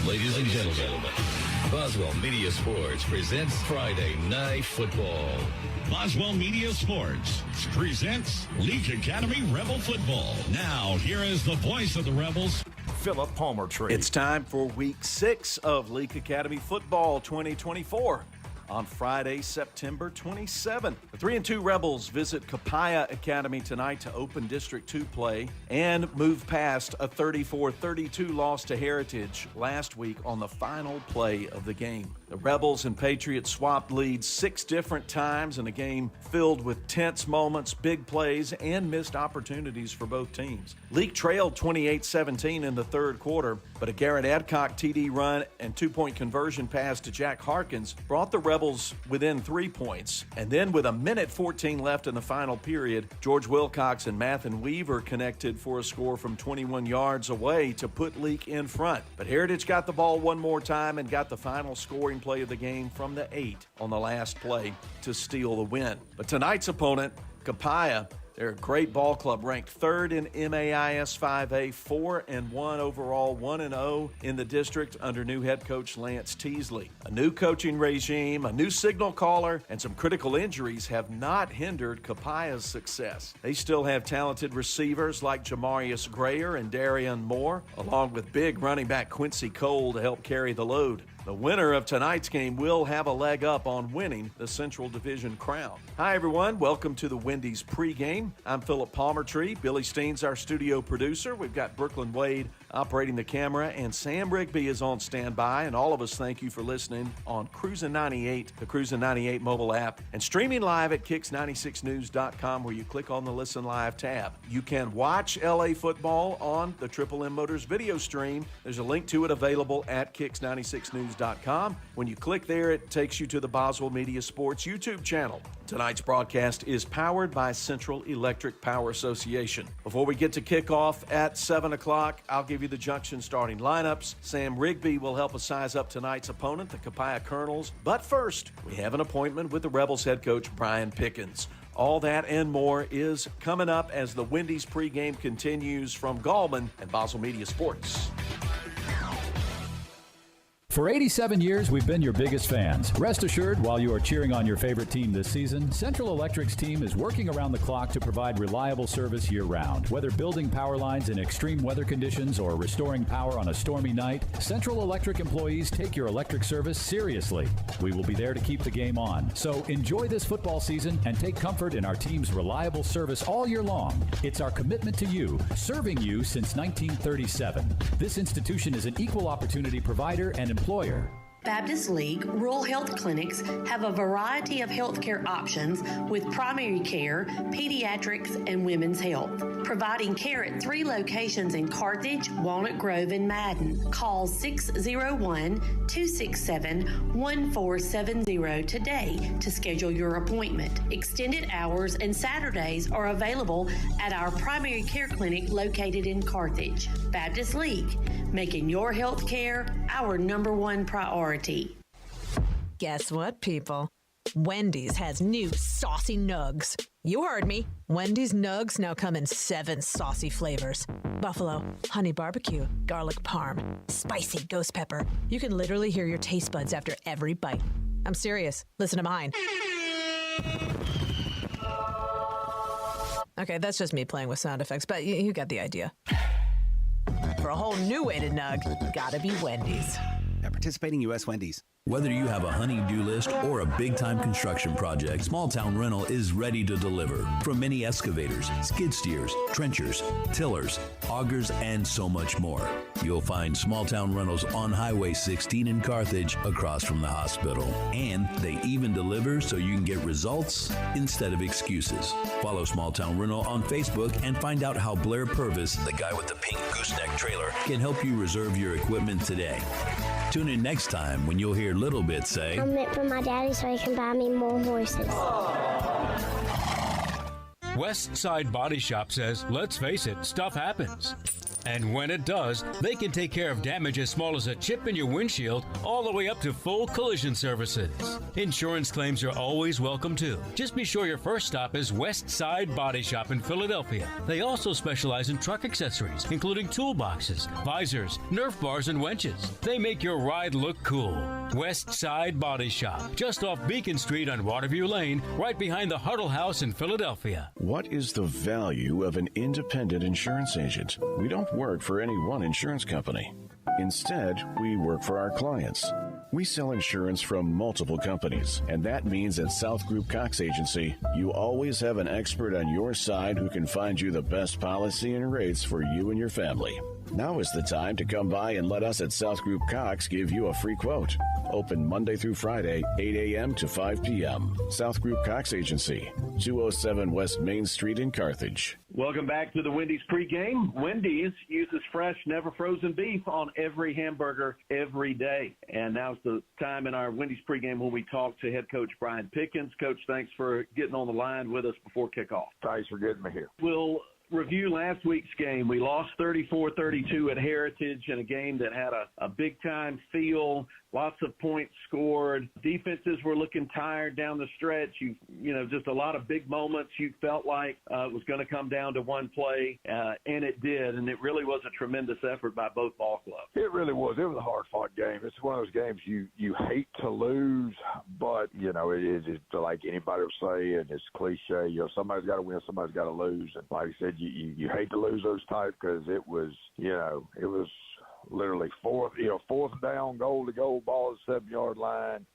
Ladies and gentlemen, Boswell Media Sports presents Friday Night Football. Boswell Media Sports presents Leake Academy Rebel Football. Now, here is the voice of the Rebels, Philip Palmertree. It's time for Week 6 of Leake Academy Football 2024. On Friday, September 27th. The 3-2 Rebels visit Copiah Academy tonight to open District 2 play and move past a 34-32 loss to Heritage last week on the final play of the game. The Rebels and Patriots swapped leads 6 different times in a game filled with tense moments, big plays, and missed opportunities for both teams. Leake trailed 28-17 in the third quarter, but a Garrett Adcock TD run and 2-point conversion pass to Jack Harkins brought the Rebels within 3 points. And then with a minute 14 left in the final period, George Wilcox and Mathen Weaver connected for a score from 21 yards away to put Leake in front. But Heritage got the ball one more time and got the final scoring play of the game from the 8 on the last play to steal the win. But tonight's opponent, Copiah, they're a great ball club, ranked 3rd in MAIS 5A, 4-1 overall, 1-0 in the district under new head coach Lance Teasley. A new coaching regime, a new signal caller, and some critical injuries have not hindered Copiah's success. They still have talented receivers like Jamarius Grayer and Darian Moore, along with big running back Quincy Cole to help carry the load. The winner of tonight's game will have a leg up on winning the Central Division crown. Hi, everyone. Welcome to the Wendy's pregame. I'm Philip Palmertree. Billy Steen's our studio producer. We've got Brooklyn Wade operating the camera, and Sam Rigby is on standby. And all of us thank you for listening on Cruisin' 98, the Cruisin' 98 mobile app, and streaming live at Kicks96news.com, where you click on the Listen Live tab. You can watch LA football on the Triple M Motors video stream. There's a link to it available at Kicks96news.com. When you click there, it takes you to the Boswell Media Sports YouTube channel. Tonight's broadcast is powered by Central Electric Power Association. Before we get to kickoff at 7 o'clock, I'll give you the Junction starting lineups. Sam Rigby will help us size up tonight's opponent, the Copiah Colonels. But first, we have an appointment with the Rebels head coach, Brian Pickins. All that and more is coming up as the Wendy's pregame continues from Gallman and Boswell Media Sports. For 87 years, we've been your biggest fans. Rest assured, while you are cheering on your favorite team this season, Central Electric's team is working around the clock to provide reliable service year-round. Whether building power lines in extreme weather conditions or restoring power on a stormy night, Central Electric employees take your electric service seriously. We will be there to keep the game on. So enjoy this football season and take comfort in our team's reliable service all year long. It's our commitment to you, serving you since 1937. This institution is an equal opportunity provider and employer. Baptist League Rural Health Clinics have a variety of healthcare options with primary care, pediatrics, and women's health. Providing care at 3 locations in Carthage, Walnut Grove, and Madden. Call 601-267-1470 today to schedule your appointment. Extended hours and Saturdays are available at our primary care clinic located in Carthage. Baptist League, making your health care our #1 priority. Guess what, people? Wendy's has new saucy nugs. You heard me. Wendy's nugs now come in 7 saucy flavors. Buffalo, honey barbecue, garlic parm, spicy ghost pepper. You can literally hear your taste buds after every bite. I'm serious. Listen to mine. Okay, that's just me playing with sound effects, but you got the idea. For a whole new way to nug, gotta be Wendy's. At participating U.S. Wendy's. Whether you have a honey-do list or a big-time construction project, Small Town Rental is ready to deliver. From mini excavators, skid steers, trenchers, tillers, augers, and so much more. You'll find Small Town Rentals on Highway 16 in Carthage, across from the hospital. And they even deliver so you can get results instead of excuses. Follow Small Town Rental on Facebook and find out how Blair Purvis, the guy with the pink gooseneck trailer, can help you reserve your equipment today. Tune in next time when you'll hear Little Bit say, I'm meant for my daddy so he can buy me more horses. West Side Body Shop says, let's face it, stuff happens. And when it does, they can take care of damage as small as a chip in your windshield all the way up to full collision services. Insurance claims are always welcome too. Just be sure your first stop is West Side Body Shop in Philadelphia. They also specialize in truck accessories, including toolboxes, visors, Nerf bars, and winches. They make your ride look cool. West Side Body Shop, just off Beacon Street on Waterview Lane, right behind the Huddle House in Philadelphia. What is the value of an independent insurance agent? We don't work for any one insurance company. Instead, we work for our clients. We sell insurance from multiple companies, and that means at South Group Cox Agency, you always have an expert on your side who can find you the best policy and rates for you and your family. Now is the time to come by and let us at South Group Cox give you a free quote. Open Monday through Friday, 8 a.m. to 5 p.m. South Group Cox Agency, 207 West Main Street in Carthage. Welcome back to the Wendy's pregame. Wendy's uses fresh, never frozen beef on every hamburger every day. And now's the time in our Wendy's pregame when we talk to head coach Brian Pickins. Coach, thanks for getting on the line with us before kickoff. Thanks for getting me here. We'll review last week's game. We lost 34-32 at Heritage in a game that had a big-time feel, lots of points scored. Defenses were looking tired down the stretch. You know, just a lot of big moments. You felt like it was going to come down to one play, and it did, and it really was a tremendous effort by both ball clubs. It really was. It was a hard-fought game. It's one of those games you hate to lose, but, you know, it's like anybody will say, and it's cliche, you know, somebody's got to win, somebody's got to lose. And like I said, you hate to lose those types because it was, you know, it was literally fourth down, goal to goal, ball at the 7-yard line.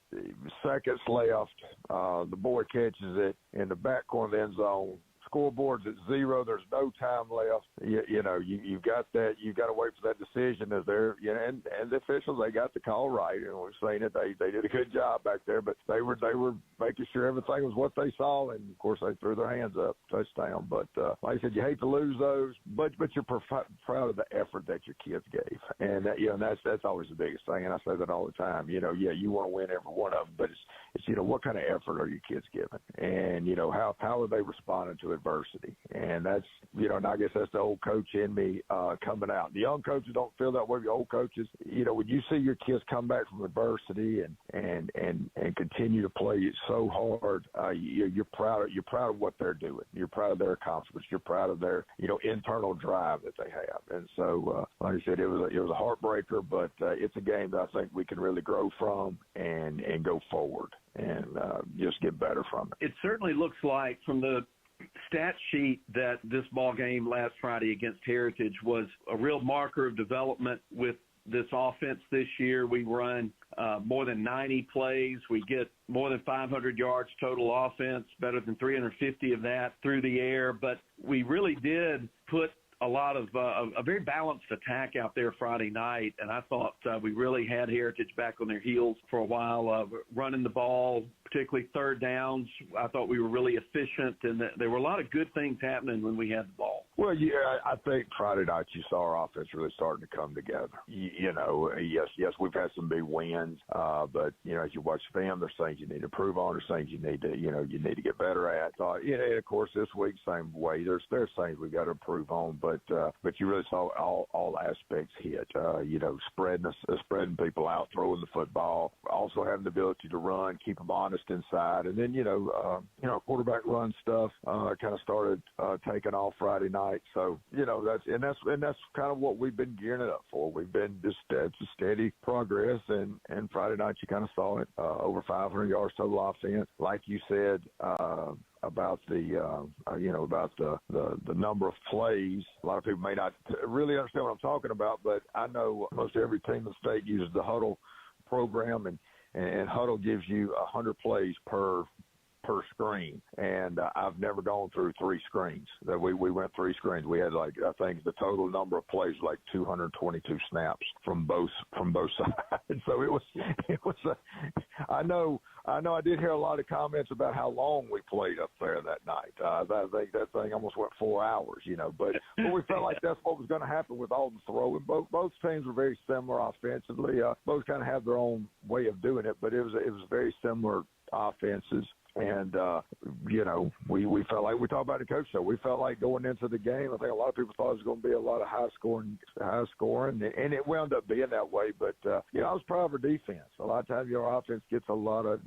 Seconds left. The boy catches it in the back corner of the end zone. Scoreboard's at 0. There's no time left. You've got that. You've got to wait for that decision. As they're, you know, and the officials, they got the call right, and we're saying that they did a good job back there. But they were making sure everything was what they saw, and of course they threw their hands up, touchdown. But like I said, you hate to lose those, but you're proud of the effort that your kids gave, and that, you know, and that's always the biggest thing. And I say that all the time. You know, yeah, you want to win every one of them, but it's you know, what kind of effort are your kids giving, and you know, how are they responding to adversity? And that's, you know, and I guess that's the old coach in me coming out. The young coaches don't feel that way. The old coaches, you know, when you see your kids come back from adversity and continue to play so hard, you're proud of what they're doing. You're proud of their accomplishments. You're proud of their, you know, internal drive that they have. And so, like I said, it was a heartbreaker, but it's a game that I think we can really grow from and go forward and just get better from it. It certainly looks like from the stat sheet that this ball game last Friday against Heritage was a real marker of development with this offense this year. We run more than 90 plays. We get more than 500 yards total offense, better than 350 of that through the air. But we really did put a lot of a very balanced attack out there Friday night, and I thought we really had Heritage back on their heels for a while, running the ball, particularly third downs. I thought we were really efficient, and there were a lot of good things happening when we had the ball. Well, yeah, I think Friday night you saw our offense really starting to come together. You know, yes, we've had some big wins, but, you know, as you watch film, there's things you need to improve on, there's things you need to get better at. You know, and of course, this week, same way. There's things we've got to improve on, but you really saw all aspects hit. You know, spreading people out, throwing the football, also having the ability to run, keep them honest inside, and then quarterback run stuff kind of started taking off Friday night. So you know that's kind of what we've been gearing it up for. We've been just steady progress, and Friday night you kind of saw it, over 500 yards total offense, like you said. About the number of plays. A lot of people may not really understand what I'm talking about, but I know most every team in the state uses the Huddle program, and Huddle gives you 100 plays per screen, and I've never gone through 3 screens. That we went 3 screens. We had, like, I think the total number of plays was like 222 snaps from both sides. So it was I know I did hear a lot of comments about how long we played up there that night. I think that thing almost went 4 hours, you know, but we felt like that's what was going to happen with all the throwing. Both teams were very similar offensively. Both kind of have their own way of doing it, but it was very similar offenses. And, we felt like, we talked about the coach show, we felt like going into the game, I think a lot of people thought it was going to be a lot of high scoring, and it wound up being that way. But, I was proud of our defense. A lot of times our offense gets a lot of,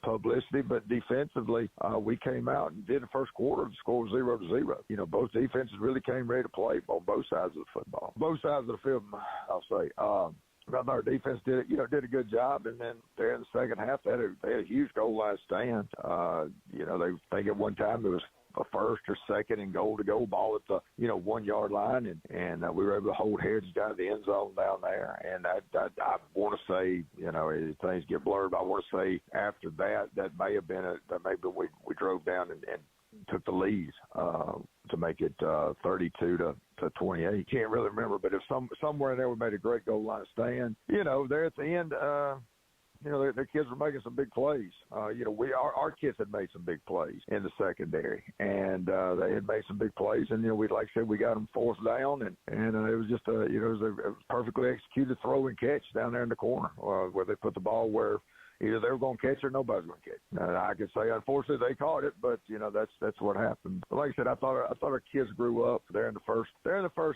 publicity, but defensively, we came out and did the first quarter. The score was 0-0. Both defenses really came ready to play on both sides of the football. Both sides of the field, I'll say. I thought our defense did a good job, and then there in the second half, they had a huge goal line stand. They think at one time it was a first or second and goal-to-goal ball at the 1 yard line, and we were able to hold heads down the end zone down there. And I want to say, things get blurred, but I want to say after that may have been we drove down and took the lead to make it 32-28. Can't really remember, but if somewhere in there we made a great goal line stand. There at the end, their kids were making some big plays. Our kids had made some big plays in the secondary, and they had made some big plays. And like I said, we got them fourth down, and it was just it was a perfectly executed throw and catch down there in the corner where they put the ball where either they were going to catch it or nobody's going to catch it. I could say, unfortunately, they caught it, but that's what happened. But like I said, I thought our kids grew up there in the first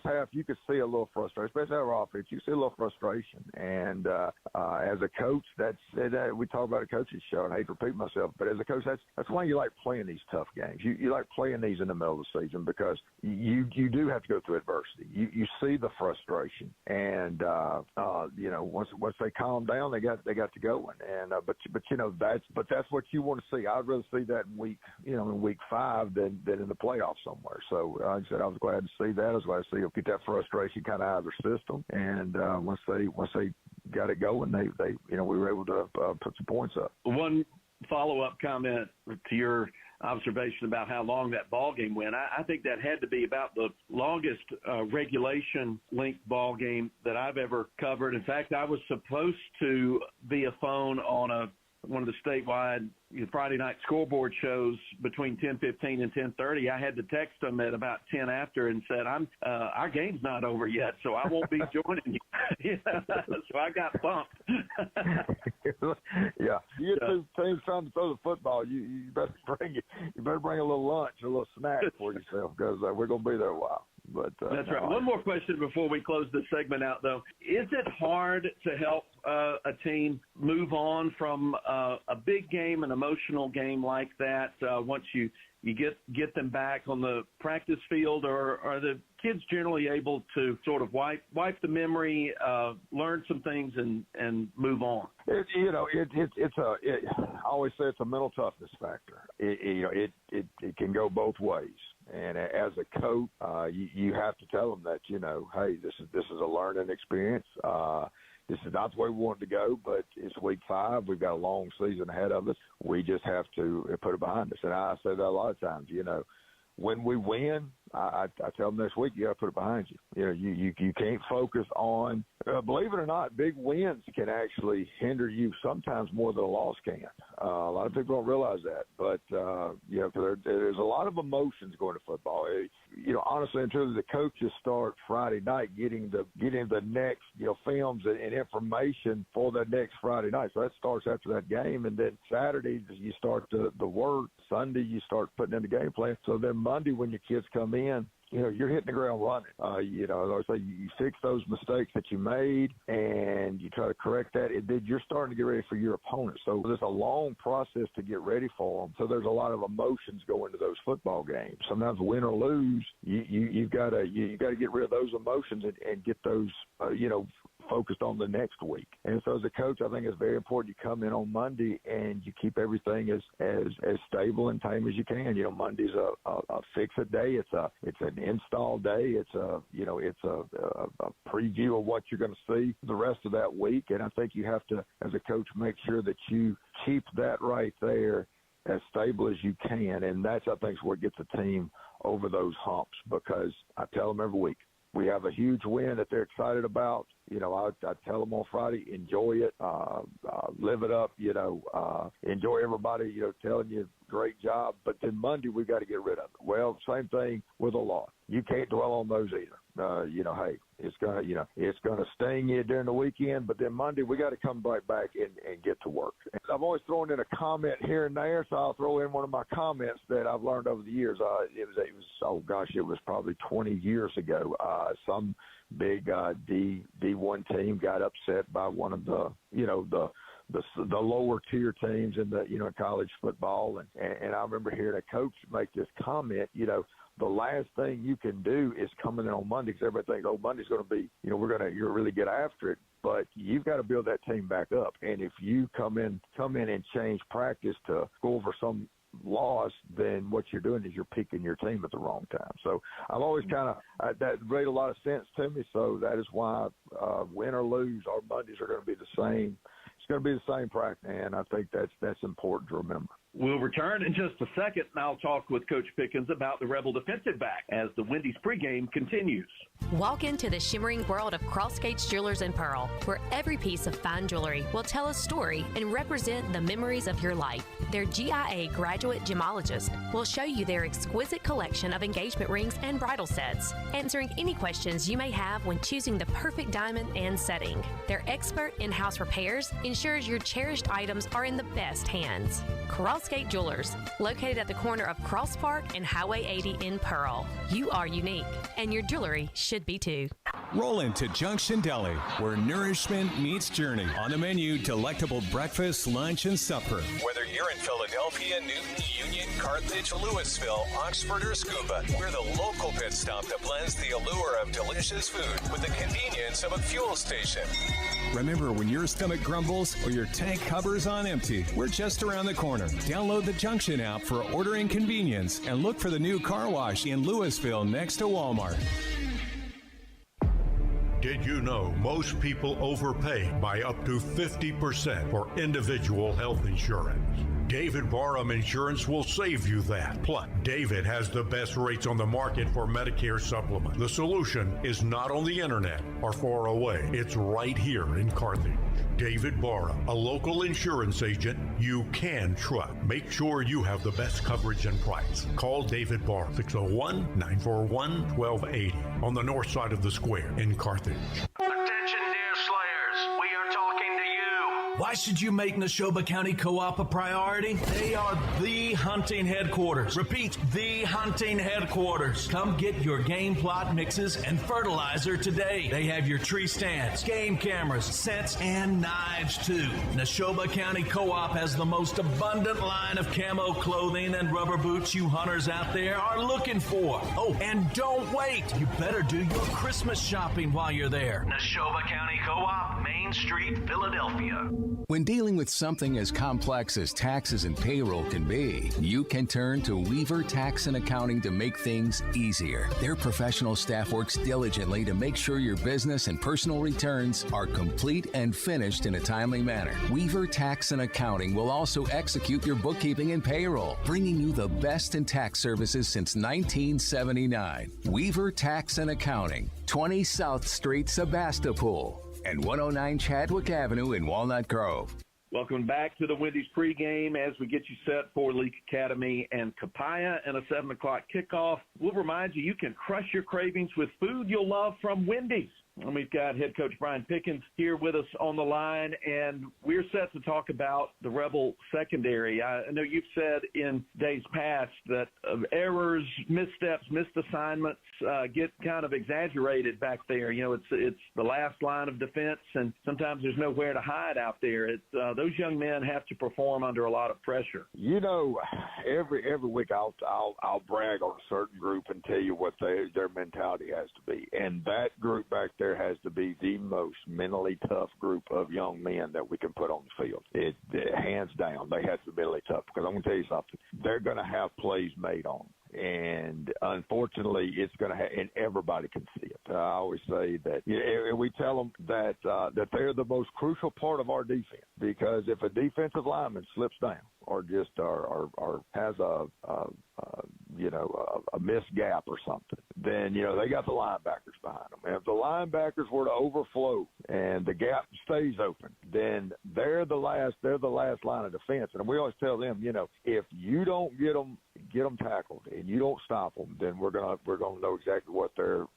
half. You could see a little frustration, especially our offense. You see a little frustration, and as a coach, we talk about a coaching show, and I hate to repeat myself, but as a coach, that's why you like playing these tough games. You like playing these in the middle of the season because you do have to go through adversity. You see the frustration, and once they calm down, they got to go, and that's what you want to see. I'd rather see that in week 5 than in the playoffs somewhere. So like I said, I was glad to see that. I was glad to see them get that frustration kind of out of their system. And once they got it going, they we were able to put some points up. One follow-up comment to your observation about how long that ball game went. I think that had to be about the longest regulation-linked ball game that I've ever covered. In fact, I was supposed to be a phone on one of the statewide Friday night scoreboard shows between 10:15 and 10:30. I had to text them at about 10 after and said, our game's not over yet, so I won't be joining you. So I got bumped. Yeah. You get two teams trying to throw the football, you better bring a little lunch, a little snack for yourself, because we're going to be there a while. But that's right. One more question before we close this segment out, though. Is it hard to help a team move on from a big game, an emotional game like that, once you get them back on the practice field, or are the kids generally able to sort of wipe the memory, learn some things, and move on? I always say it's a mental toughness factor. It can go both ways. And as a coach, you have to tell them that, hey, this is a learning experience. This is not the way we want to go, but it's week 5. We've got a long season ahead of us. We just have to put it behind us. And I say that a lot of times, when we win, I tell them this week, you got to put it behind you. You can't focus on, believe it or not, big wins can actually hinder you sometimes more than a loss can. A lot of people don't realize that. But, there's a lot of emotions going to football. Honestly, until the coaches start Friday night getting the next, films and information for the next Friday night. So that starts after that game. And then Saturday, you start the work. Sunday, you start putting in the game plan. So then Monday, when your kids come in, you're hitting the ground running. As I say, you fix those mistakes that you made, and you try to correct that, and then you're starting to get ready for your opponent. So there's a long process to get ready for them. So there's a lot of emotions go into those football games. Sometimes win or lose, you've got to get rid of those emotions and get those focused on the next week. And so as a coach, I think it's very important you come in on Monday and you keep everything as stable and tame as you can. Monday's a fix-it day. It's an install day. It's a preview of what you're going to see the rest of that week. And I think you have to, as a coach, make sure that you keep that right there as stable as you can. And that's, I think, is what gets a team over those humps, because I tell them every week, we have a huge win that they're excited about. I tell them on Friday, enjoy it, live it up, enjoy everybody, telling you great job. But then Monday, we've got to get rid of it. Well, same thing with a loss. You can't dwell on those either. Hey, It's gonna sting you during the weekend, but then Monday we got to come right back and get to work. And I've always thrown in a comment here and there, so I'll throw in one of my comments that I've learned over the years. It was probably 20 years ago. Some big D1 team got upset by one of the lower tier teams in college football, and I remember hearing a coach make this comment. The last thing you can do is come in on Monday because everybody thinks, Monday's going to be, you're really get after it. But you've got to build that team back up. And if you come in and change practice to go over some loss, then what you're doing is you're picking your team at the wrong time. So I've always that made a lot of sense to me. So that is why win or lose, our Mondays are going to be the same. It's going to be the same practice, and I think that's important to remember. We'll return in just a second, and I'll talk with Coach Pickins about the Rebel defensive back as the Wendy's pregame continues. Walk into the shimmering world of Cross Gates Jewelers and Pearl, where every piece of fine jewelry will tell a story and represent the memories of your life. Their GIA graduate gemologist will show you their exquisite collection of engagement rings and bridal sets, answering any questions you may have when choosing the perfect diamond and setting. Their expert in-house repairs ensures your cherished items are in the best hands. Crossgate Jewelers, located at the corner of Cross Park and Highway 80 in Pearl. You are unique, and your jewelry should be too. Roll into Junction Deli, where nourishment meets journey. On the menu, delectable breakfast, lunch, and supper. Whether you're in Philadelphia, Newton, Union, Carthage, Louisville, Oxford, or Scuba, we're the local pit stop that blends the allure of delicious food with the convenience of a fuel station. Remember, when your stomach grumbles or your tank hovers on empty, we're just around the corner. Download the Junction app for ordering convenience and look for the new car wash in Louisville next to Walmart. Did you know most people overpay by up to 50% for individual health insurance? David Barham Insurance will save you that. Plus, David has the best rates on the market for Medicare supplement. The solution is not on the internet or far away. It's right here in Carthage. David Barham, a local insurance agent you can trust. Make sure you have the best coverage and price. Call David Barham, 601-941-1280 on the north side of the square in Carthage. Attention, deer slayers. We are talking to you. Why should you make Neshoba County Co-op a priority? They are the hunting headquarters. Repeat, the hunting headquarters. Come get your game plot mixes and fertilizer today. They have your tree stands, game cameras, scents, and knives too. Neshoba County Co-op has the most abundant line of camo clothing and rubber boots you hunters out there are looking for. Oh, and don't wait. You better do your Christmas shopping while you're there. Neshoba County Co-op, Main Street, Philadelphia. When dealing with something as complex as taxes and payroll can be, you can turn to Weaver Tax and Accounting to make things easier. Their professional staff works diligently to make sure your business and personal returns are complete and finished in a timely manner. Weaver Tax and Accounting will also execute your bookkeeping and payroll, bringing you the best in tax services since 1979. Weaver Tax and Accounting, 20 South Street, Sebastopol, and 109 Chadwick Avenue in Walnut Grove. Welcome back to the Wendy's pregame as we get you set for Leake Academy and Copiah and a 7 o'clock kickoff. We'll remind you can crush your cravings with food you'll love from Wendy's. And we've got head coach Brian Pickins here with us on the line, and we're set to talk about the Rebel secondary. I know you've said in days past that errors, missteps, missed assignments get kind of exaggerated back there. You know, it's the last line of defense, and sometimes there's nowhere to hide out there. Those young men have to perform under a lot of pressure. You know, every week I'll brag on a certain group and tell you what their mentality has to be, and that group back there has to be the most mentally tough group of young men that we can put on the field. Hands down, they have to be mentally tough, because I'm going to tell you something. They're going to have plays made on them. And unfortunately, it's going to and everybody can see it. I always say that we tell them that they're the most crucial part of our defense, because if a defensive lineman slips down or just or has a missed gap or something, then they got the linebackers behind them. And if the linebackers were to overflow and the gap stays open, then they're the last line of defense. And we always tell them, if you don't get them get them tackled and you don't stop them, then we're gonna know exactly what their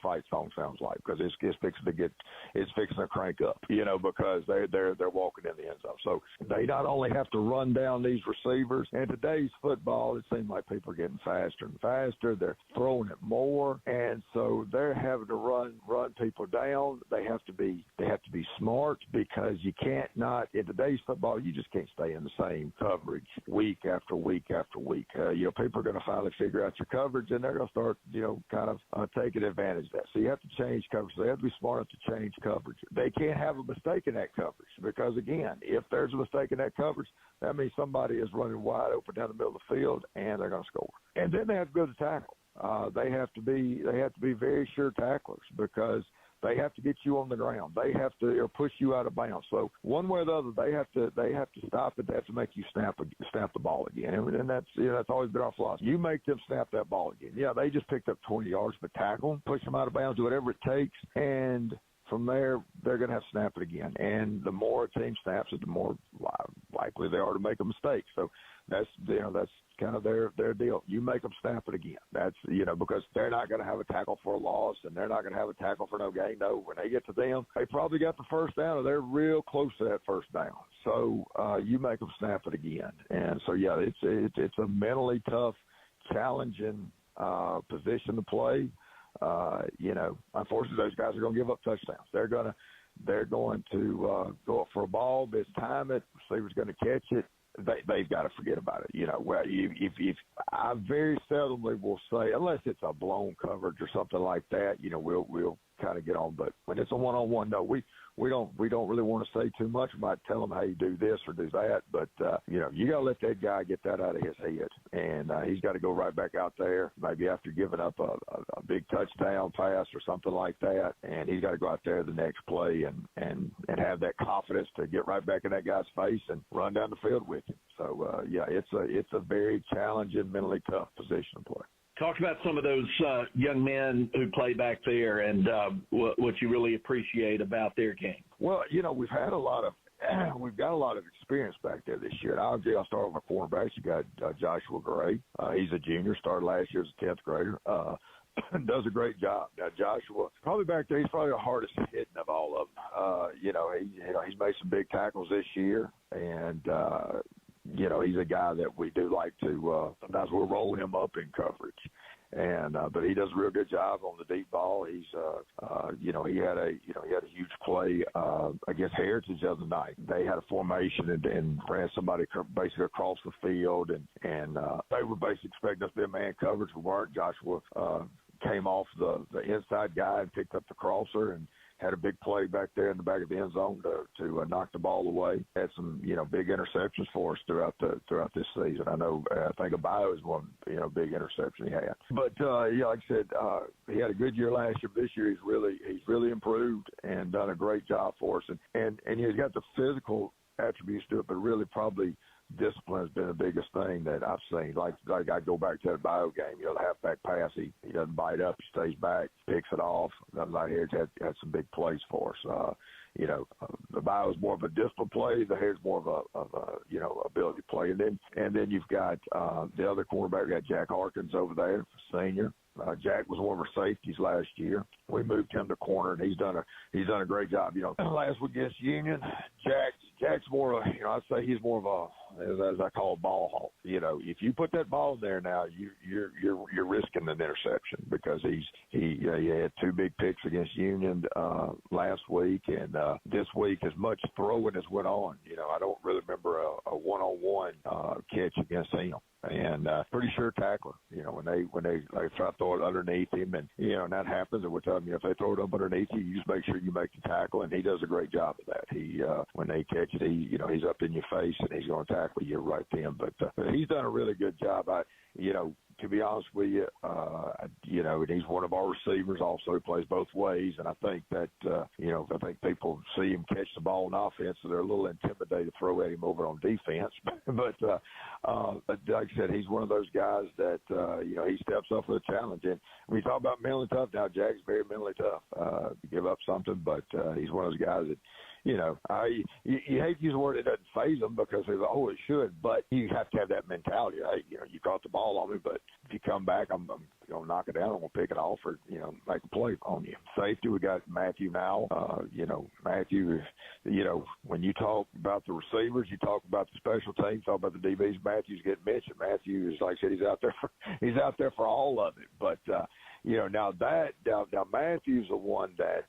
fight song sounds like, because it's fixing to crank up, because they're walking in the end zone. So they not only have to run down these receivers. In today's football, it seems like people are getting faster and faster. They're throwing it more, and so they're having to run people down. They have to be smart, because you can't not in today's football. You just can't stay in the same coverage week after week after week. People are going to finally figure out your coverage, and they're going to start kind of taking advantage of that. So you have to change coverage. They have to be smart enough to change coverage. They can't have a mistake in that coverage, because again, if there's a mistake in that coverage, that means somebody is running wide open down the middle of the field, and they're going to score. And then they have to go to tackle. They have to be very sure tacklers, because they have to get you on the ground. They have to push you out of bounds. So one way or the other, they have to stop it. They have to make you snap the ball again. And that's always been our philosophy. You make them snap that ball again. Yeah, they just picked up 20 yards, but tackle them, push them out of bounds, do whatever it takes, and from there, they're going to have to snap it again. And the more a team snaps it, the more likely they are to make a mistake. So that's kind of their deal. You make them snap it again. That's, because they're not going to have a tackle for a loss, and they're not going to have a tackle for no gain. No, when they get to them, they probably got the first down, or they're real close to that first down. So you make them snap it again. And so, yeah, it's a mentally tough, challenging position to play. Unfortunately, those guys are going to give up touchdowns. They're going to go up for a ball, miss time it, receiver's going to catch it. They've got to forget about it. If I very seldomly will say, unless it's a blown coverage or something like that, we'll kind of get on. But when it's a one-on-one, no, we don't really want to say too much. We might tell them, hey, do this or do that. But, you got to let that guy get that out of his head. And he's got to go right back out there, maybe after giving up a big touchdown pass or something like that. And he's got to go out there the next play and have that confidence to get right back in that guy's face and run down the field with him. So, it's a very challenging, mentally tough position to play. Talk about some of those young men who play back there and what you really appreciate about their game. Well, we've got a lot of experience back there this year. I'll start with my cornerbacks. You got Joshua Gray. He's a junior, started last year as a 10th grader. Does a great job. Now, Joshua, probably back there, he's probably the hardest hitting of all of them. He's made some big tackles this year, and he's a guy that we do like to sometimes we'll roll him up in coverage. And but he does a real good job on the deep ball. He's he had a huge play against Heritage the other night. They had a formation and ran somebody basically across the field, and they were basically expecting us to be a man coverage. We weren't. Joshua came off the inside guy and picked up the crosser and had a big play back there in the back of the end zone to knock the ball away. Had some, big interceptions for us throughout this season. I think Abio is one, big interception he had. But, like I said, he had a good year last year. This year he's really improved and done a great job for us. And he's got the physical attributes to it, but really probably discipline has been the biggest thing that I've seen. Like I go back to that bio game, the halfback pass, he doesn't bite up, he stays back, picks it off. Like Heritage had some big plays for us. The bio is more of a discipline play. The Hair's more of a ability play. And then you've got the other cornerback, got Jack Harkins over there, senior. Jack was one of our safeties last year. We moved him to corner, and he's done a great job. Last week against Union, Jack's more of I'd say he's more of a, as I call, a ball hawk. If you put that ball in there now, you're risking an interception, because he had two big picks against Union last week, and this week as much throwing as went on. I don't really remember a one-on-one catch against him. And pretty sure tackler, when they try to throw it underneath him, and that happens. And we're telling you, if they throw it up underneath you, you just make sure you make the tackle, and he does a great job of that. He when they catch it, he's up in your face and he's going to tackle you right then. But he's done a really good job. To be honest with you, and he's one of our receivers. Also, he plays both ways, and I think that I think people see him catch the ball on offense, so they're a little intimidated to throw at him over on defense. But like I said, he's one of those guys that he steps up for the challenge. And when you talk about mentally tough, now Jack's very mentally tough. Give up something, but he's one of those guys that you hate to use the word it doesn't faze them because they're like, oh, it should, but you have to have that mentality. Hey, you caught the ball on me, but if you come back, I'm going to knock it down. I'm going to pick it off or, make a play on you. Safety, we got Matthew now. Matthew, when you talk about the receivers, you talk about the special teams, talk about the DBs, Matthew's getting mentioned. Matthew is, like I said, he's out there for all of it. But, now Matthew's the one that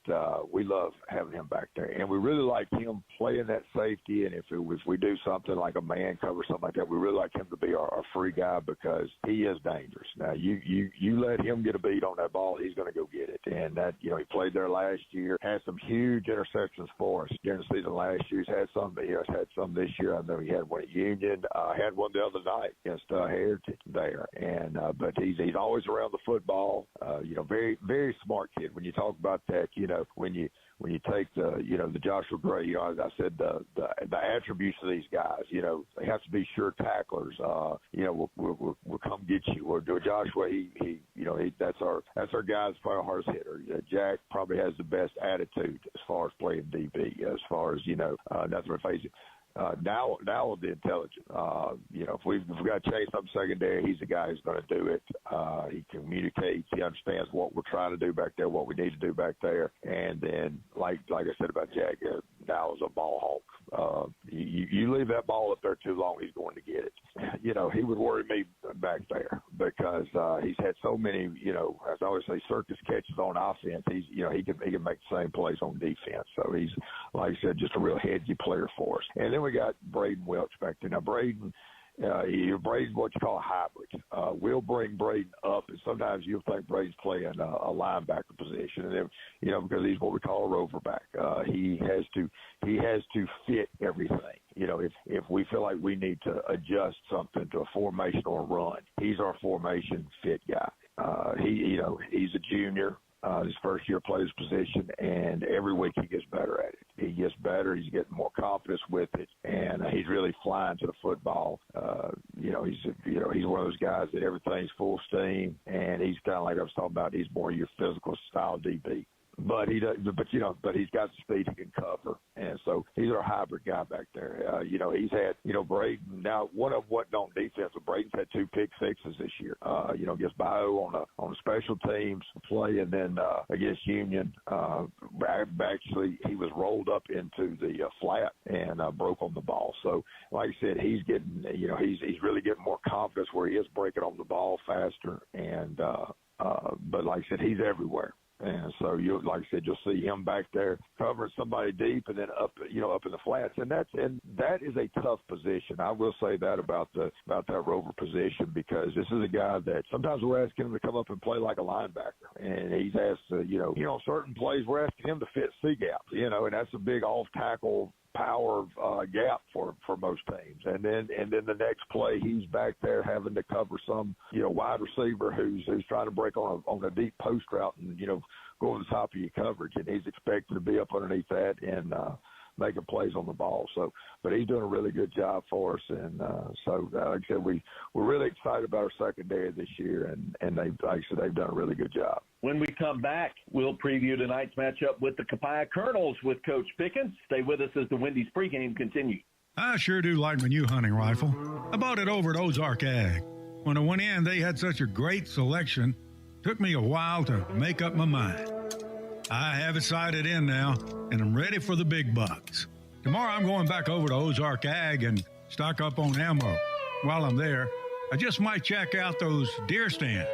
we love having him back there. And we really like him playing that safety. And if we do something like a man cover, something like that, we really like him to be our free guy because he is dangerous. Now, you let him get a beat on that ball, he's going to go get it. And that, he played there last year, had some huge interceptions for us during the season last year. He's had some this year. I know he had one at Union, had one the other night against Heritage there. And but he's always around the football. Very, very smart kid. When you talk about that, when you take the Joshua Gray, I said the attributes of these guys, they have to be sure tacklers. We'll come get you. Or Joshua, that's our guy that's probably our hardest hitter. Jack probably has the best attitude as far as playing DB, as far as, nothing to face it. Now with the intelligent, if we've got to change something secondary, he's the guy who's going to do it. He communicates, he understands what we're trying to do back there, what we need to do back there, and then like I said about Jack, now is a ball hawk. You leave that ball up there too long, he's going to get it. He would worry me back there because he's had so many, as I always say, circus catches on offense. He can make the same plays on defense. So he's, like I said, just a real heady player for us. And then we got Braden Welch back there. Now, Braden's what you call a hybrid. We'll bring Braden up, and sometimes you'll think Braden's playing a linebacker position, and then, because he's what we call a rover back. He has to fit everything. If we feel like we need to adjust something to a formation or a run, he's our formation fit guy. He's a junior. His first year plays position, and every week he gets better at it. He gets better. He's getting more confidence with it, and he's really flying to the football. He's one of those guys that everything's full steam, and he's kind of like I was talking about. He's more your physical style DB. But he's got the speed he can cover, and so he's our hybrid guy back there. He's had Braden. Now one of what on defense, but Braden's had 2 pick sixes this year. Against Bio on the special teams play, and then against Union, actually he was rolled up into the flat and broke on the ball. So like I said, he's getting he's really getting more confidence where he is breaking on the ball faster, and but like I said, he's everywhere. And so like I said, you'll see him back there covering somebody deep and then up in the flats. And that is a tough position. I will say that about that rover position, because this is a guy that sometimes we're asking him to come up and play like a linebacker. And he's asked to, certain plays we're asking him to fit C gaps, and that's a big off tackle power gap for most teams. And then the next play, he's back there having to cover some wide receiver who's trying to break on a deep post route and go over the top of your coverage, and he's expected to be up underneath that and making plays on the ball. So, but he's doing a really good job for us, and like I said, we're really excited about our secondary this year, and they've done a really good job. When we come back, we'll preview tonight's matchup with the Copiah Colonels with Coach Pickins. Stay with us as the Wendy's pregame continues. I sure do like my new hunting rifle. I bought it over at Ozark Ag. When I went in, they had such a great selection. Took me a while to make up my mind. I have it sighted in now, and I'm ready for the big bucks. Tomorrow I'm going back over to Ozark Ag and stock up on ammo. While I'm there, I just might check out those deer stands.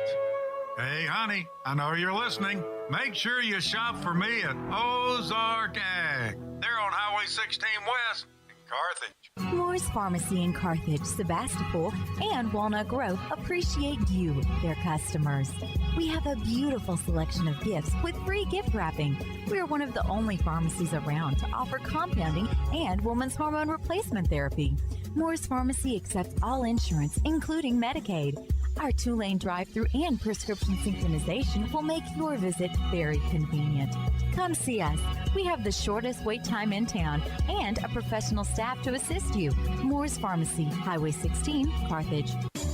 Hey, honey, I know you're listening. Make sure you shop for me at Ozark Ag. They're on Highway 16 West in Carthage. Moore's Pharmacy in Carthage, Sebastopol, and Walnut Grove appreciate you, their customers. We have a beautiful selection of gifts with free gift wrapping. We are one of the only pharmacies around to offer compounding and women's hormone replacement therapy. Moore's Pharmacy accepts all insurance, including Medicaid. Our 2-lane drive-through and prescription synchronization will make your visit very convenient. Come see us. We have the shortest wait time in town and a professional staff to assist you. Moore's Pharmacy, Highway 16, Carthage.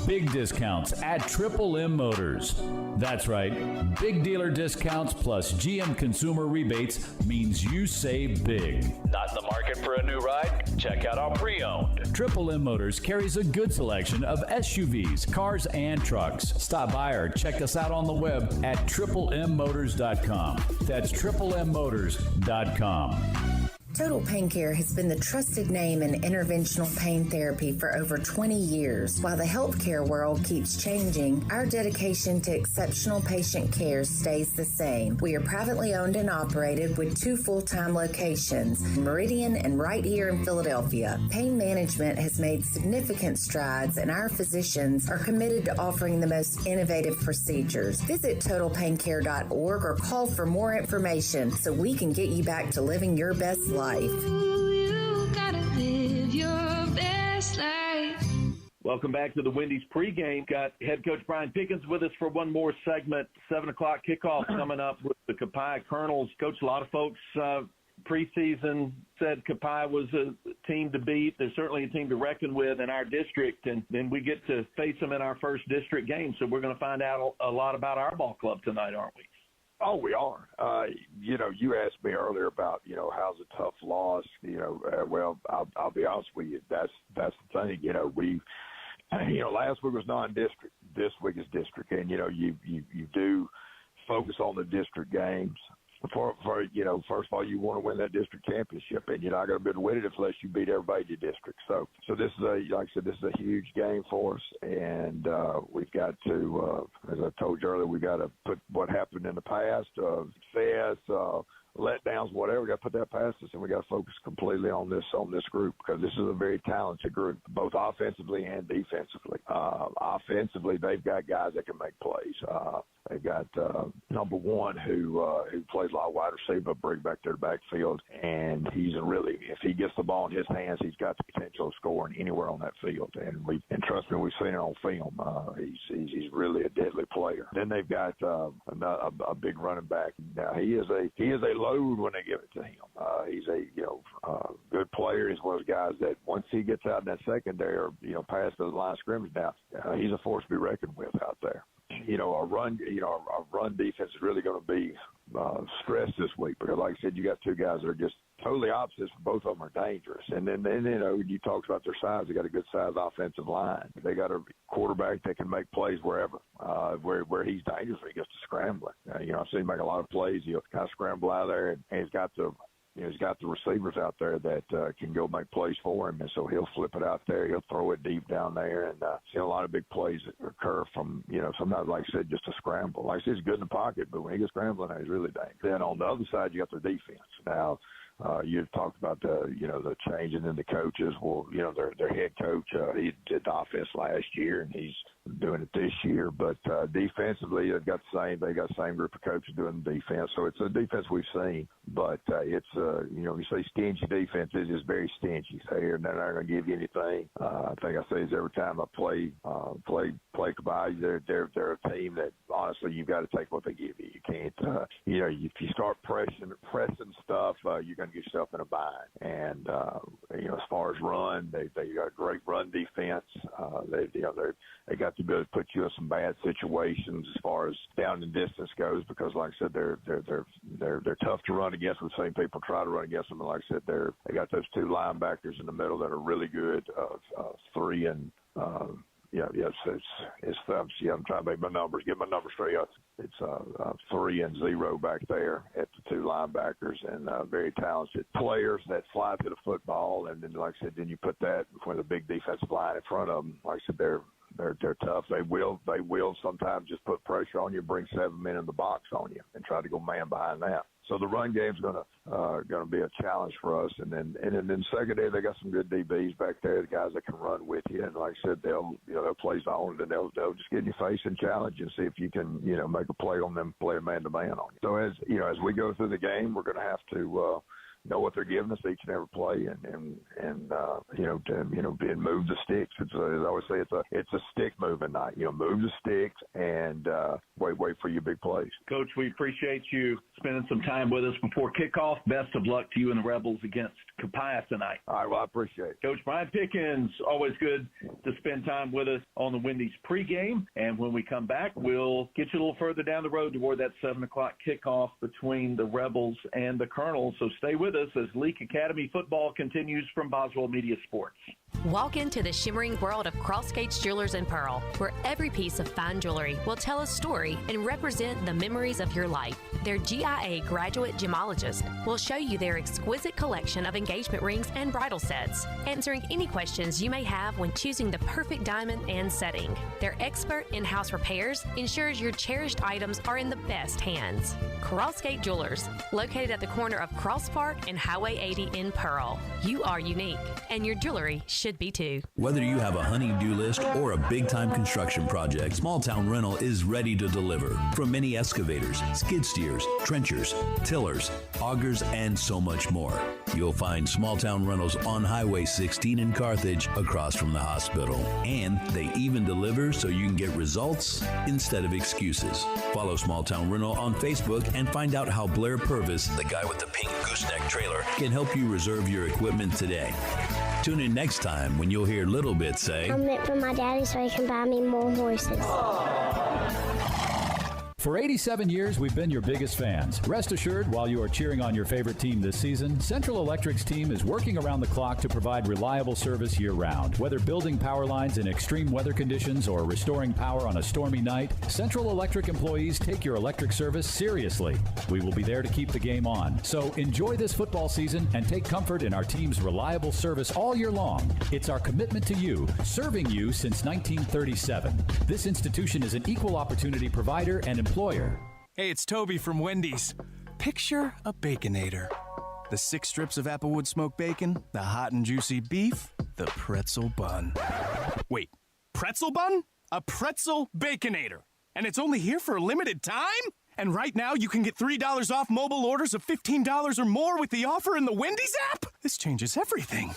big discounts at Triple M Motors. That's right, big dealer discounts plus GM consumer rebates means you save big. Not in the market for a new ride? Check out our pre-owned. Triple M Motors carries a good selection of SUVs, cars, and trucks. Stop by or check us out on the web at triplemmotors.com. That's triplemmotors.com. Total Pain Care has been the trusted name in interventional pain therapy for over 20 years. While the healthcare world keeps changing, our dedication to exceptional patient care stays the same. We are privately owned and operated with 2 full-time locations, Meridian and right here in Philadelphia. Pain management has made significant strides, and our physicians are committed to offering the most innovative procedures. Visit TotalPainCare.org or call for more information so we can get you back to living your best life. You gotta live your best life. Welcome back to the Wendy's pregame. Got head coach Brian Pickins with us for one more segment. 7 o'clock kickoff coming up with the Copiah Colonels. Coach, a lot of folks preseason said Copiah was a team to beat. They're certainly a team to reckon with in our district, and then we get to face them in our first district game. So we're going to find out a lot about our ball club tonight, aren't we? Oh, we are. You asked me earlier about, how's a tough loss. Well, I'll be honest with you. That's the thing. Last week was non-district. This week is district, and you do focus on the district games. For first of all, you want to win that district championship, and you're not going to be able to win it unless you beat everybody in your district. So this is like I said, this is a huge game for us, and we've got to, as I told you earlier, we got to put what happened in the past, success, letdowns, whatever. We got to put that past us, and we got to focus completely on this group, because this is a very talented group, both offensively and defensively. Offensively, they've got guys that can make plays. They've got number one who plays a lot of wide receiver, but bring back their backfield, and he's if he gets the ball in his hands, he's got the potential of scoring anywhere on that field. And trust me, we've seen it on film. He's really a deadly player. Then they've got a big running back. Now he is a load when they give it to him. He's a good player. He's one of those guys that once he gets out in that secondary or past the line of scrimmage, now he's a force to be reckoned with out there. Our run defense is really going to be stressed this week, because like I said, you got 2 guys that are just totally opposites. Both of them are dangerous. And then you talk about their size. They got a good sized offensive line. They got a quarterback that can make plays wherever, where he's dangerous when he gets to scrambling. I've seen him make a lot of plays. He'll kind of scramble out there, and he's got the receivers out there that can go make plays for him, and so he'll flip it out there. He'll throw it deep down there, and see a lot of big plays that occur from, sometimes, like I said, just a scramble. Like I said, he's good in the pocket, but when he gets scrambling, he's really dangerous. Then on the other side, you got their defense. Now, you've talked about the changing in the coaches. Well, their head coach, he did the offense last year, and he's doing it this year. But defensively, they got the same group of coaches doing the defense. So it's a defense we've seen, but it's you say stingy defense, it is very stingy. They're not going to give you anything. I think I say this every time I play Copiah. They're a team that honestly you've got to take what they give you. You can't if you start pressing stuff, you're going to get yourself in a bind. And as far as run, they got a great run defense. They got the ability to put you in some bad situations as far as down and distance goes, because like I said, they're tough to run against. We've seen people try to run against them, and like I said, they got those 2 linebackers in the middle that are really good. 3 and I'm trying to make my numbers, get my numbers straight. It's 3 and 0 back there at the 2 linebackers, and very talented players that fly to the football. And then, like I said, then you put that with a big defensive line in front of them. Like I said, they're tough. They will sometimes just put pressure on you, bring 7 men in the box on you, and try to go man behind that. So the run game's going to be a challenge for us. And then secondary, they got some good DBs back there, the guys that can run with you. And like I said, they'll play zone, and they'll just get in your face and challenge and see if you can make a play on them, play a man to man on you. So as we go through the game, we're going to have to know what they're giving us each and every play, and move the sticks. As I always say, it's a stick moving night. Move the sticks and wait for your big plays. Coach, we appreciate you spending some time with us before kickoff. Best of luck to you and the Rebels against Copiah tonight. All right, well, I appreciate it. Coach Brian Pickins, always good to spend time with us on the Wendy's pregame. And when we come back, we'll get you a little further down the road toward that 7 o'clock kickoff between the Rebels and the Colonels. So stay with us as Leake Academy football continues from Boswell Media Sports. Walk into the shimmering world of Cross Gates Jewelers and Pearl, where every piece of fine jewelry will tell a story and represent the memories of your life. Their GIA graduate gemologist will show you their exquisite collection of engagement rings and bridal sets, answering any questions you may have when choosing the perfect diamond and setting. Their expert in-house repairs ensures your cherished items are in the best hands. Crossgate Jewelers, located at the corner of Cross Park and Highway 80 in Pearl. You are unique, and your jewelry should be too. Whether you have a honey-do list or a big-time construction project, Small Town Rental is ready to deliver. From mini excavators, skid steers, trenchers, tillers, augers, and so much more. You'll find Small Town Rentals on Highway 16 in Carthage, across from the hospital. And they even deliver so you can get results instead of excuses. Follow Small Town Rental on Facebook and find out how Blair Purvis, the guy with the pink gooseneck trailer, can help you reserve your equipment today. Tune in next time when you'll hear Little Bit say, I'm meant for my daddy so he can buy me more horses. For 87 years, we've been your biggest fans. Rest assured, while you are cheering on your favorite team this season, Central Electric's team is working around the clock to provide reliable service year-round. Whether building power lines in extreme weather conditions or restoring power on a stormy night, Central Electric employees take your electric service seriously. We will be there to keep the game on. So enjoy this football season and take comfort in our team's reliable service all year long. It's our commitment to you, serving you since 1937. This institution is an equal opportunity provider and employer. Hey, it's Toby from Wendy's. Picture a Baconator. The 6 strips of Applewood smoked bacon, the hot and juicy beef, the pretzel bun. Wait, pretzel bun? A pretzel Baconator. And it's only here for a limited time? And right now you can get $3 off mobile orders of $15 or more with the offer in the Wendy's app? This changes everything.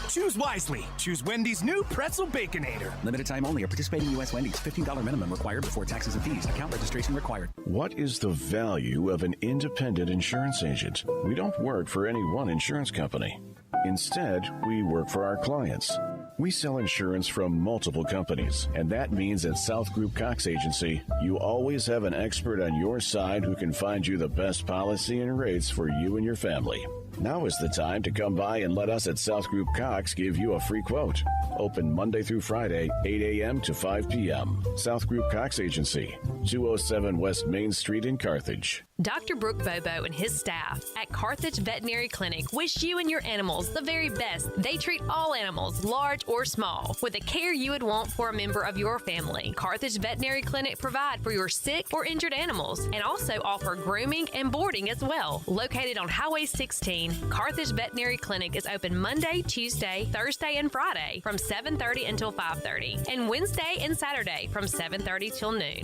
Choose wisely. Choose Wendy's new Pretzel Baconator. Limited time only. Or participating U.S. Wendy's. $15 minimum required before taxes and fees. Account registration required. What is the value of an independent insurance agent? We don't work for any one insurance company. Instead, we work for our clients. We sell insurance from multiple companies, and that means at South Group Cox Agency, you always have an expert on your side who can find you the best policy and rates for you and your family. Now is the time to come by and let us at South Group Cox give you a free quote. Open Monday through Friday, 8 a.m. to 5 p.m. South Group Cox Agency, 207 West Main Street in Carthage. Dr. Brooke Bobo and his staff at Carthage Veterinary Clinic wish you and your animals the very best. They treat all animals, large or small, with the care you would want for a member of your family. Carthage Veterinary Clinic provide for your sick or injured animals and also offer grooming and boarding as well. Located on Highway 16, Carthage Veterinary Clinic is open Monday, Tuesday, Thursday, and Friday from 7:30 until 5:30, and Wednesday and Saturday from 7:30 till noon.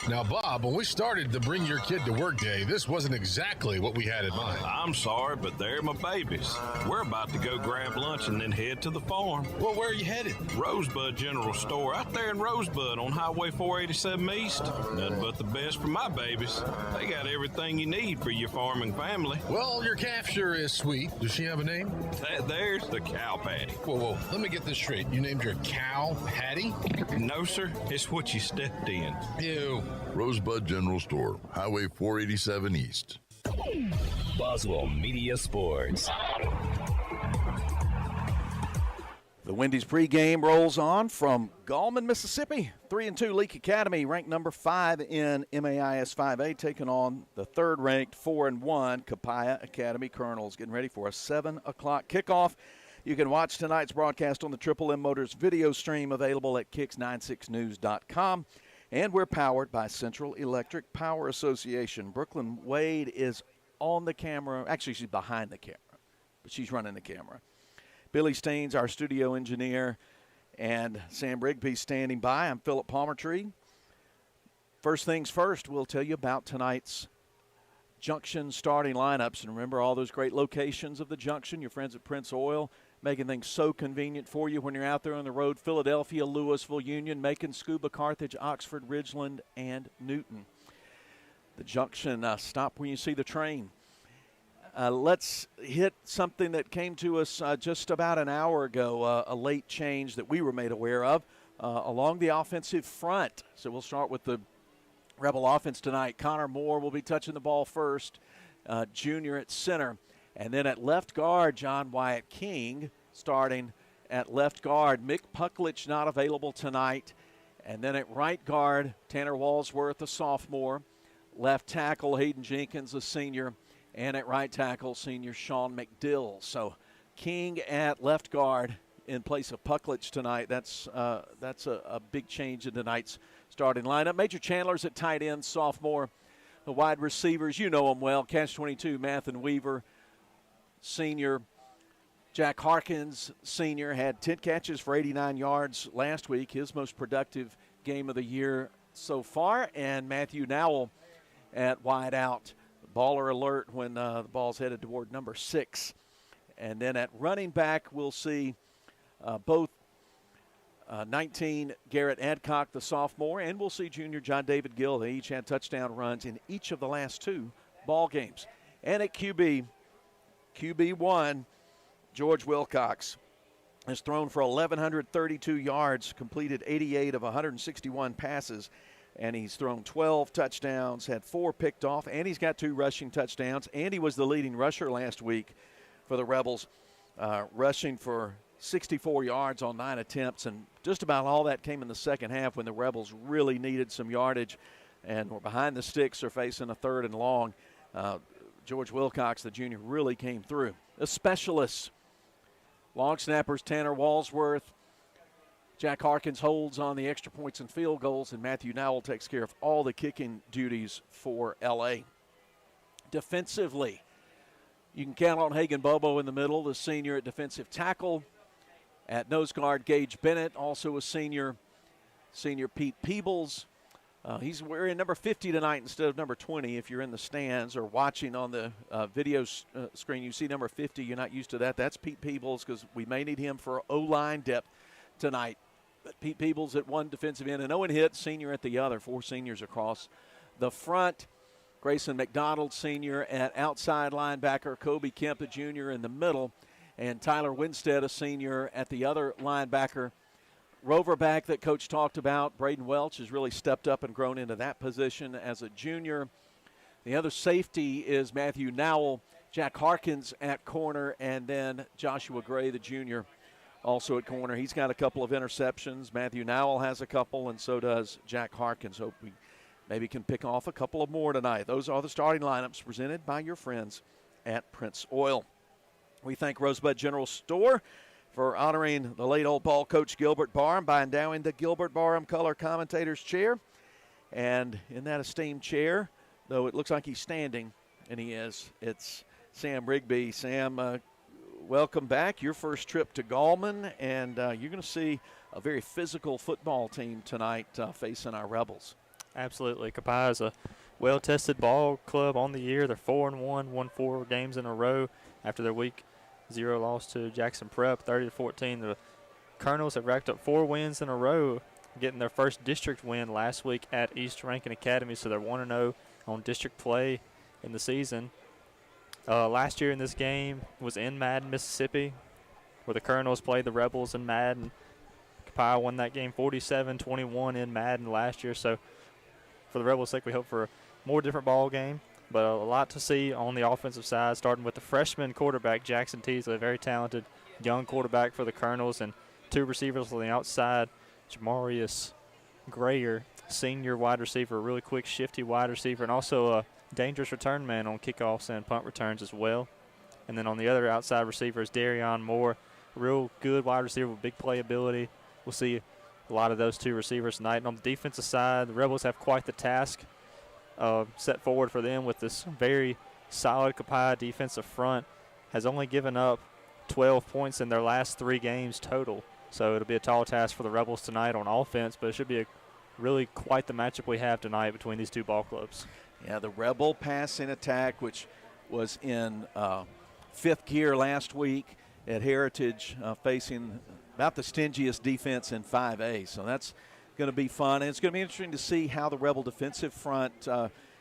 Now, Bob, when we started the Bring Your Kid to Work Day, this wasn't exactly what we had in mind. I'm sorry, but they're my babies. We're about to go grab lunch and then head to the farm. Well, where are you headed? Rosebud General Store, out there in Rosebud on Highway 487 East. Nothing but the best for my babies. They got everything you need for your farming family. Well, your calf sure is sweet. Does she have a name? That there's the Cow Patty. Whoa, let me get this straight. You named her Cow Patty? No, sir. It's what you stepped in. Ew. Rosebud General Store, Highway 487 East. Boswell Media Sports. The Wendy's pregame rolls on from Gallman, Mississippi. 3-2 Leake Academy, ranked number 5 in MAIS 5A, taking on the third-ranked 4-1 Copiah Academy Colonels. Getting ready for a 7 o'clock kickoff. You can watch tonight's broadcast on the Triple M Motors video stream, available at kicks96news.com. And we're powered by Central Electric Power Association. Brooklyn Wade is on the camera. Actually, she's behind the camera, but she's running the camera. Billy Steens, our studio engineer, and Sam Rigby standing by. I'm Philip Palmertree. First things first, we'll tell you about tonight's Junction starting lineups. And remember all those great locations of the Junction, your friends at Prince Oil, making things so convenient for you when you're out there on the road. Philadelphia, Louisville, Union, Macon, Scuba, Carthage, Oxford, Ridgeland, and Newton. The Junction, stop when you see the train. Let's hit something that came to us just about an hour ago, a late change that we were made aware of along the offensive front. So we'll start with the Rebel offense tonight. Connor Moore will be touching the ball first, junior at center. And then at left guard, John Wyatt King starting at left guard. Mick Pucklich not available tonight. And then at right guard, Tanner Walsworth, a sophomore. Left tackle, Hayden Jenkins, a senior. And at right tackle, senior Sean McDill. So King at left guard in place of Pucklich tonight. That's a big change in tonight's starting lineup. Major Chandler's at tight end, sophomore. The wide receivers, you know them well. Catch-22, Mathen Weaver, senior. Jack Harkins, senior, had 10 catches for 89 yards last week, his most productive game of the year so far. And Matthew Nowell at wide out. Baller alert when the ball's headed toward number 6. And then at running back, we'll see both 19 Garrett Adcock, the sophomore, and we'll see junior John David Gill. They each had touchdown runs in each of the last 2 ball games. And at QB1, George Wilcox has thrown for 1,132 yards, completed 88 of 161 passes, and he's thrown 12 touchdowns, had 4 picked off, and he's got 2 rushing touchdowns. And he was the leading rusher last week for the Rebels, rushing for 64 yards on 9 attempts, and just about all that came in the second half when the Rebels really needed some yardage and were behind the sticks or facing a 3rd and long. George Wilcox, the junior, really came through. The specialists, long snappers, Tanner Walsworth. Jack Harkins holds on the extra points and field goals, and Matthew Nowell takes care of all the kicking duties for L.A. Defensively, you can count on Hagan Bobo in the middle, the senior at defensive tackle. At nose guard, Gage Bennett, also a senior. Senior Pete Peebles. He's wearing number 50 tonight instead of number 20. If you're in the stands or watching on the video screen, you see number 50. You're not used to that. That's Pete Peebles because we may need him for O-line depth tonight. But Pete Peebles at one defensive end and Owen Hitt, senior at the other. 4 seniors across the front. Grayson McDonald, senior at outside linebacker. Kobe Kemp, a junior, in the middle. And Tyler Winstead, a senior, at the other linebacker. Roverback that Coach talked about, Braden Welch, has really stepped up and grown into that position as a junior. The other safety is Matthew Nowell, Jack Harkins at corner, and then Joshua Gray, the junior, also at corner. He's got a couple of interceptions. Matthew Nowell has a couple, and so does Jack Harkins. Hope we maybe can pick off a couple of more tonight. Those are the starting lineups presented by your friends at Prince Oil. We thank Rosebud General Store for honoring the late old ball coach Gilbert Barham by endowing the Gilbert Barham Color Commentator's Chair. And in that esteemed chair, though it looks like he's standing, and he is, it's Sam Rigby. Sam, welcome back. Your first trip to Gallman, and you're going to see a very physical football team tonight facing our Rebels. Absolutely. Copiah is a well-tested ball club on the year. They're 4-1, won 4 games in a row after their week 0 loss to Jackson Prep, 30-14. The Colonels have racked up 4 wins in a row, getting their first district win last week at East Rankin Academy, so they're 1-0 on district play in the season. Last year in this game was in Madden, Mississippi, where the Colonels played the Rebels in Madden. Copiah won that game 47-21 in Madden last year, so for the Rebels' sake, we hope for a more different ball game. But a lot to see on the offensive side, starting with the freshman quarterback, Jackson Teasley, a very talented young quarterback for the Colonels, and 2 receivers on the outside, Jamarius Grayer, senior wide receiver, a really quick, shifty wide receiver, and also a dangerous return man on kickoffs and punt returns as well. And then on the other outside receiver is Darion Moore, a real good wide receiver with big playability. We'll see a lot of those 2 receivers tonight. And on the defensive side, the Rebels have quite the task set forward for them with this very solid Copiah defensive front. Has only given up 12 points in their last 3 games total. So it'll be a tall task for the Rebels tonight on offense, but it should be really quite the matchup we have tonight between these 2 ball clubs. Yeah, the Rebel passing attack, which was in fifth gear last week at Heritage, facing about the stingiest defense in 5A. So that's going to be fun. And it's going to be interesting to see how the Rebel defensive front,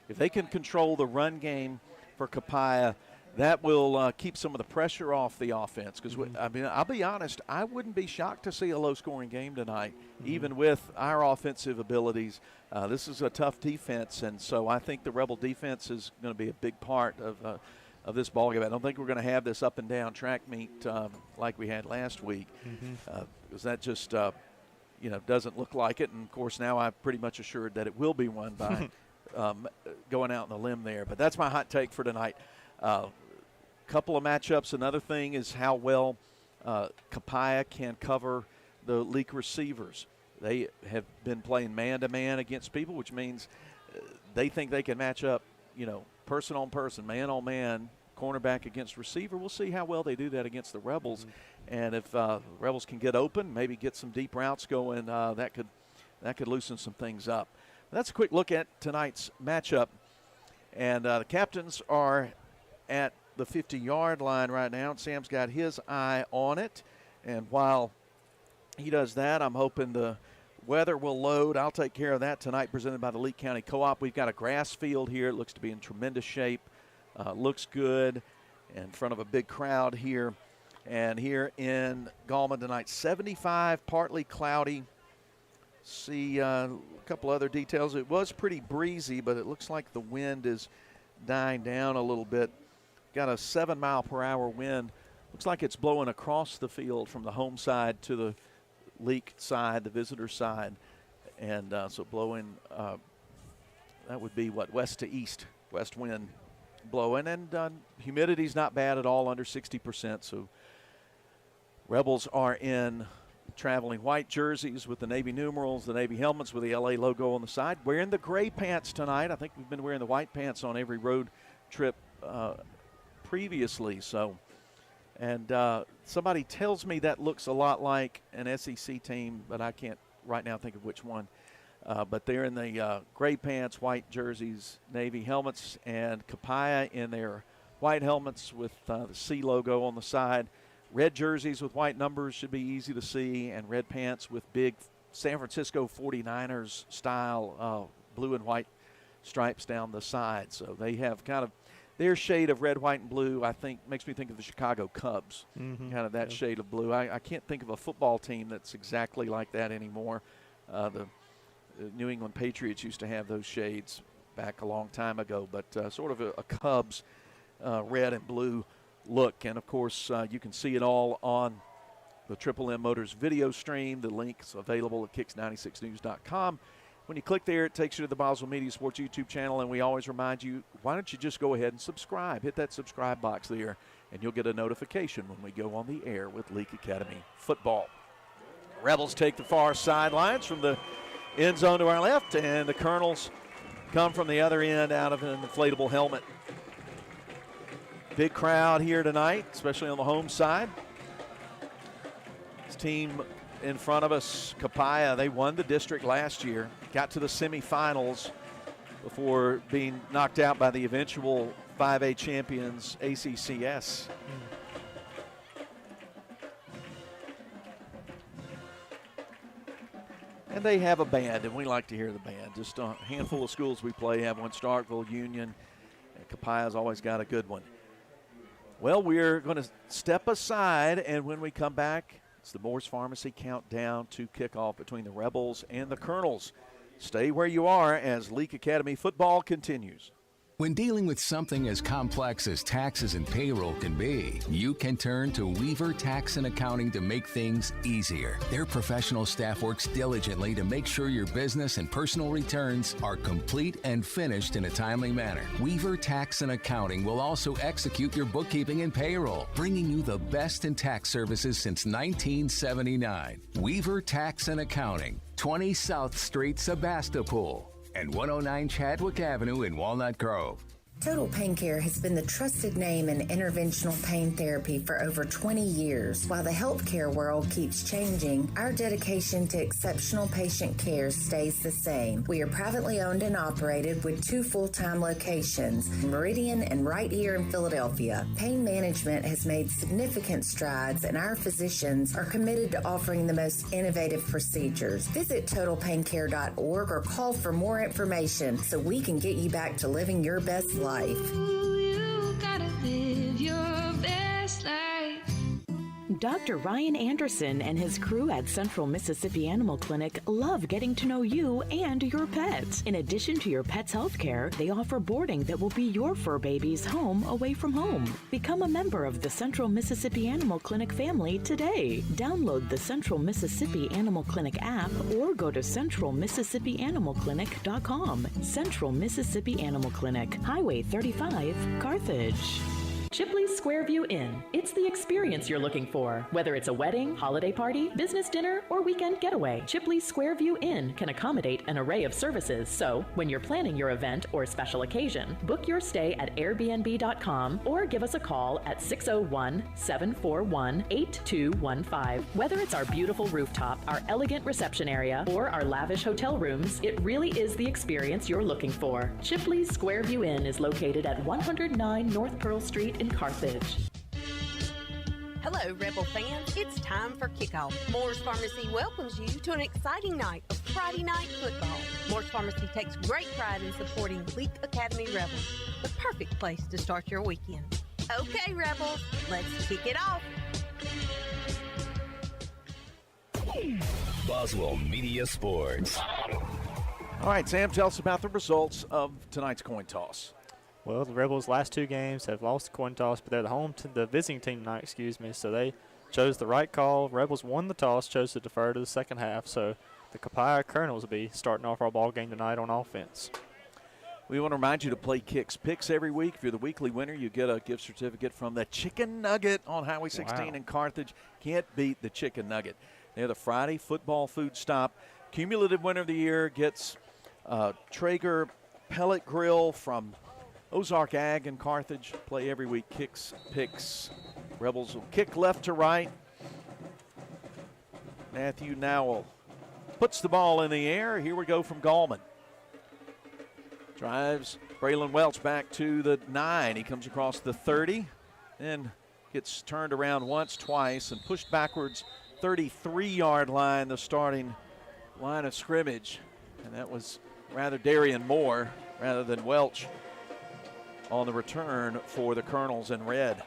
if they can control the run game for Copiah, that will keep some of the pressure off the offense. Because, I mean, I'll be honest, I wouldn't be shocked to see a low-scoring game tonight, even with our offensive abilities. This is a tough defense, and so I think the Rebel defense is going to be a big part of this ballgame. I don't think we're going to have this up-and-down track meet like we had last week, because that just, doesn't look like it. And, of course, now I'm pretty much assured that it will be won by going out on the limb there. But that's my hot take for tonight. Couple of matchups. Another thing is how well Copiah can cover the Leake receivers. They have been playing man-to-man against people, which means they think they can match up, person on person, man on man, cornerback against receiver. We'll see how well they do that against the Rebels. And if Rebels can get open, maybe get some deep routes going, that could loosen some things up. That's a quick look at tonight's matchup. And the captains are at the 50-yard line right now, and Sam's got his eye on it. And while he does that, I'm hoping the weather will load. I'll take care of that tonight, presented by the Leake County Co-op. We've got a grass field here. It looks to be in tremendous shape. Looks good in front of a big crowd here. And here in Gallman tonight, 75, partly cloudy. See a couple other details. It was pretty breezy, but it looks like the wind is dying down a little bit. Got a 7-mile-per-hour wind. Looks like it's blowing across the field from the home side to the Leake side, the visitor side. And so blowing, that would be west to east, west wind blowing. And humidity's not bad at all, under 60%. So Rebels are in traveling white jerseys with the Navy numerals, the Navy helmets with the LA logo on the side. Wearing the gray pants tonight. I think we've been wearing the white pants on every road trip previously. So, and somebody tells me that looks a lot like an SEC team, but I can't right now think of which one. But they're in the gray pants, white jerseys, Navy helmets, and Copiah in their white helmets with the C logo on the side. Red jerseys with white numbers should be easy to see, and red pants with big San Francisco 49ers style blue and white stripes down the side. So they have kind of their shade of red, white, and blue, I think, makes me think of the Chicago Cubs, kind of that shade of blue. I can't think of a football team that's exactly like that anymore. The New England Patriots used to have those shades back a long time ago, but sort of a Cubs red and blue look. And, of course, you can see it all on the Triple M Motors video stream. The link's available at kicks96news.com. When you click there, it takes you to the Boswell Media Sports YouTube channel, and we always remind you, why don't you just go ahead and subscribe? Hit that subscribe box there, and you'll get a notification when we go on the air with Leake Academy football. Rebels take the far sidelines from the end zone to our left, and the Colonels come from the other end out of an inflatable helmet. Big crowd here tonight, especially on the home side. This team in front of us, Copiah, they won the district last year, got to the semifinals before being knocked out by the eventual 5A champions, ACCS. And they have a band, and we like to hear the band. Just a handful of schools we play have one, Starkville, Union, and Copiah's always got a good one. Well, we're going to step aside, and when we come back, it's the Moore's Pharmacy countdown to kickoff between the Rebels and the Colonels. Stay where you are as Leake Academy football continues. When dealing with something as complex as taxes and payroll can be, you can turn to Weaver Tax and Accounting to make things easier. Their professional staff works diligently to make sure your business and personal returns are complete and finished in a timely manner. Weaver Tax and Accounting will also execute your bookkeeping and payroll, bringing you the best in tax services since 1979. Weaver Tax and Accounting, 20 South Street, Sebastopol, and 109 Chadwick Avenue in Walnut Grove. Total Pain Care has been the trusted name in interventional pain therapy for over 20 years. While the healthcare world keeps changing, our dedication to exceptional patient care stays the same. We are privately owned and operated with 2 full-time locations, Meridian and right here in Philadelphia. Pain management has made significant strides, and our physicians are committed to offering the most innovative procedures. Visit TotalPainCare.org or call for more information so we can get you back to living your best life. You gotta live your best life. Dr. Ryan Anderson and his crew at Central Mississippi Animal Clinic love getting to know you and your pets. In addition to your pet's health care, they offer boarding that will be your fur baby's home away from home. Become a member of the Central Mississippi Animal Clinic family today. Download the Central Mississippi Animal Clinic app or go to centralmississippianimalclinic.com. Central Mississippi Animal Clinic, Highway 35, Carthage. Chipley's Squareview Inn. It's the experience you're looking for. Whether it's a wedding, holiday party, business dinner, or weekend getaway, Chipley's Squareview Inn can accommodate an array of services. So, when you're planning your event or special occasion, book your stay at airbnb.com or give us a call at 601-741-8215. Whether it's our beautiful rooftop, our elegant reception area, or our lavish hotel rooms, it really is the experience you're looking for. Chipley's Squareview Inn is located at 109 North Pearl Street in Carthage. Hello, Rebel fans. It's time for kickoff. Moore's Pharmacy welcomes you to an exciting night of Friday night football. Moore's Pharmacy takes great pride in supporting Leake Academy Rebels, the perfect place to start your weekend. Okay, Rebels, let's kick it off. Boswell Media Sports. All right, Sam, tell us about the results of tonight's coin toss. Well, the Rebels' last 2 games have lost the coin toss, but they're the visiting team tonight, so they chose the right call. Rebels won the toss, chose to defer to the second half, so the Copiah Colonels will be starting off our ball game tonight on offense. We want to remind you to play Kicks Picks every week. If you're the weekly winner, you get a gift certificate from the Chicken Nugget on Highway 16 in Carthage. Can't beat the Chicken Nugget. They're the Friday football food stop. Cumulative winner of the year gets Traeger pellet grill from Ozark Ag in Carthage. Play every week. Kicks, Picks. Rebels will kick left to right. Matthew Nowell puts the ball in the air. Here we go from Gallman. Drives Braylon Welch back to the 9. He comes across the 30. Then gets turned around once, twice, and pushed backwards 33-yard line, the starting line of scrimmage. And that was rather Darian Moore rather than Welch on the return for the Colonels in red.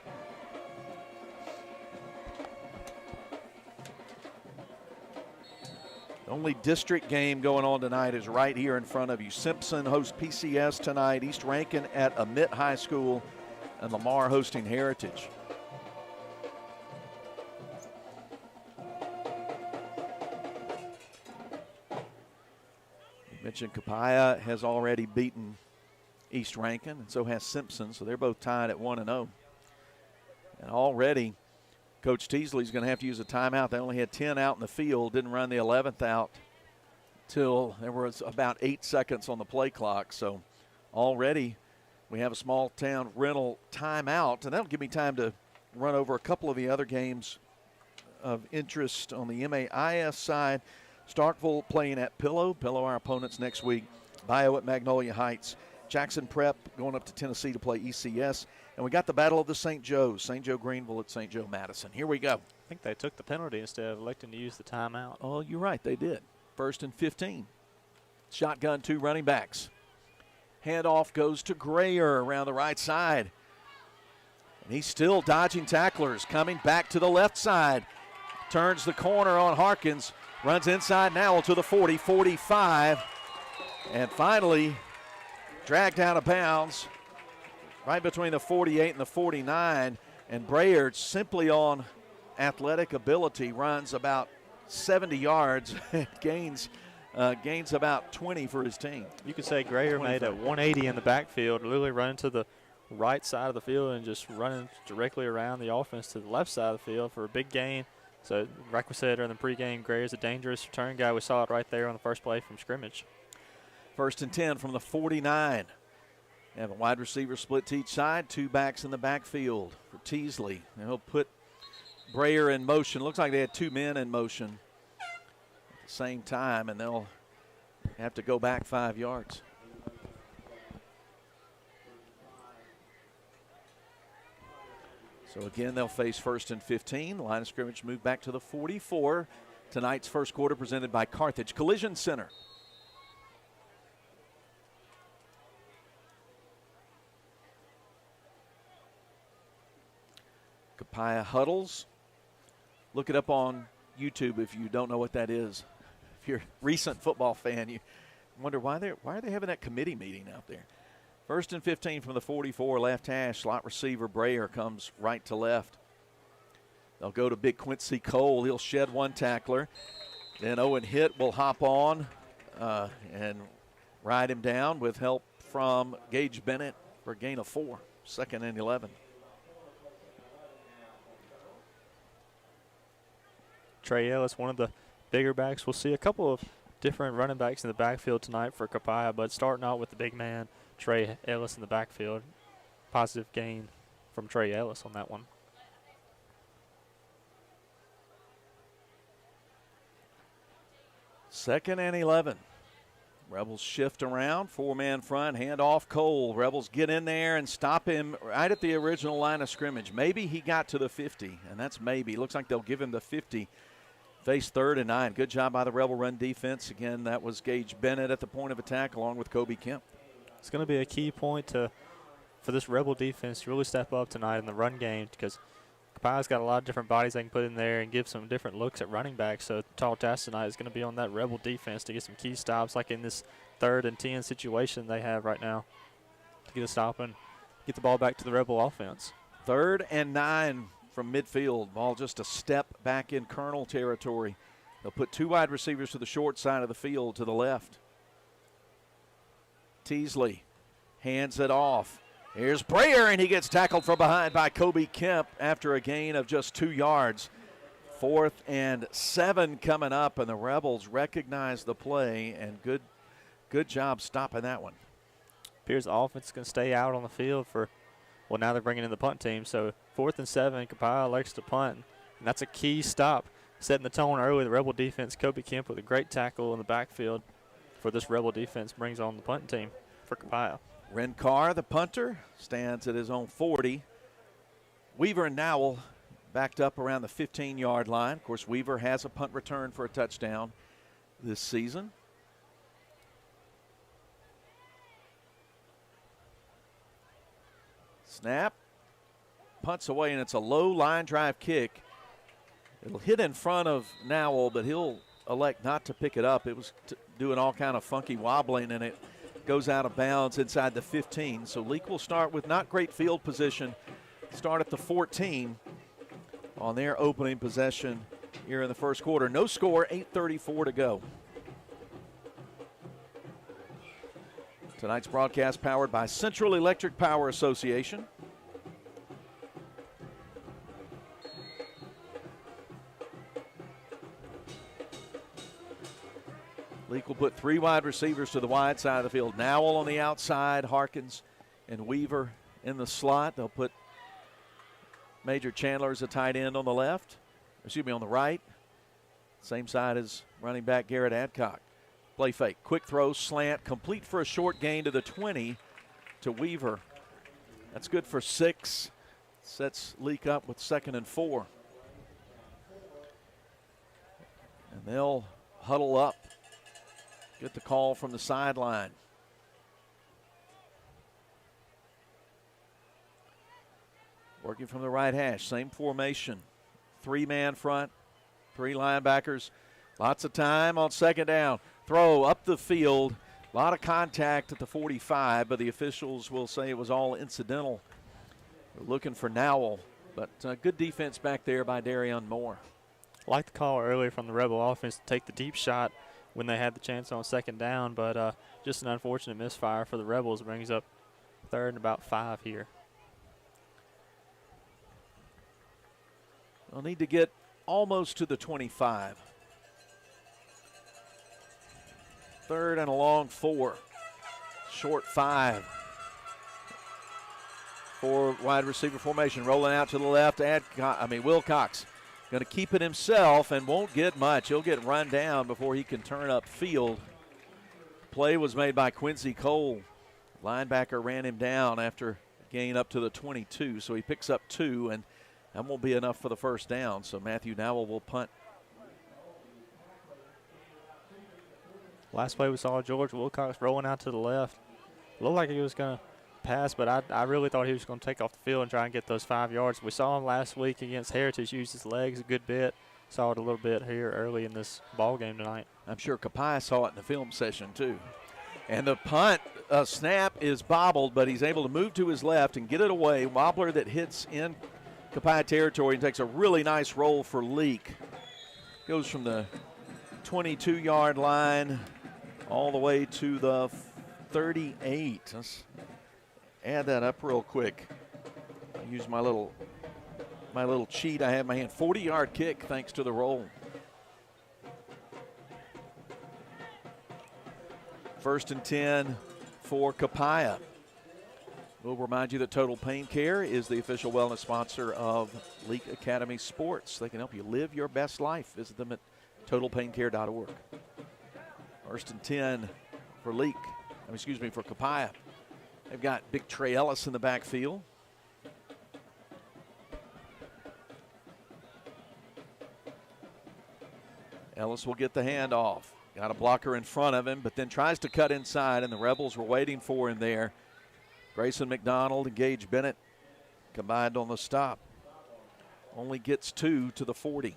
The only district game going on tonight is right here in front of you. Simpson hosts PCS tonight, East Rankin at Amit High School, and Lamar hosting Heritage. You mentioned Copiah has already beaten East Rankin, and so has Simpson, so they're both tied at 1-0. And already, Coach Teasley's going to have to use a timeout. They only had 10 out in the field, didn't run the 11th out till there was about 8 seconds on the play clock. So already we have a small town rental timeout, and that'll give me time to run over a couple of the other games of interest on the MAIS side. Starkville playing at Pillow. Pillow, our opponents next week. Bio at Magnolia Heights. Jackson Prep going up to Tennessee to play ECS. And we got the Battle of the St. Joe's. St. Joe Greenville at St. Joe Madison. Here we go. I think they took the penalty instead of electing to use the timeout. Oh, you're right. They did. 1st and 15. Shotgun, 2 running backs. Handoff goes to Grayer around the right side. And he's still dodging tacklers. Coming back to the left side. Turns the corner on Harkins. Runs inside now to the 40, 45. And finally dragged out of bounds right between the 48 and the 49. And Brayer, simply on athletic ability, runs about 70 yards and gains about 20 for his team. You could say Grayer made a 180 in the backfield, literally running to the right side of the field and just running directly around the offense to the left side of the field for a big gain. So, like we said during the pregame, Grayer's a dangerous return guy. We saw it right there on the first play from scrimmage. 1st and 10 from the 49. Have a wide receiver split to each side, 2 backs in the backfield for Teasley. And he'll put Brayer in motion. Looks like they had 2 men in motion at the same time, and they'll have to go back 5 yards. So again, they'll face 1st and 15. The line of scrimmage moved back to the 44. Tonight's first quarter presented by Carthage Collision Center. Copiah huddles. Look it up on YouTube if you don't know what that is. If you're a recent football fan, you wonder why are they having that committee meeting out there. 1st and 15 from the 44, left hash. Slot receiver Brayer comes right to left. They'll go to Big Quincy Cole. He'll shed 1 tackler. Then Owen Hitt will hop on and ride him down with help from Gage Bennett for a gain of 4. 2nd and 11. Trey Ellis, one of the bigger backs. We'll see a couple of different running backs in the backfield tonight for Copiah, but starting out with the big man, Trey Ellis in the backfield. Positive gain from Trey Ellis on that one. Second and 11. Rebels shift around, 4-man front, hand off Cole. Rebels get in there and stop him right at the original line of scrimmage. Maybe he got to the 50, and that's maybe. Looks like they'll give him the 50. Face 3rd and 9. Good job by the Rebel run defense. Again, that was Gage Bennett at the point of attack along with Kobe Kemp. It's going to be a key point for this Rebel defense to really step up tonight in the run game, because Copiah's got a lot of different bodies they can put in there and give some different looks at running back. So tall task tonight is going to be on that Rebel defense to get some key stops, like in this 3rd and 10 situation they have right now, to get a stop and get the ball back to the Rebel offense. 3rd and 9 from midfield. Ball just a step back in Colonel territory. They'll put 2 wide receivers to the short side of the field to the left. Teasley hands it off. Here's Brayer, and he gets tackled from behind by Kobe Kemp after a gain of just 2 yards. 4th and 7 coming up, and the Rebels recognize the play, and good job stopping that one. Appears the offense is going to stay out on the field for, well, now they're bringing in the punt team. So 4th and 7, Copiah elects to punt, and that's a key stop. Setting the tone early, the Rebel defense, Kobe Kemp with a great tackle in the backfield for this Rebel defense, brings on the punt team for Copiah. Renkar, the punter, stands at his own 40. Weaver and Nowell backed up around the 15-yard line. Of course, Weaver has a punt return for a touchdown this season. Snap, punts away, and it's a low line drive kick. It'll hit in front of Nowell, but he'll elect not to pick it up. It was doing all kind of funky wobbling, and it goes out of bounds inside the 15. So Leake will start with not great field position. Start at the 14 on their opening possession here in the first quarter. No score, 8:34 to go. Tonight's broadcast powered by Central Electric Power Association. Leake will put 3 wide receivers to the wide side of the field. Nowell on the outside, Harkins and Weaver in the slot. They'll put Major Chandler as a tight end on the left. On the right. Same side as running back Garrett Adcock. Play fake, quick throw, slant, complete for a short gain to the 20 to Weaver. That's good for 6. Sets Leake up with 2nd and 4. And they'll huddle up. Get the call from the sideline. Working from the right hash, same formation. 3-man front, 3 linebackers. Lots of time on 2nd down. Throw up the field. A lot of contact at the 45, but the officials will say it was all incidental. They're looking for Nowell, but good defense back there by Darion Moore. I like the call earlier from the Rebel offense to take the deep shot when they had the chance on 2nd down, but just an unfortunate misfire for the Rebels. Brings up 3rd and about 5 here. They'll need to get almost to the 25. 3rd and a long 4. Short 5. for wide receiver formation. Rolling out to the left. Wilcox going to keep it himself and won't get much. He'll get run down before he can turn up field. Play was made by Quincy Cole. Linebacker ran him down after gain up to the 22, so he picks up 2, and that won't be enough for the first down. So Matthew Nowell will punt. Last play we saw George Wilcox rolling out to the left. Looked like he was going to pass, but I really thought he was going to take off the field and try and get those 5 yards. We saw him last week against Heritage use his legs a good bit. Saw it a little bit here early in this ball game tonight. I'm sure Copiah saw it in the film session too. And the punt snap is bobbled, but he's able to move to his left and get it away. Wobbler that hits in Copiah territory and takes a really nice roll for Leake. Goes from the 22-yard line all the way to the 38. Let's add that up real quick. I use my little cheat I have in my hand. 40-yard kick thanks to the roll. First and 10 for Copiah. We'll remind you that Total Pain Care is the official wellness sponsor of Leake Academy Sports. They can help you live your best life. Visit them at totalpaincare.org. First and 10 for for Copiah. They've got big Trey Ellis in the backfield. Ellis will get the handoff. Got a blocker in front of him, but then tries to cut inside, and the Rebels were waiting for him there. Grayson McDonald and Gage Bennett combined on the stop. Only gets 2 to the 40.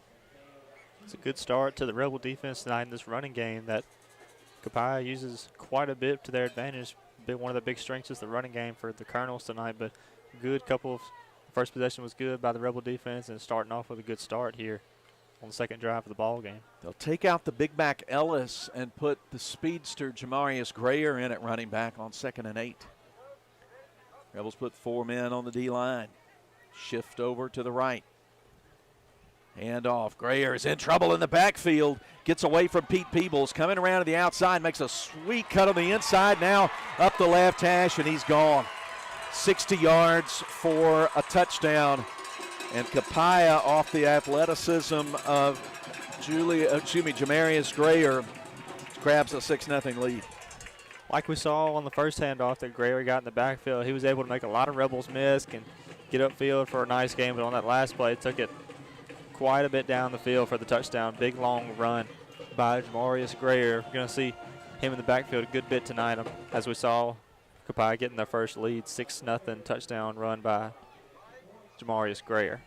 It's a good start to the Rebel defense tonight in this running game that Copiah uses quite a bit to their advantage. One of the big strengths is the running game for the Colonels tonight, but good couple of first possession was good by the Rebel defense, and starting off with a good start here on the second drive of the ball game. They'll take out the big back Ellis and put the speedster Jamarius Grayer in at running back on 2nd and 8. Rebels put 4 men on the D-line. Shift over to the right. Hand off. Grayer is in trouble in the backfield. Gets away from Pete Peebles. Coming around to the outside. Makes a sweet cut on the inside. Now up the left hash, and he's gone. 60 yards for a touchdown. And Copiah, off the athleticism of Jamarius Grayer, grabs a 6-0 lead. Like we saw on the first handoff that Grayer got in the backfield, he was able to make a lot of Rebels miss and get upfield for a nice game. But on that last play, took it quite a bit down the field for the touchdown. Big, long run by Jamarius Grayer. You're going to see him in the backfield a good bit tonight, as we saw Copiah getting their first lead. 6-0 touchdown run by Jamarius Grayer.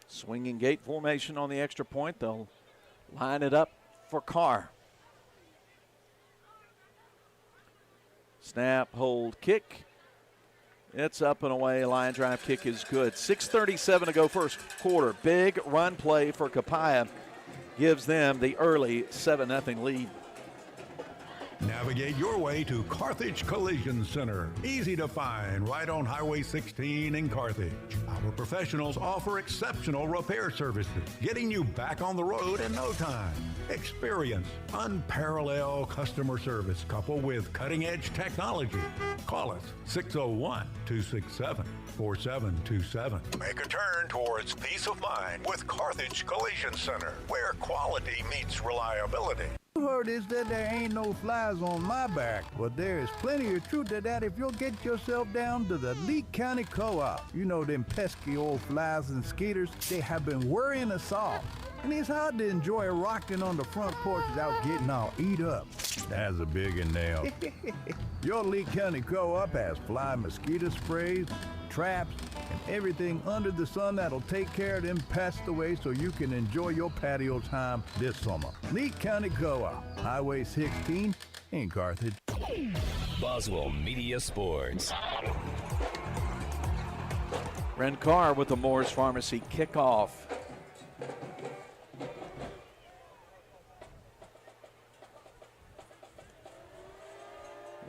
Swinging gate formation on the extra point. They'll line it up for Carr. Snap, hold, kick. It's up and away. Line drive kick is good. 6:37 to go first quarter. Big run play for Copiah gives them the early 7-0 lead. Navigate your way to Carthage Collision Center. Easy to find, right on Highway 16 in Carthage. Our professionals offer exceptional repair services, getting you back on the road in no time. Experience unparalleled customer service coupled with cutting-edge technology. Call us 601-267-4727. Make a turn towards peace of mind with Carthage Collision Center, where quality meets reliability. You heard is that there ain't no flies on my back. Well, there is plenty of truth to that if you'll get yourself down to the Leake County Co-op. You know them pesky old flies and skeeters, they have been worrying us all. And it's hard to enjoy rocking on the front porch without getting all eat up. That's a big one now. Your Leake County Co-op has fly mosquito sprays, traps, and everything under the sun that'll take care of them pests away so you can enjoy your patio time this summer. Leake County Co-op, Highway 16 in Carthage. Boswell Media Sports. Ren Carr with the Moore's Pharmacy kickoff.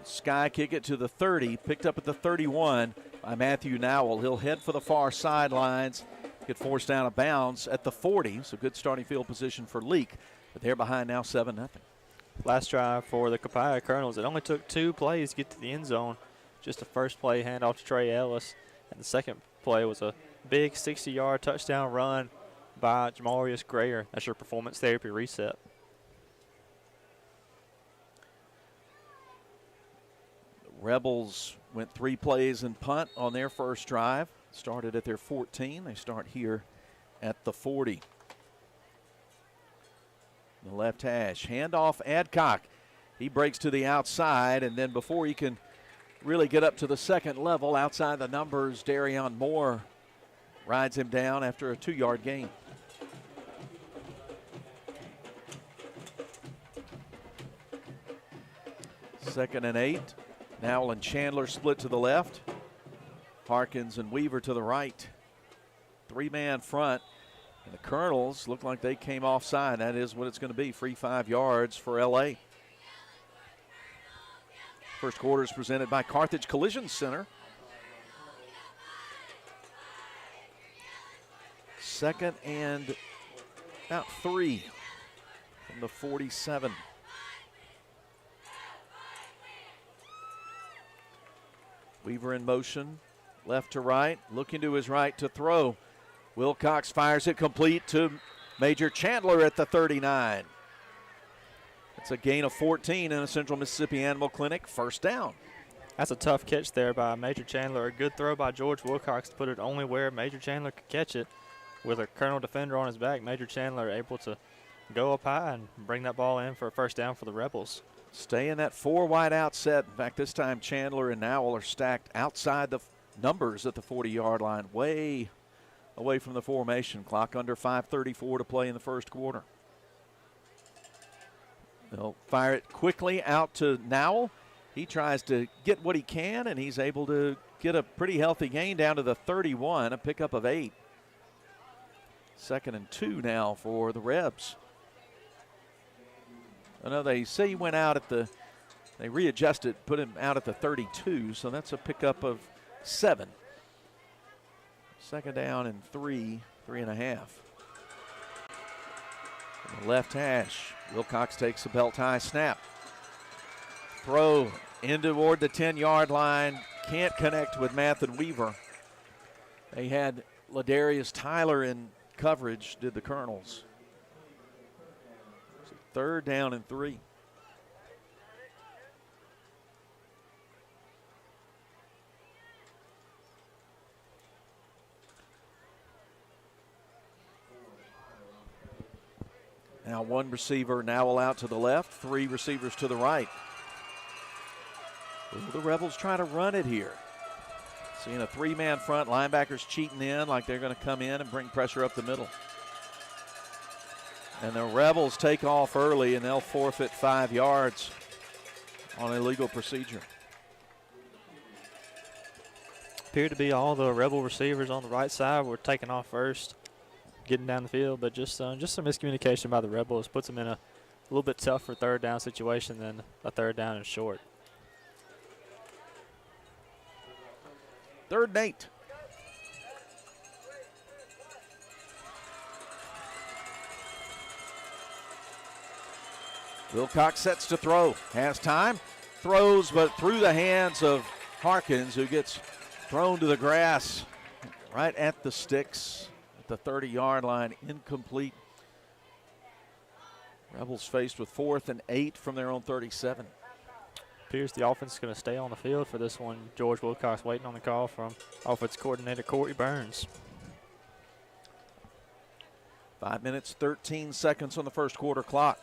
Sky kick it to the 30, picked up at the 31 by Matthew Nowell. He'll head for the far sidelines, get forced down of bounds at the 40, so good starting field position for Leake, but they're behind now 7-0. Last drive for the Copiah Colonels. It only took 2 plays to get to the end zone. just a first play handoff to Trey Ellis. And the second play was a big 60-yard touchdown run by Jamarius Grayer. That's your performance therapy reset. The Rebels went 3 plays and punt on their first drive. Started at their 14. They start here at the 40. The left hash. Handoff, Adcock. He breaks to the outside, and then before he can really get up to the second level, outside the numbers, Darion Moore rides him down after a 2-yard gain. Second and 8. Nowell and Chandler split to the left. Harkins and Weaver to the right. 3-man front. And the Colonels look like they came offside. That is what it's going to be. Free 5 yards for L.A. First quarter is presented by Carthage Collision Center. Second and about 3 from the 47. Weaver in motion, left to right, looking to his right to throw. Wilcox fires it complete to Major Chandler at the 39. It's a gain of 14 in a Central Mississippi Animal Clinic first down. That's a tough catch there by Major Chandler. A good throw by George Wilcox to put it only where Major Chandler could catch it. With a Colonel defender on his back, Major Chandler able to go up high and bring that ball in for a first down for the Rebels. Stay in that 4 wide out set. In fact, this time Chandler and Nowell are stacked outside the numbers at the 40-yard line, way away from the formation. Clock under 5:34 to play in the first quarter. They'll fire it quickly out to Nowell. He tries to get what he can, and he's able to get a pretty healthy gain down to the 31, a pickup of 8. Second and 2 now for the Rebs. I know they say he went out at they readjusted, put him out at the 32, so that's a pickup of 7. Second down and 3.5. The left hash. Wilcox takes a belt high snap. Throw in toward the 10-yard line. Can't connect with Mathen Weaver. They had Ladarius Tyler in coverage, did the Colonels. So third down and 3. Now one receiver, Nowell out to the left, 3 receivers to the right. Will the Rebels try to run it here? Seeing a 3-man front, linebackers cheating in like they're going to come in and bring pressure up the middle. And the Rebels take off early, and they'll forfeit 5 yards on illegal procedure. Appeared to be all the Rebel receivers on the right side were taking off first, getting down the field, but just some miscommunication by the Rebels puts them in a little bit tougher third down situation than a third down and short. Third and 8. Wilcox sets to throw. Has time. Throws, but through the hands of Harkins, who gets thrown to the grass right at the sticks at the 30-yard line. Incomplete. Rebels faced with 4th and 8 from their own 37. Appears the offense is going to stay on the field for this one. George Wilcox waiting on the call from offense coordinator Corey Burns. 5 minutes, 13 seconds on the first quarter clock.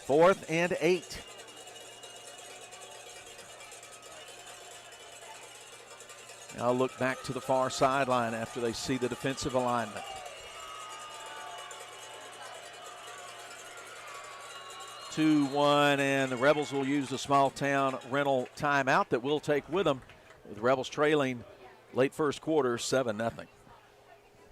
4th and 8. Now look back to the far sideline after they see the defensive alignment. Two, 1, and the Rebels will use the small town rental timeout that we'll take with them. With the Rebels trailing late first quarter, 7-0.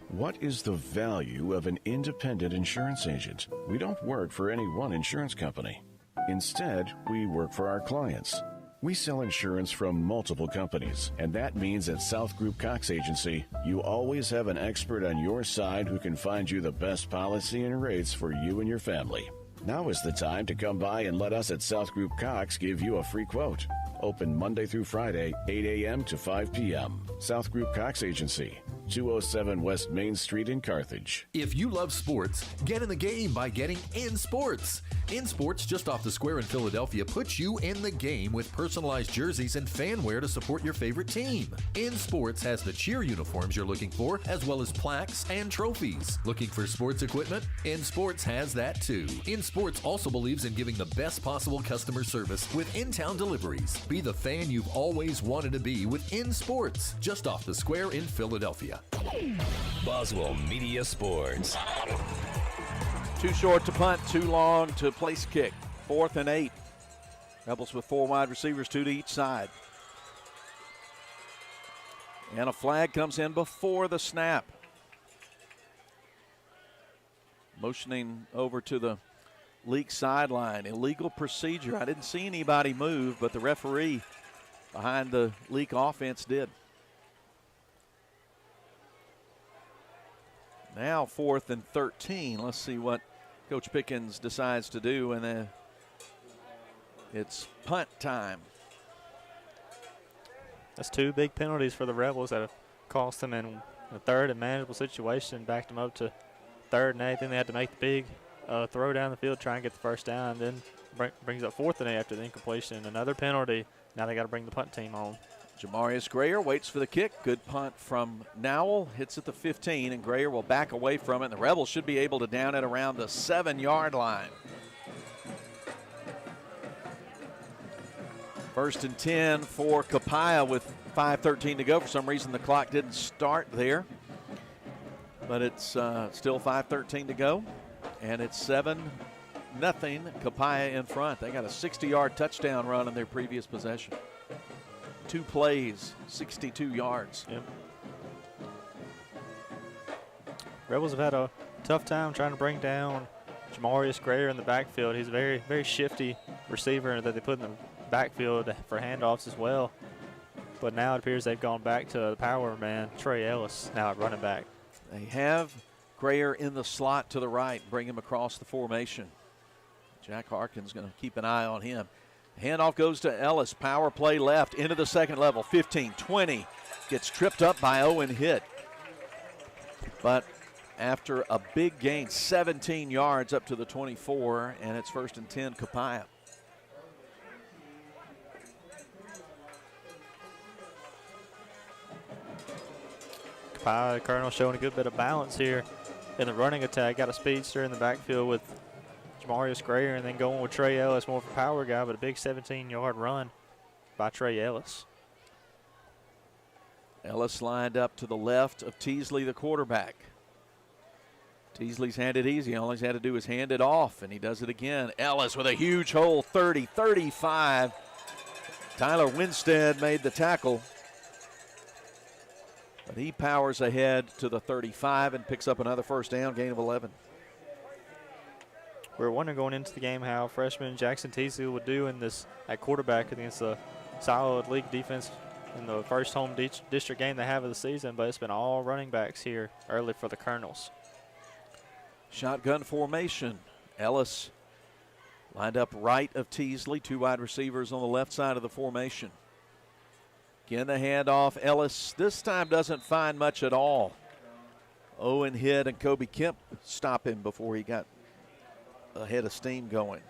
What is the value of an independent insurance agent? We don't work for any one insurance company. Instead, we work for our clients. We sell insurance from multiple companies, and that means at South Group Cox Agency, you always have an expert on your side who can find you the best policy and rates for you and your family. Now is the time to come by and let us at South Group Cox give you a free quote. Open Monday through Friday, 8 a.m. to 5 p.m. South Group Cox Agency, 207 West Main Street in Carthage. If you love sports, get in the game by getting In Sports. In Sports, just off the square in Philadelphia, puts you in the game with personalized jerseys and fan wear to support your favorite team. In Sports has the cheer uniforms you're looking for, as well as plaques and trophies. Looking for sports equipment? In Sports has that too. In Sports also believes in giving the best possible customer service with in-town deliveries. Be the fan you've always wanted to be with In Sports, just off the square in Philadelphia. Boswell Media Sports. Too short to punt, too long to place kick. 4th and 8. Rebels with 4 wide receivers, 2 to each side. And a flag comes in before the snap. Motioning over to the Leake sideline. Illegal procedure. I didn't see anybody move, but the referee behind the Leake offense did. Now 4th and 13. Let's see what Coach Pickins decides to do, and then it's punt time. That's 2 big penalties for the Rebels that have cost them in the 3rd and manageable situation, backed them up to 3rd and 8. Then they had to make the big throw down the field, try and get the first down, then brings up 4th and 8 after the incompletion. Another penalty. Now they got to bring the punt team on. Jamarius Grayer waits for the kick. Good punt from Nowell. Hits at the 15, and Grayer will back away from it. The Rebels should be able to down it around the 7-yard line. 1st and 10 for Copiah with 5:13 to go. For some reason, the clock didn't start there. But it's still 5:13 to go. And it's 7-0 Copiah in front. They got a 60-yard touchdown run in their previous possession. 2 plays, 62 yards. Yep. Rebels have had a tough time trying to bring down Jamarius Grayer in the backfield. He's a very, very shifty receiver that they put in the backfield for handoffs as well. But now it appears they've gone back to the power man, Trey Ellis, now at running back. They have Grayer in the slot to the right, bring him across the formation. Jack Harkin's going to keep an eye on him. Handoff goes to Ellis. Power play left into the second level. 15, 20. Gets tripped up by Owen Hitt. But after a big gain, 17 yards up to the 24, and it's 1st and 10 Copiah. Copiah Colonel showing a good bit of balance here in the running attack. Got a speedster in the backfield with Jamarius Grayer, and then going with Trey Ellis, more of a power guy, but a big 17-yard run by Trey Ellis. Ellis lined up to the left of Teasley, the quarterback. Teasley's had it easy. All he's had to do is hand it off, and he does it again. Ellis with a huge hole, 30, 35. Tyler Winstead made the tackle, but he powers ahead to the 35 and picks up another first down, gain of 11. We were wondering going into the game how freshman Jackson Teasley would do in this at quarterback against a solid league defense in the first home district game they have of the season, but it's been all running backs here early for the Colonels. Shotgun formation. Ellis lined up right of Teasley, 2 wide receivers on the left side of the formation. Again, the handoff. Ellis this time doesn't find much at all. Owen Hitt and Kobe Kemp stop him before he got a head of steam going.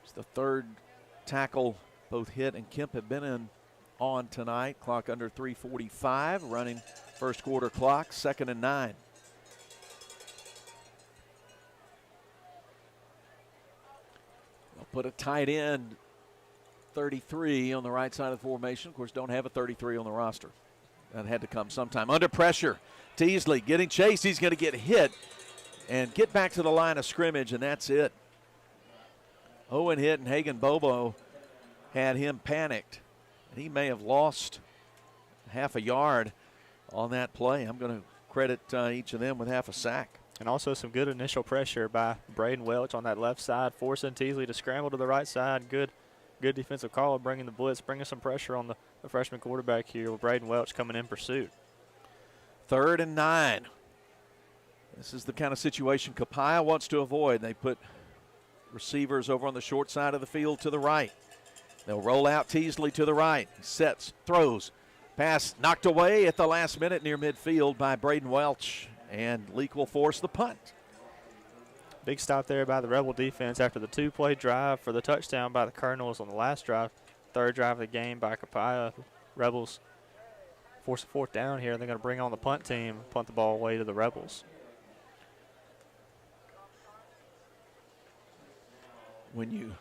It's the 3rd tackle both Hitt and Kemp have been in on tonight. Clock under 3:45, running first quarter clock, 2nd and 9. They'll put a tight end, 33 on the right side of the formation. Of course, don't have a 33 on the roster. That had to come sometime. Under pressure, Teasley getting chased. He's going to get hit and get back to the line of scrimmage, and that's it. Owen Hitt and Hagan Bobo had him panicked. He may have lost half a yard on that play. I'm going to credit each of them with half a sack. And also some good initial pressure by Braden Welch on that left side, forcing Teasley to scramble to the right side. Good defensive call, bringing the blitz, bringing some pressure on the freshman quarterback here with Braden Welch coming in pursuit. 3rd and 9. This is the kind of situation Copiah wants to avoid. They put receivers over on the short side of the field to the right. They'll roll out Teasley to the right. Sets, throws. Pass knocked away at the last minute near midfield by Braden Welch, and Leake will force the punt. Big stop there by the Rebel defense after the 2-play drive for the touchdown by the Colonels on the last drive. Third drive of the game by Copiah. Rebels force a fourth down here. They're going to bring on the punt team, punt the ball away to the Rebels. When you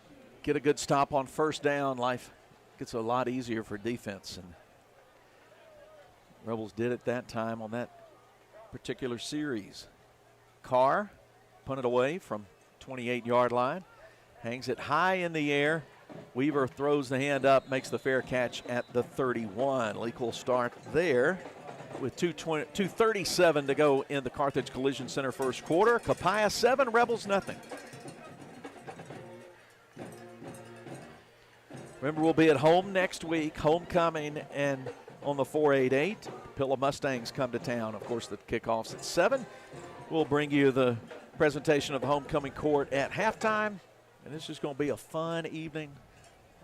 get a good stop on first down, life gets a lot easier for defense. And Rebels did it that time on that particular series. Carr punted away from 28-yard line. Hangs it high in the air. Weaver throws the hand up, makes the fair catch at the 31. Leake will start there with 2:37 to go in the Carthage Collision Center first quarter. Copiah 7, Rebels nothing. Remember, we'll be at home next week, homecoming, and on the 488. Pillow Mustangs come to town. Of course, the kickoff's at 7. We'll bring you the presentation of the homecoming court at halftime. And this is going to be a fun evening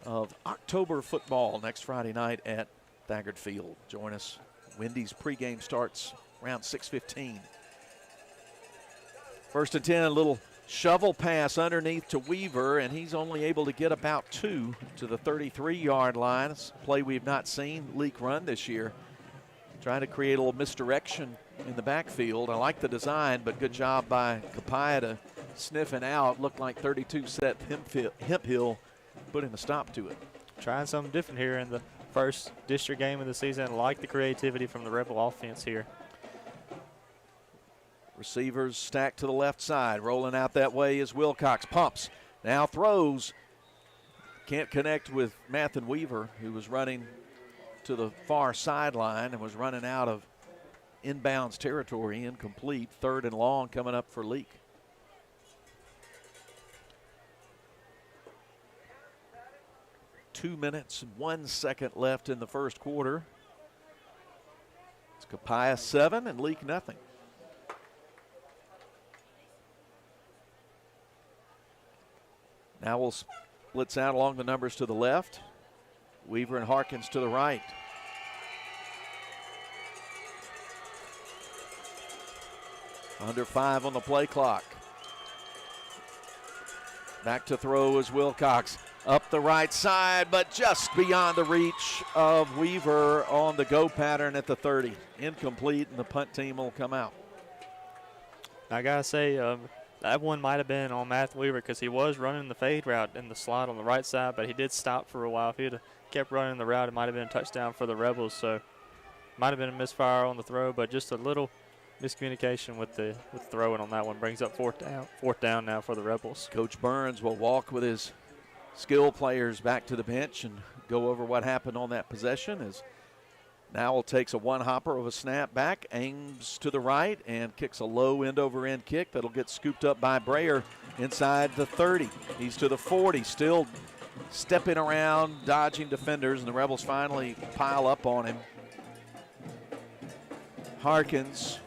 of October football next Friday night at Thagard Field. Join us. Wendy's pregame starts around 6:15. First and 10, a little shovel pass underneath to Weaver, and he's only able to get about 2 to the 33-yard line. It's a play we've not seen Leake run this year. Trying to create a little misdirection in the backfield. I like the design, but good job by Copiah to sniffing out. Looked like 32 set Hemphill putting a stop to it. Trying something different here in the first district game of the season. Like the creativity from the Rebel offense here. Receivers stacked to the left side. Rolling out that way is Wilcox. Pumps. Now throws. Can't connect with Mathen Weaver, who was running to the far sideline and was running out of inbounds territory. Incomplete. Third and long coming up for Leake. Two minutes and 1 second left in the first quarter. It's Copiah 7 and Leake nothing. Now we'll splits out along the numbers to the left. Weaver and Harkins to the right. Under 5 on the play clock. Back to throw is Wilcox. Up the right side, but just beyond the reach of Weaver on the go pattern at the 30. Incomplete, and the punt team will come out. I got to say, that one might have been on Mathen Weaver because he was running the fade route in the slot on the right side, but he did stop for a while. If he had kept running the route, it might have been a touchdown for the Rebels. So might have been a misfire on the throw, but just a little miscommunication with the throwing on that one. Brings up fourth down now for the Rebels. Coach Burns will walk with his skill players back to the bench and go over what happened on that possession. As Nowell takes a one-hopper of a snap back, aims to the right, and kicks a low end-over-end kick that'll get scooped up by Brayer inside the 30. He's to the 40, still stepping around, dodging defenders, and the Rebels finally pile up on him. Harkins,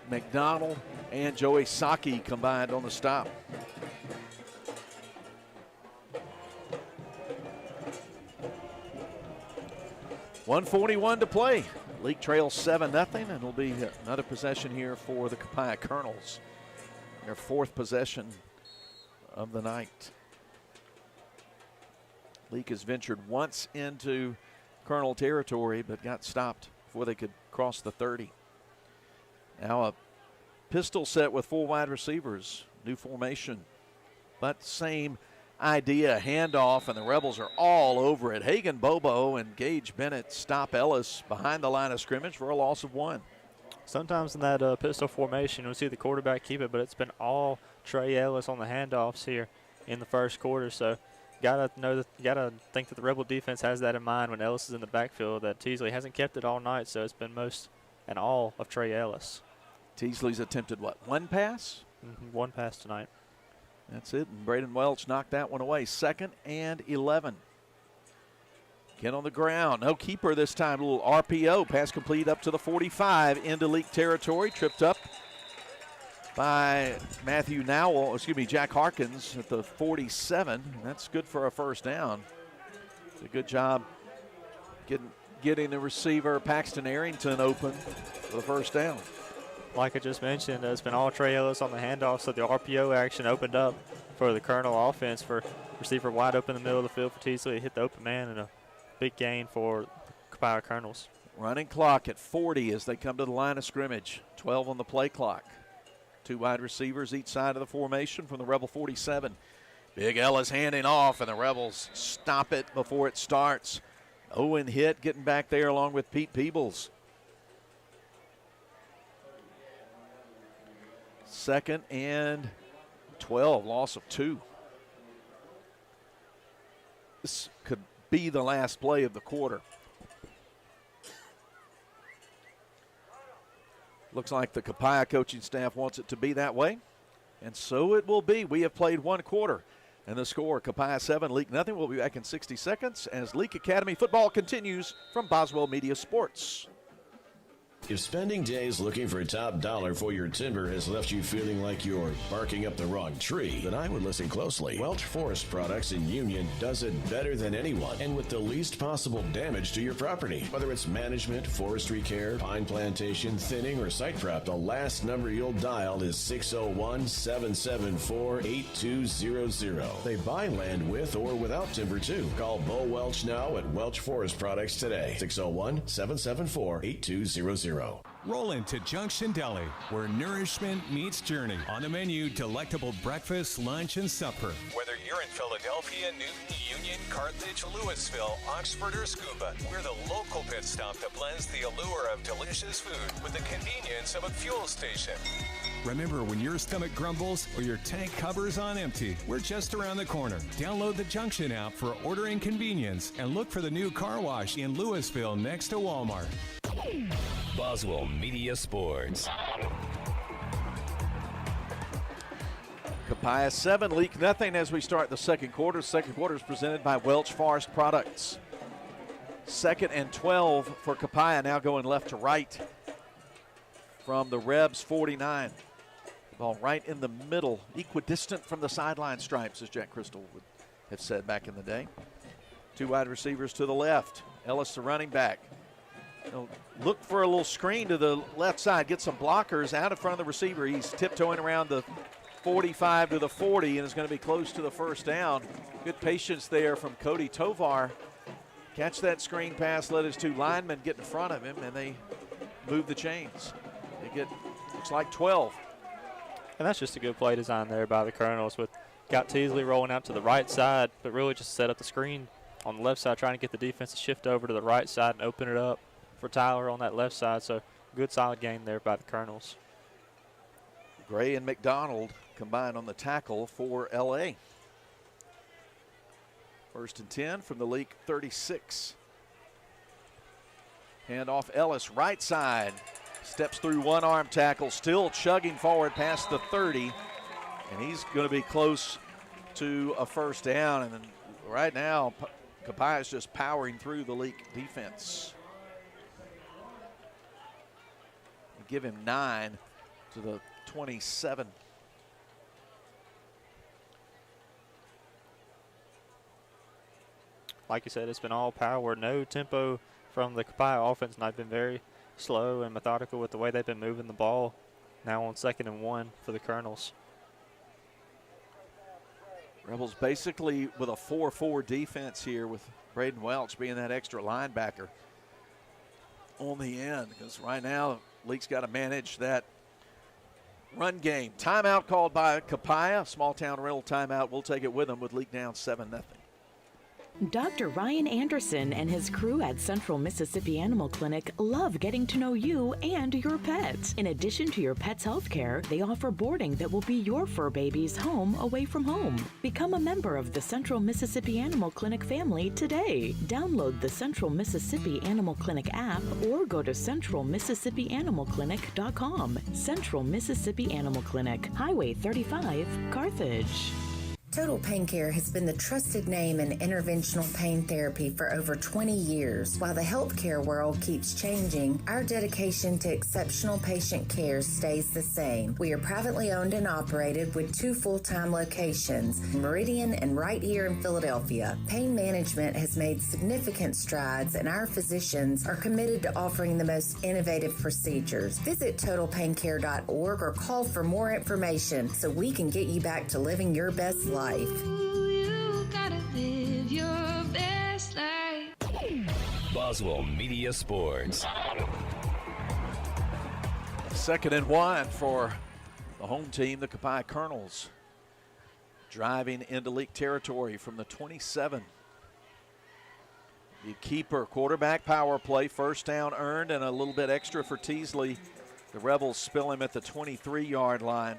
McDonald, and Joey Saki combined on the stop. .141 to play. Leake trails 7-0, and it'll be another possession here for the Copiah Colonels. Their fourth possession of the night. Leake has ventured once into Colonel territory, but got stopped before they could cross the 30. Now a pistol set with 4 wide receivers. New formation, but same idea, handoff, and the Rebels are all over it. Hagan Bobo and Gage Bennett stop Ellis behind the line of scrimmage for a loss of 1. Sometimes in that pistol formation, we'll see the quarterback keep it, but it's been all Trey Ellis on the handoffs here in the first quarter. So gotta think that the Rebel defense has that in mind when Ellis is in the backfield, that Teasley hasn't kept it all night, so it's been most and all of Trey Ellis. Teasley's attempted what, 1 pass? Mm-hmm, 1 pass tonight. That's it, and Braden Welch knocked that one away. 2nd and 11. Get on the ground. No keeper this time. A little RPO. Pass complete up to the 45 into Leake territory. Tripped up by Jack Harkins at the 47. That's good for a first down. It's a good job getting the receiver, Paxton Arrington, open for the first down. Like I just mentioned, it's been all Trey Ellis on the handoff, so the RPO action opened up for the Colonel offense for receiver wide open in the middle of the field for Teasley. He hit the open man and a big gain for Copiah Colonels. Running clock at 40 as they come to the line of scrimmage. 12 on the play clock. 2 wide receivers each side of the formation from the Rebel 47. Big Ellis handing off, and the Rebels stop it before it starts. Owen Hitt getting back there along with Pete Peebles. 2nd and 12, loss of 2. This could be the last play of the quarter. Looks like the Copiah coaching staff wants it to be that way, and so it will be. We have played 1 quarter, and the score, Copiah 7, Leake nothing. We'll be back in 60 seconds as Leake Academy football continues from Boswell Media Sports. If spending days looking for top dollar for your timber has left you feeling like you're barking up the wrong tree, then I would listen closely. Welch Forest Products in Union does it better than anyone and with the least possible damage to your property. Whether it's management, forestry care, pine plantation, thinning, or site prep, the last number you'll dial is 601-774-8200. They buy land with or without timber too. Call Bo Welch now at Welch Forest Products today. 601-774-8200. Roll into Junction Deli, where nourishment meets journey. On the menu, delectable breakfast, lunch, and supper. Whether you're in Philadelphia, Newton, Union, Carthage, Louisville, Oxford, or Scuba, we're the local pit stop that blends the allure of delicious food with the convenience of a fuel station. Remember, when your stomach grumbles or your tank covers on empty, we're just around the corner. Download the Junction app for ordering convenience and look for the new car wash in Louisville next to Walmart. Boswell Media Sports. Copiah 7, Leake nothing as we start the second quarter. Second quarter is presented by Welch Forest Products. 2nd and 12 for Copiah, now going left to right from the Rebs 49. Ball right in the middle, equidistant from the sideline stripes, as Jack Crystal would have said back in the day. 2 wide receivers to the left. Ellis, the running back. He'll look for a little screen to the left side, get some blockers out in front of the receiver. He's tiptoeing around the 45 to the 40 and is going to be close to the first down. Good patience there from Cody Tovar. Catch that screen pass, let his 2 linemen get in front of him, and they move the chains. They get, looks like 12. And that's just a good play design there by the Colonels. Got Teasley rolling out to the right side, but really just set up the screen on the left side, trying to get the defense to shift over to the right side and open it up for Tyler on that left side. So good solid game there by the Colonels. Gray and McDonald combined on the tackle for LA. 1st and 10 from the Leake 36. Hand off Ellis, right side. Steps through 1 arm tackle, still chugging forward past the 30. And he's going to be close to a first down. And then right now, Copiah is just powering through the Leake defense. Give him 9 to the 27. Like you said, it's been all power, no tempo from the Copiah offense, and I've been very slow and methodical with the way they've been moving the ball. Now on 2nd and 1 for the Colonels. Rebels basically with a 4-4 defense here, with Braden Welch being that extra linebacker on the end, because right now Leake's got to manage that run game. Timeout called by Copiah. Small town rental timeout. We'll take it with them with Leake down 7-0. Dr. Ryan Anderson and his crew at Central Mississippi Animal Clinic love getting to know you and your pets. In addition to your pet's health care, they offer boarding that will be your fur baby's home away from home. Become a member of the Central Mississippi Animal Clinic family today. Download the Central Mississippi Animal Clinic app or go to centralmississippianimalclinic.com. Central Mississippi Animal Clinic, Highway 35, Carthage. Total Pain Care has been the trusted name in interventional pain therapy for over 20 years. While the healthcare world keeps changing, our dedication to exceptional patient care stays the same. We are privately owned and operated with 2 full-time locations, Meridian and right here in Philadelphia. Pain management has made significant strides, and our physicians are committed to offering the most innovative procedures. Visit TotalPainCare.org or call for more information so we can get you back to living your best life. You gotta live your best life. Boswell Media Sports. 2nd and 1 for the home team, the Copiah Colonels. Driving into Leake territory from the 27. The keeper, quarterback power play, first down earned and a little bit extra for Teasley. The Rebels spill him at the 23-yard line.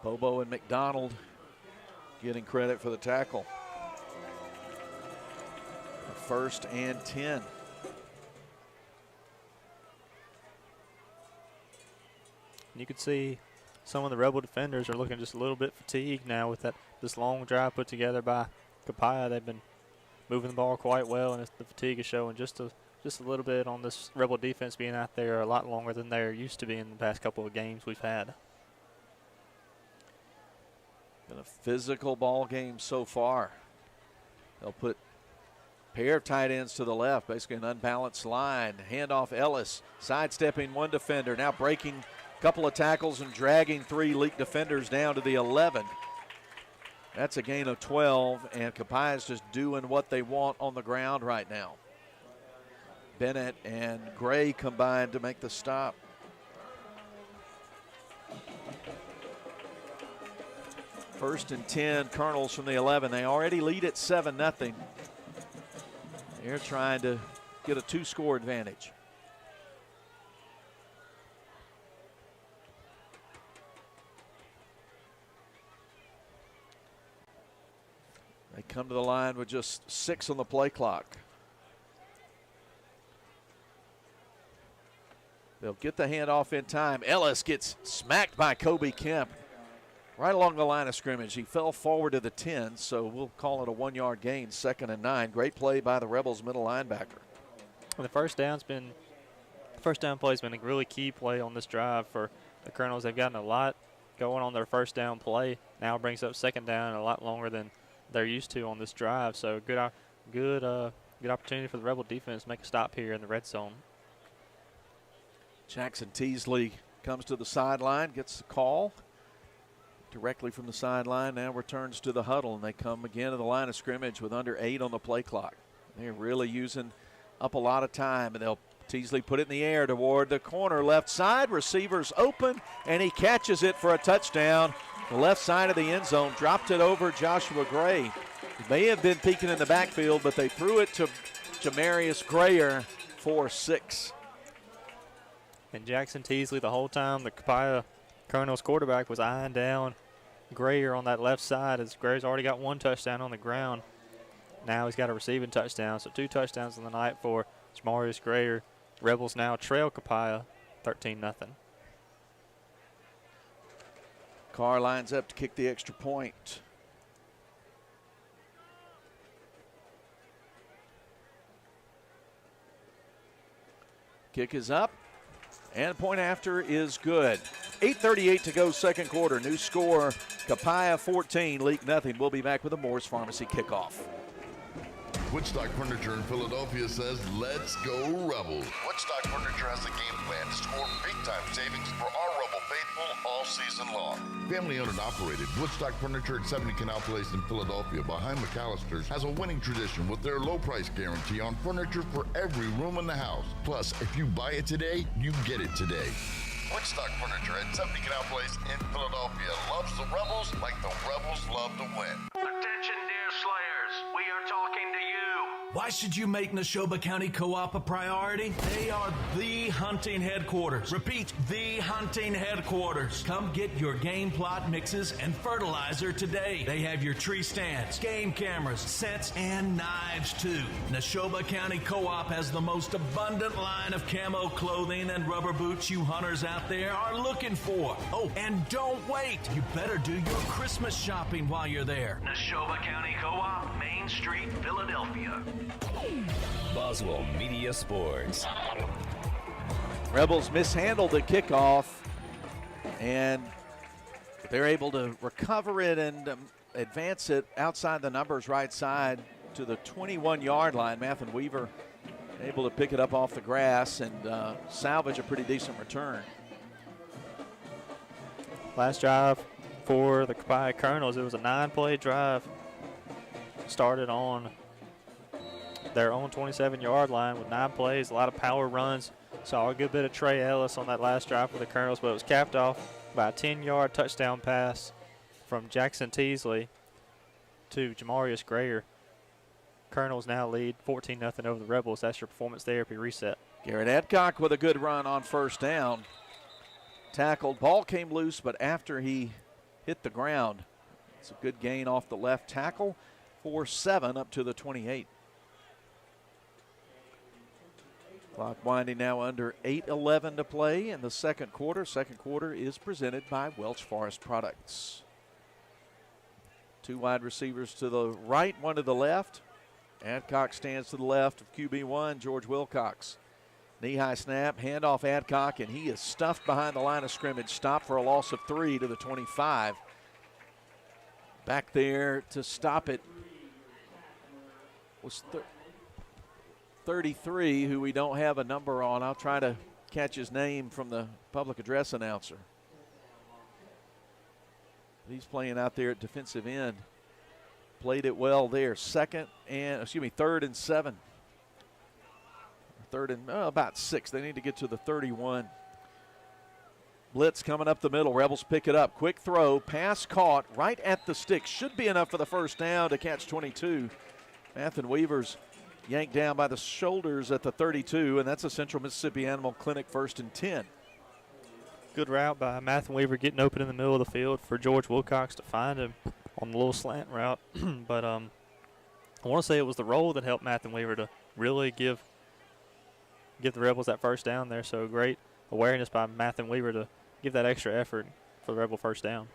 Bobo and McDonald getting credit for the tackle. 1st and 10. You can see some of the Rebel defenders are looking just a little bit fatigued now with this long drive put together by Copiah. They've been moving the ball quite well, and the fatigue is showing just a little bit on this Rebel defense being out there a lot longer than they're used to be in the past couple of games we've had. Been a physical ball game so far. They'll put a pair of tight ends to the left, basically an unbalanced line. Handoff Ellis, sidestepping one defender, now breaking a couple of tackles and dragging 3 Leake defenders down to the 11. That's a gain of 12, and Copiah's just doing what they want on the ground right now. Bennett and Gray combined to make the stop. First and 10, Colonels from the 11. They already lead at 7-0. They're trying to get a 2-score advantage. They come to the line with just 6 on the play clock. They'll get the handoff in time. Ellis gets smacked by Kobe Kemp right along the line of scrimmage. He fell forward to the 10, so we'll call it a 1-yard gain, 2nd and 9. Great play by the Rebels middle linebacker. The first down play has been a really key play on this drive for the Colonels. They've gotten a lot going on their first down play. Now it brings up 2nd down a lot longer than they're used to on this drive. So good opportunity for the Rebel defense to make a stop here in the red zone. Jackson Teasley comes to the sideline, gets the call directly from the sideline, now returns to the huddle, and they come again to the line of scrimmage with under 8 on the play clock. They're really using up a lot of time, and Teasley put it in the air toward the corner left side. Receivers open, and he catches it for a touchdown. The left side of the end zone, dropped it over Joshua Gray. He may have been peeking in the backfield, but they threw it to Jamarius Grayer for 6. And Jackson Teasley, the whole time, the Copiah Colonels quarterback was eyeing down Grayer on that left side, as Grayer's already got 1 touchdown on the ground. Now he's got a receiving touchdown, so 2 touchdowns in the night for Jamarius Grayer. Rebels now trail Copiah 13-0. Carr lines up to kick the extra point. Kick is up, and point after is good. 8:38 to go, second quarter. New score, Copiah 14, Leake nothing. We'll be back with a Moore's Pharmacy kickoff. Woodstock Furniture in Philadelphia says, let's go Rebels. Woodstock Furniture has a game plan to score big-time savings for our Rebel faithful all season long. Family owned and operated, Woodstock Furniture at 70 Canal Place in Philadelphia behind McAllister's has a winning tradition with their low price guarantee on furniture for every room in the house. Plus, if you buy it today, you get it today. Woodstock Furniture at 70 Canal Place in Philadelphia loves the Rebels like the Rebels love to win. Attention, dear Slayers. We are talking to you. Why should you make Neshoba County Co-op a priority? They are the hunting headquarters. Repeat, the hunting headquarters. Come get your game plot mixes and fertilizer today. They have your tree stands, game cameras, scents, and knives too. Neshoba County Co-op has the most abundant line of camo clothing and rubber boots you hunters out there are looking for. Oh, and don't wait. You better do your Christmas shopping while you're there. Neshoba County Co-op, Main Street, Philadelphia. Boswell Media Sports. Rebels mishandled the kickoff, and they're able to recover it and advance it outside the numbers right side to the 21-yard line. Mathen Weaver able to pick it up off the grass and salvage a pretty decent return. Last drive for the Copiah Colonels, it was a 9-play drive. Started on their own 27-yard line with 9 plays, a lot of power runs. Saw a good bit of Trey Ellis on that last drive for the Colonels, but it was capped off by a 10-yard touchdown pass from Jackson Teasley to Jamarius Grayer. Colonels now lead 14-0 over the Rebels. That's your performance therapy reset. Garrett Adcock with a good run on first down. Tackled, ball came loose, but after he hit the ground, it's a good gain off the left tackle for 7 up to the 28. Clock winding now under 8:11 to play in the second quarter. Second quarter is presented by Welch Forest Products. 2 wide receivers to the right, 1 to the left. Adcock stands to the left of QB1, George Wilcox. Knee-high snap, handoff Adcock, and he is stuffed behind the line of scrimmage. Stopped for a loss of 3 to the 25. Back there to stop it was 33, who we don't have a number on. I'll try to catch his name from the public address announcer. He's playing out there at defensive end. Played it well there. Third and 7. Third and about 6. They need to get to the 31. Blitz coming up the middle. Rebels pick it up. Quick throw. Pass caught right at the stick. Should be enough for the first down to catch 22. Mathen Weaver's yanked down by the shoulders at the 32, and that's a Central Mississippi Animal Clinic 1st and 10. Good route by Mathen Weaver, getting open in the middle of the field for George Wilcox to find him on the little slant route. But I want to say it was the roll that helped Mathen Weaver to really give the Rebels that first down there. So great awareness by Mathen Weaver to give that extra effort for the Rebel first down.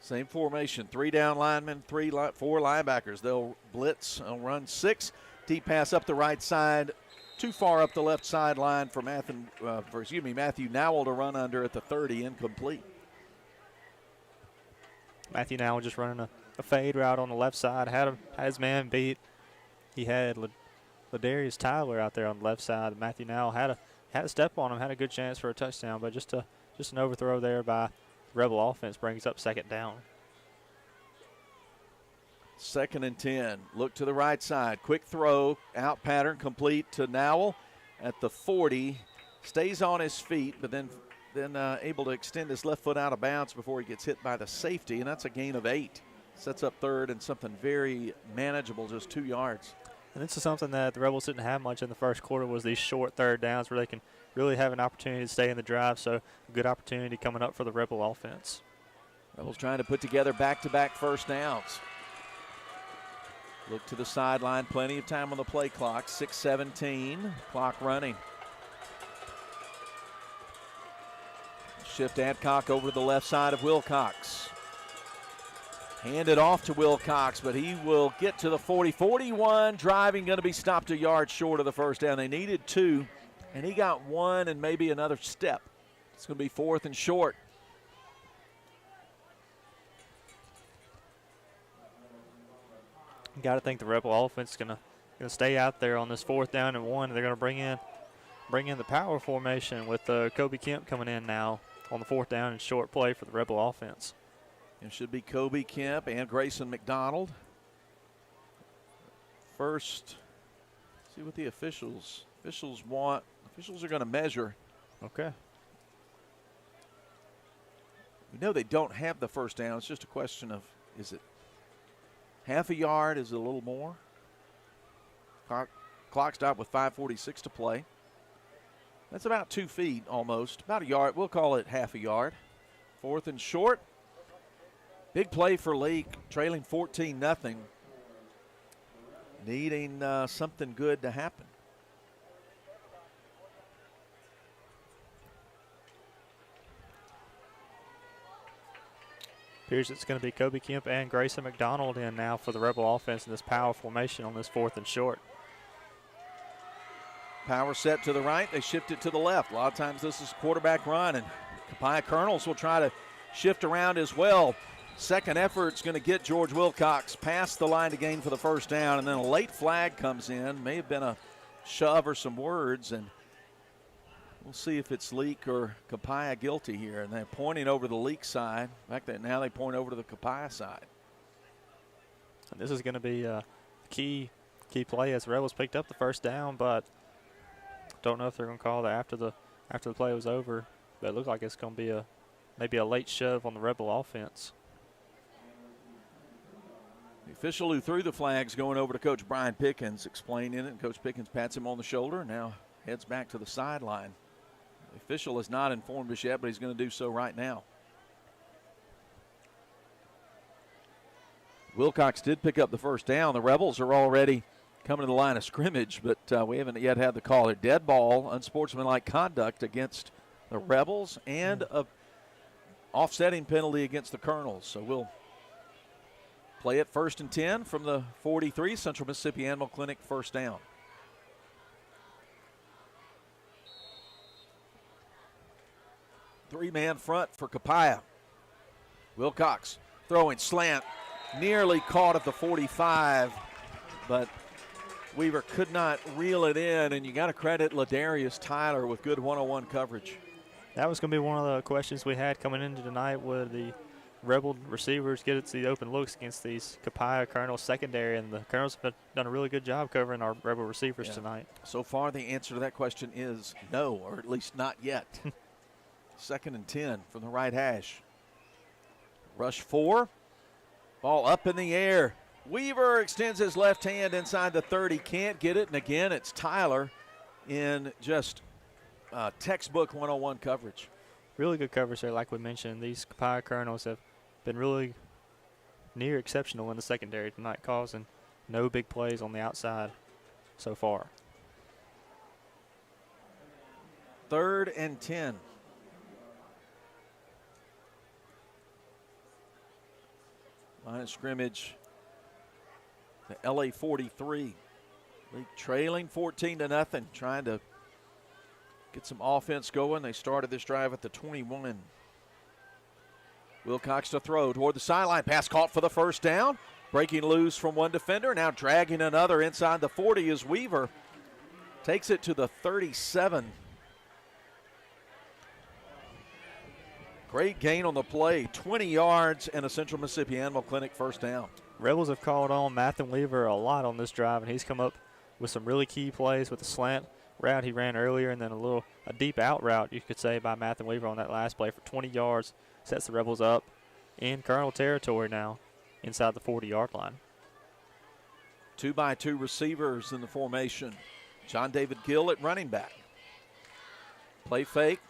Same formation, 3 down linemen, 4 linebackers. They'll blitz, they'll run 6. Deep pass up the right side, too far up the left sideline for Matthew Nowell to run under at the 30, incomplete. Matthew Nowell just running a fade route on the left side, had his man beat. He had Ladarius Tyler out there on the left side. Matthew Nowell had a step on him, had a good chance for a touchdown, but just an overthrow there by the Rebel offense brings up second down. 2nd and 10. Look to the right side. Quick throw, out pattern, complete to Nowell at the 40. Stays on his feet, but then able to extend his left foot out of bounds before he gets hit by the safety, and that's a gain of 8. Sets up third and something very manageable, just 2 yards. And this is something that the Rebels didn't have much in the first quarter, was these short third downs where they can really have an opportunity to stay in the drive. So a good opportunity coming up for the Rebel offense. Rebels trying to put together back-to-back first downs. Look to the sideline, plenty of time on the play clock, 6:17, clock running. Shift Adcock over to the left side of Wilcox. Hand it off to Wilcox, but he will get to the 40. 41, driving, going to be stopped a yard short of the first down. They needed 2, and he got 1 and maybe another step. It's going to be 4th and short. Got to think the Rebel offense is going to stay out there on this 4th down and 1. They're going to bring in the power formation with Kobe Kemp coming in now on the 4th down and short play for the Rebel offense. It should be Kobe Kemp and Grayson McDonald. First, see what the officials want. Officials are going to measure. Okay. We know they don't have the first down. It's just a question of, is it half a yard? Is it a little more? Clock stopped with 5:46 to play. That's about 2 feet almost, about a yard. We'll call it half a yard. 4th and short. Big play for Leake, trailing 14-0. Needing something good to happen. Appears it's going to be Kobe Kemp and Grayson McDonald in now for the Rebel offense in this power formation on this 4th and short. Power set to the right, they shift it to the left. A lot of times this is quarterback run, and Copiah Colonels will try to shift around as well. Second effort's going to get George Wilcox past the line to gain for the first down, and then a late flag comes in. May have been a shove or some words, and we'll see if it's Leake or Copiah guilty here. And they're pointing over the Leake side. In fact, now they point over to the Copiah side. And this is going to be a key play as the Rebels picked up the first down, but don't know if they're going to call that after the play was over. But it looks like it's going to be maybe a late shove on the Rebel offense. The official who threw the flag's going over to Coach Brian Pickens, explaining it, and Coach Pickens pats him on the shoulder and now heads back to the sideline. The official has not informed us yet, but he's going to do so right now. Wilcox did pick up the first down. The Rebels are already coming to the line of scrimmage, but we haven't yet had the call. A dead ball, unsportsmanlike conduct against the Rebels, and a offsetting penalty against the Colonels. So we'll play it 1st and 10 from the 43. Central Mississippi Animal Clinic first down. Three-man front for Copiah. Wilcox throwing slant, nearly caught at the 45, but Weaver could not reel it in, and you got to credit Ladarius Tyler with good one-on-one coverage. That was going to be one of the questions we had coming into tonight. Would the Rebel receivers get the open looks against these Copiah Colonels secondary? And the Colonels have done a really good job covering our Rebel receivers tonight. So far, the answer to that question is no, or at least not yet. 2nd and 10 from the right hash. Rush 4. Ball up in the air. Weaver extends his left hand inside the 30. Can't get it. And again, it's Tyler in just textbook one-on-one coverage. Really good coverage there, like we mentioned. These Copiah Colonels have been really near exceptional in the secondary tonight, causing no big plays on the outside so far. 3rd and 10. Line of scrimmage, the LA 43. League trailing 14-0, trying to get some offense going. They started this drive at the 21. Wilcox to throw toward the sideline. Pass caught for the first down. Breaking loose from one defender, now dragging another inside the 40 as Weaver takes it to the 37. Great gain on the play, 20 yards and a Central Mississippi Animal Clinic first down. Rebels have called on Matthew Weaver a lot on this drive, and he's come up with some really key plays with the slant route he ran earlier, and then a deep out route, you could say, by Matthew Weaver on that last play for 20 yards. Sets the Rebels up in Colonel territory now inside the 40-yard line. 2-by-2 receivers in the formation. John David Gill at running back. Play fake,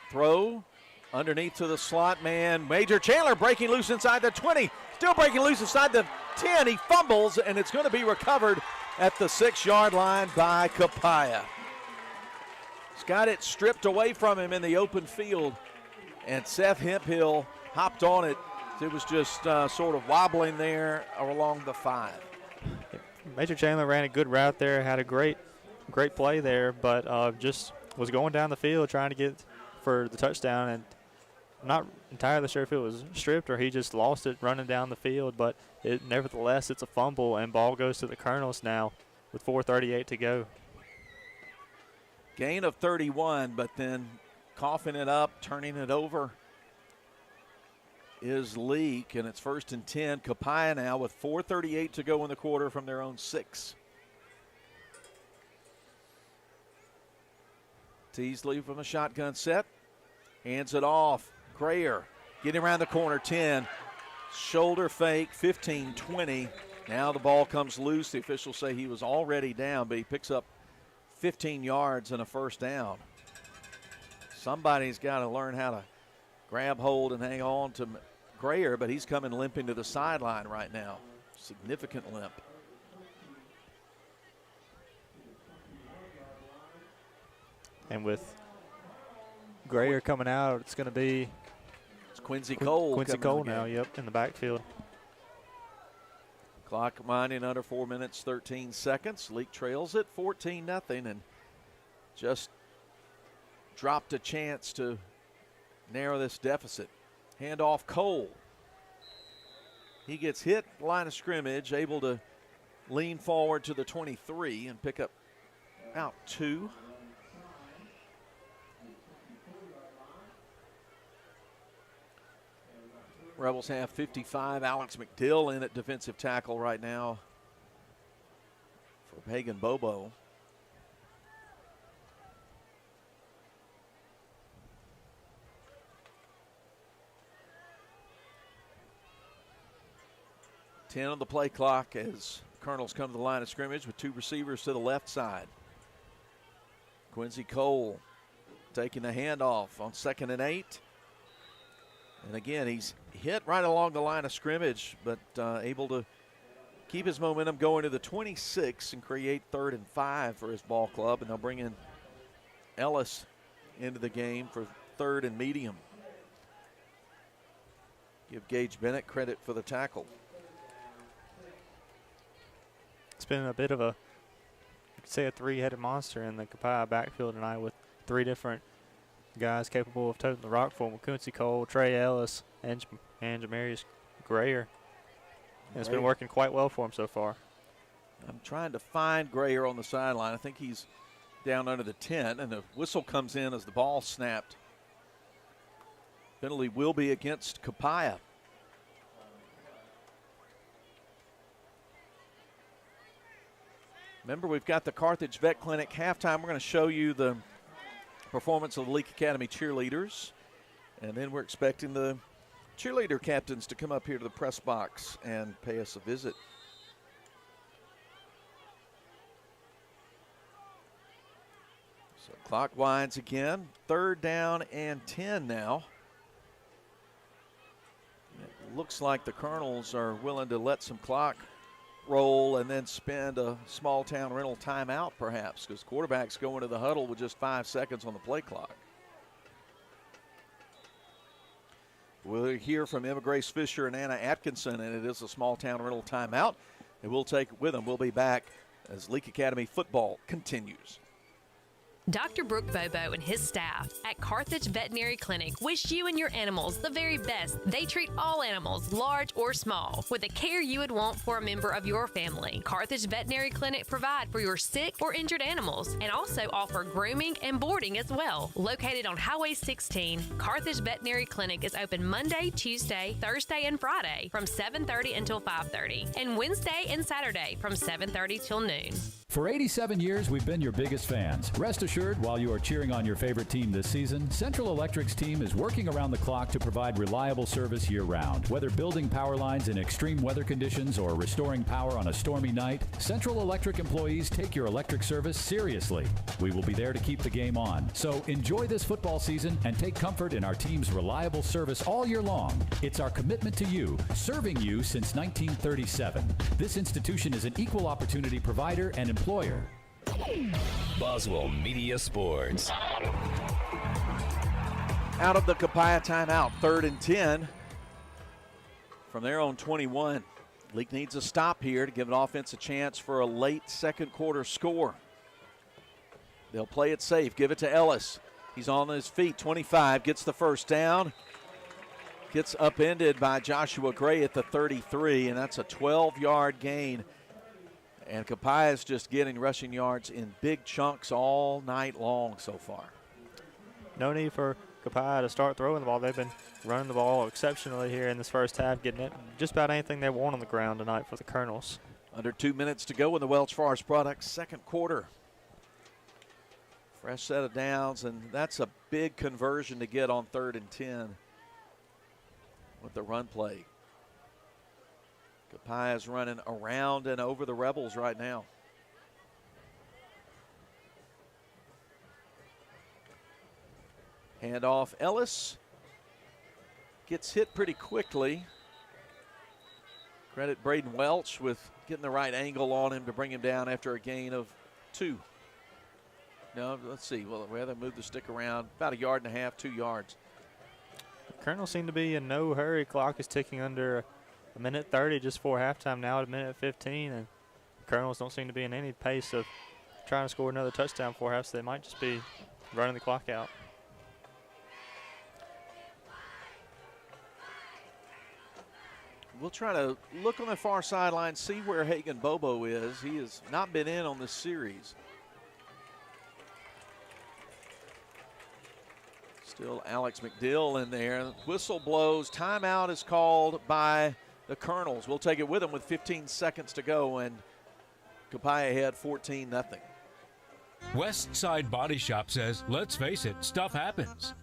throw, underneath to the slot man. Major Chandler breaking loose inside the 20. Still breaking loose inside the 10. He fumbles, and it's going to be recovered at the 6-yard line by Copiah. He's got it stripped away from him in the open field, and Seth Hemphill hopped on it. It was just sort of wobbling there along the 5. Major Chandler ran a good route there, had a great play there, but just was going down the field trying to get for the touchdown, and I'm not entirely sure if it was stripped or he just lost it running down the field, but nevertheless, it's a fumble, and ball goes to the Colonels now with 4:38 to go. Gain of 31, but then coughing it up, turning it over is Leake, and it's 1st and 10. Copiah now with 4:38 to go in the quarter from their own 6. Teasley from a shotgun set, hands it off. Grayer getting around the corner, 10. Shoulder fake, 15-20. Now the ball comes loose. The officials say he was already down, but he picks up 15 yards and a first down. Somebody's got to learn how to grab hold and hang on to Grayer, but he's coming limping to the sideline right now. Significant limp. And with Grayer coming out, it's going to be Quincy Cole. Quincy Cole now, yep, in the backfield. Clock winding under 4 minutes, 13 seconds. Leake trails it 14-0 and just dropped a chance to narrow this deficit. Handoff Cole. He gets hit, line of scrimmage, able to lean forward to the 23 and pick up about 2. Rebels have 55. Alex McDill in at defensive tackle right now for Pagan Bobo. Ten on the play clock as Colonels come to the line of scrimmage with 2 receivers to the left side. Quincy Cole taking the handoff on 2nd and 8. And again, he's hit right along the line of scrimmage, but able to keep his momentum going to the 26 and create 3rd and 5 for his ball club. And they'll bring in Ellis into the game for 3rd and medium. Give Gage Bennett credit for the tackle. It's been a bit of you could say a 3-headed monster in the Copiah backfield tonight with 3 different guys capable of toting the rock for him. Quincy Cole, Trey Ellis, and Jamarius Grayer. And it's been working quite well for him so far. I'm trying to find Grayer on the sideline. I think he's down under the 10, and the whistle comes in as the ball snapped. Penalty will be against Copiah. Remember, we've got the Carthage Vet Clinic halftime. We're going to show you the performance of the Leake Academy cheerleaders. And then we're expecting the cheerleader captains to come up here to the press box and pay us a visit. So clock winds again. 3rd down and 10 now. It looks like the Colonels are willing to let some clock roll and then spend a small town rental timeout perhaps, because quarterback's going to the huddle with just 5 seconds on the play clock. We'll hear from Emma Grace Fisher and Anna Atkinson, and it is a small town rental timeout. And we'll take it with them. We'll be back as Leake Academy football continues. Dr. Brooke Bobo and his staff at Carthage Veterinary Clinic wish you and your animals the very best. They treat all animals, large or small, with the care you would want for a member of your family. Carthage Veterinary Clinic provide for your sick or injured animals and also offer grooming and boarding as well. Located on Highway 16, Carthage Veterinary Clinic is open Monday, Tuesday, Thursday, and Friday from 7:30 until 5:30, and Wednesday and Saturday from 7:30 till noon. For 87 years, we've been your biggest fans. Rest assured, while you are cheering on your favorite team this season, Central Electric's team is working around the clock to provide reliable service year-round. Whether building power lines in extreme weather conditions or restoring power on a stormy night, Central Electric employees take your electric service seriously. We will be there to keep the game on. So enjoy this football season and take comfort in our team's reliable service all year long. It's our commitment to you, serving you since 1937. This institution is an equal opportunity provider and employer. Boswell Media Sports. Out of the Copiah timeout, 3rd and 10 from their own 21. Leake needs a stop here to give an offense a chance for a late 2nd quarter score. They'll play it safe, give it to Ellis. He's on his feet, 25, gets the first down. Gets upended by Joshua Gray at the 33, and that's a 12-yard gain. And Copiah is just getting rushing yards in big chunks all night long so far. No need for Copiah to start throwing the ball. They've been running the ball exceptionally here in this first half, getting it just about anything they want on the ground tonight for the Colonels. Under 2 minutes to go in the Welch Forest Products 2nd quarter. Fresh set of downs, and that's a big conversion to get on 3rd and 10 with the run play. Copiah is running around and over the Rebels right now. Handoff, Ellis gets hit pretty quickly. Credit Braden Welch with getting the right angle on him to bring him down after a gain of 2. No, let's see. Well, rather move the stick around about 1.5 yards, 2 yards. Colonels seem to be in no hurry. Clock is ticking under 1:30 just before halftime now at 1:15, and Colonels don't seem to be in any pace of trying to score another touchdown before half, so they might just be running the clock out. We'll try to look on the far sideline, see where Hagan Bobo is. He has not been in on this series. Still Alex McDill in there. Whistle blows. Timeout is called by the Colonels. We'll take it with them with 15 seconds to go, and Copiah ahead 14-0. West Side Body Shop says, let's face it, stuff happens.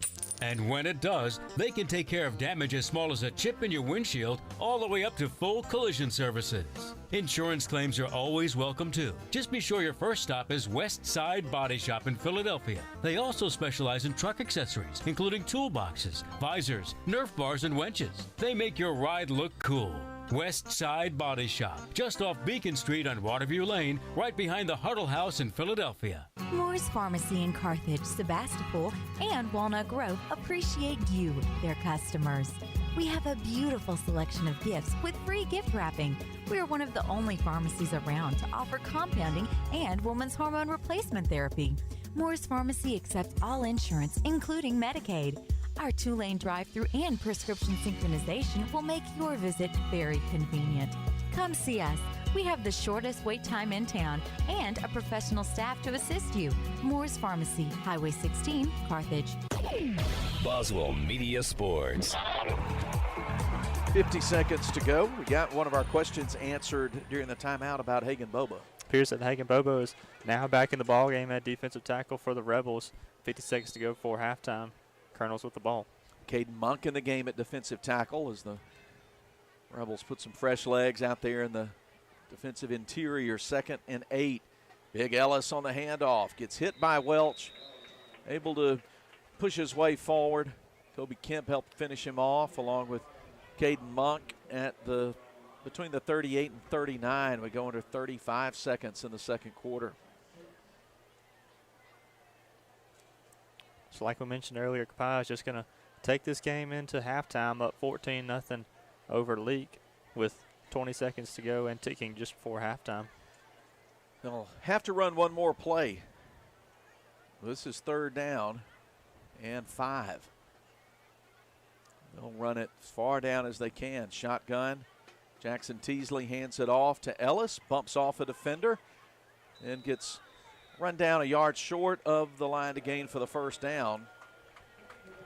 And when it does, they can take care of damage as small as a chip in your windshield all the way up to full collision services. Insurance claims are always welcome too. Just be sure your first stop is West Side Body Shop in Philadelphia. They also specialize in truck accessories, including toolboxes, visors, Nerf bars, and winches. They make your ride look cool. West Side Body Shop, just off Beacon Street on Waterview Lane, right behind the Huddle House in Philadelphia. Moore's Pharmacy in Carthage, Sebastopol, and Walnut Grove appreciate you, their customers. We have a beautiful selection of gifts with free gift wrapping. We are one of the only pharmacies around to offer compounding and women's hormone replacement therapy. Moore's Pharmacy accepts all insurance, including Medicaid. Our 2-lane drive-through and prescription synchronization will make your visit very convenient. Come see us. We have the shortest wait time in town and a professional staff to assist you. Moore's Pharmacy, Highway 16, Carthage. Boswell Media Sports. 50 seconds to go. We got one of our questions answered during the timeout about Hagan Bobo. Appears that Hagan Bobo is now back in the ball game at defensive tackle for the Rebels. 50 seconds to go before halftime. Colonels with the ball. Caden Monk in the game at defensive tackle as the Rebels put some fresh legs out there in the defensive interior. 2nd and 8. Big Ellis on the handoff. Gets hit by Welch. Able to push his way forward. Kobe Kemp helped finish him off along with Caden Monk at between the 38 and 39. We go under 35 seconds in the second quarter. So like we mentioned earlier, Copiah is just going to take this game into halftime up 14-0 over Leake with 20 seconds to go and ticking just before halftime. They'll have to run one more play. This is 3rd down and 5. They'll run it as far down as they can. Shotgun. Jackson Teasley hands it off to Ellis, bumps off a defender, and gets run down 1 yard short of the line to gain for the 1st down.